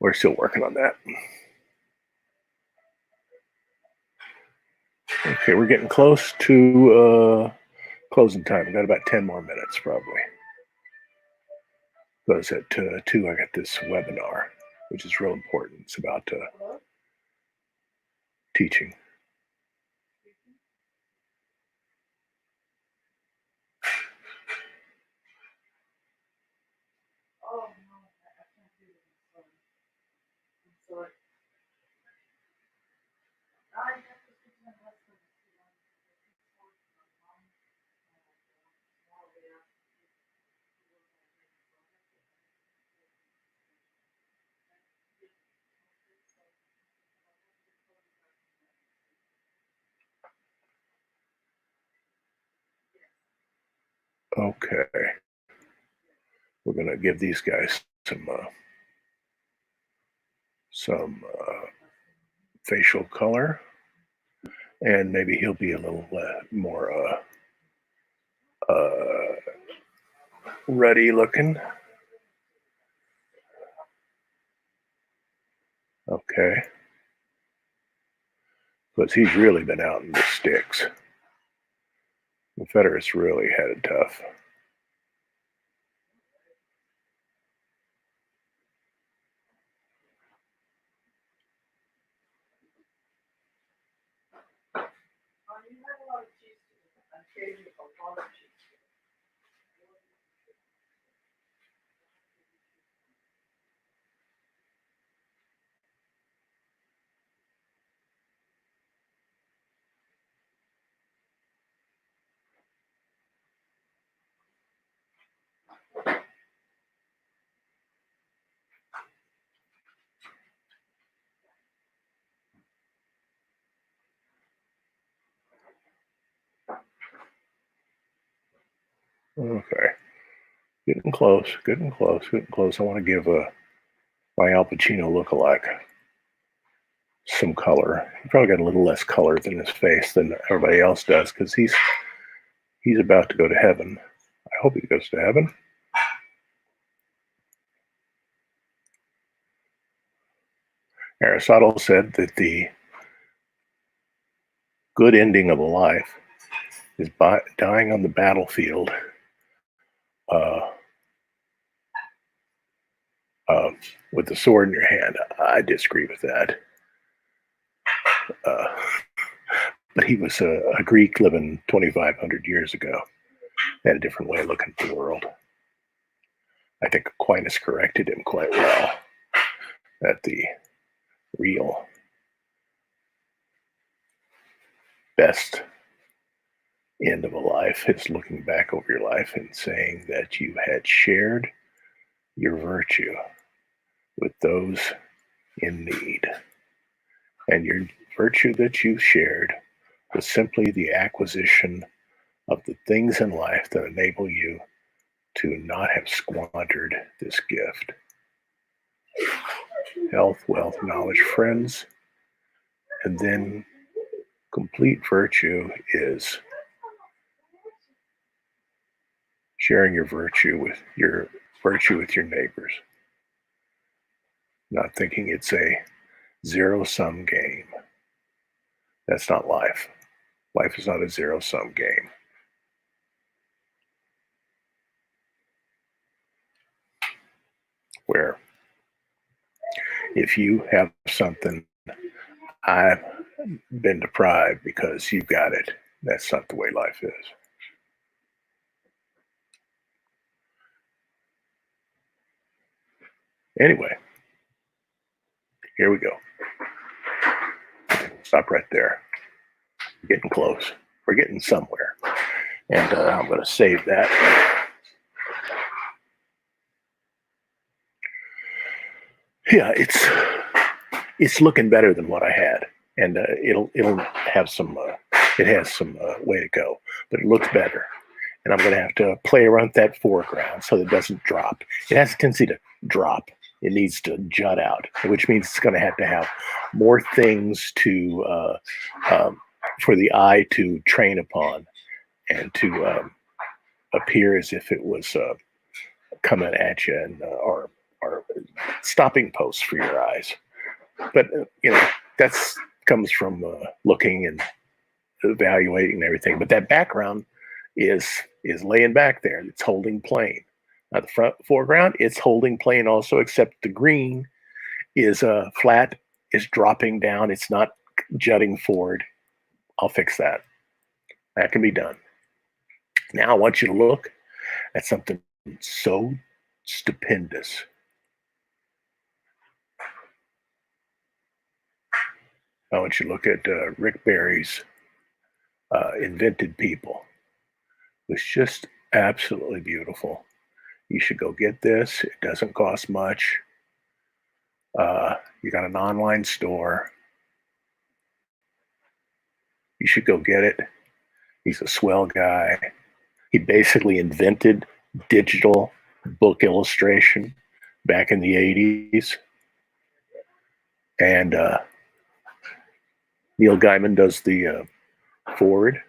We're still working on that. Okay, we're getting close to closing time. I got about 10 more minutes probably. Because at 2, I got this webinar, which is real important. It's about teaching. Okay. We're going to give these guys some facial color, and maybe he'll be a little more ruddy looking. Okay. Because he's really been out in the sticks. The Confederates really had it tough. Okay. Getting close, getting close, getting close. I want to give my Al Pacino look-alike some color. He probably got a little less color than his face than everybody else does because he's about to go to heaven. I hope he goes to heaven. Aristotle said that the good ending of a life is dying on the battlefield with the sword in your hand. I disagree with that. But he was a Greek living 2,500 years ago. Had a different way of looking at the world. I think Aquinas corrected him quite well that the real best end of a life is looking back over your life and saying that you had shared your virtue with those in need. And your virtue that you shared was simply the acquisition of the things in life that enable you to not have squandered this gift. Health, wealth, knowledge, friends, and then complete virtue is sharing your virtue with your neighbors. Not thinking it's a zero-sum game. That's not life. Life is not a zero-sum game. Where if you have something, I've been deprived because you've got it. That's not the way life is. Anyway, here we go. Stop right there. We're getting close. We're getting somewhere. And I'm going to save that. Yeah, it's looking better than what I had, and it'll have some. It has some way to go, but it looks better. And I'm going to have to play around with that foreground so that it doesn't drop. It has a tendency to drop. It needs to jut out, which means it's going to have more things to for the eye to train upon and to appear as if it was coming at you and or stopping posts for your eyes. But that's comes from looking and evaluating and everything. But that background is laying back there. It's holding plane. Now the front foreground, it's holding plane also, except the green is flat, is dropping down. It's not jutting forward. I'll fix that. That can be done. Now I want you to look at something so stupendous. I want you to look at Rick Barry's Invented People. It was just absolutely beautiful. You should go get this. It doesn't cost much. You got an online store. You should go get it. He's a swell guy. He basically invented digital book illustration back in the 80s. And Neil Gaiman does the forward.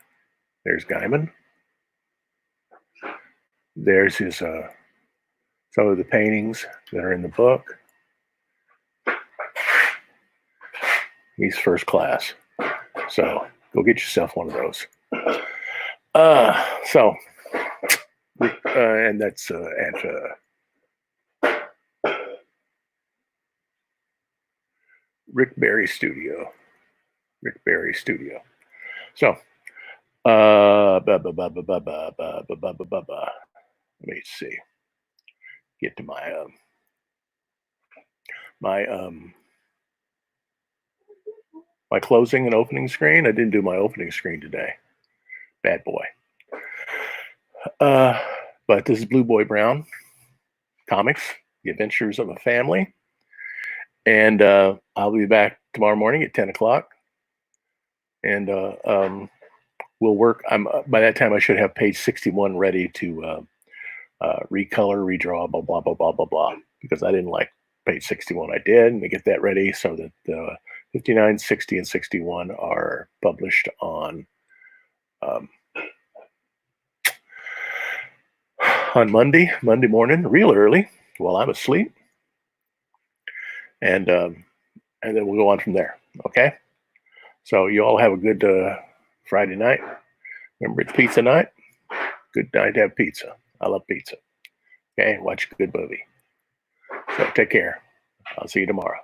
There's Gaiman. There's his some of the paintings that are in the book. He's first class. So go get yourself one of those. And that's at Rick Barry Studio. Rick Barry Studio. So, let me see. Get to my my closing and opening screen. I didn't do my opening screen today. Bad boy. But this is Blue Boy Brown Comics, The Adventures of a Family. And I'll be back tomorrow morning at 10 o'clock. And we'll work. By that time, I should have page 61 ready to recolor, redraw, blah, blah, blah, blah, blah, blah. Because I didn't like page 61. I did, and to get that ready so that 59, 60, and 61 are published on Monday morning, real early, while I'm asleep. And then we'll go on from there. Okay. So you all have a good Friday night. Remember, it's pizza night. Good night to have pizza. I love pizza. Okay. Watch a good movie. So take care. I'll see you tomorrow.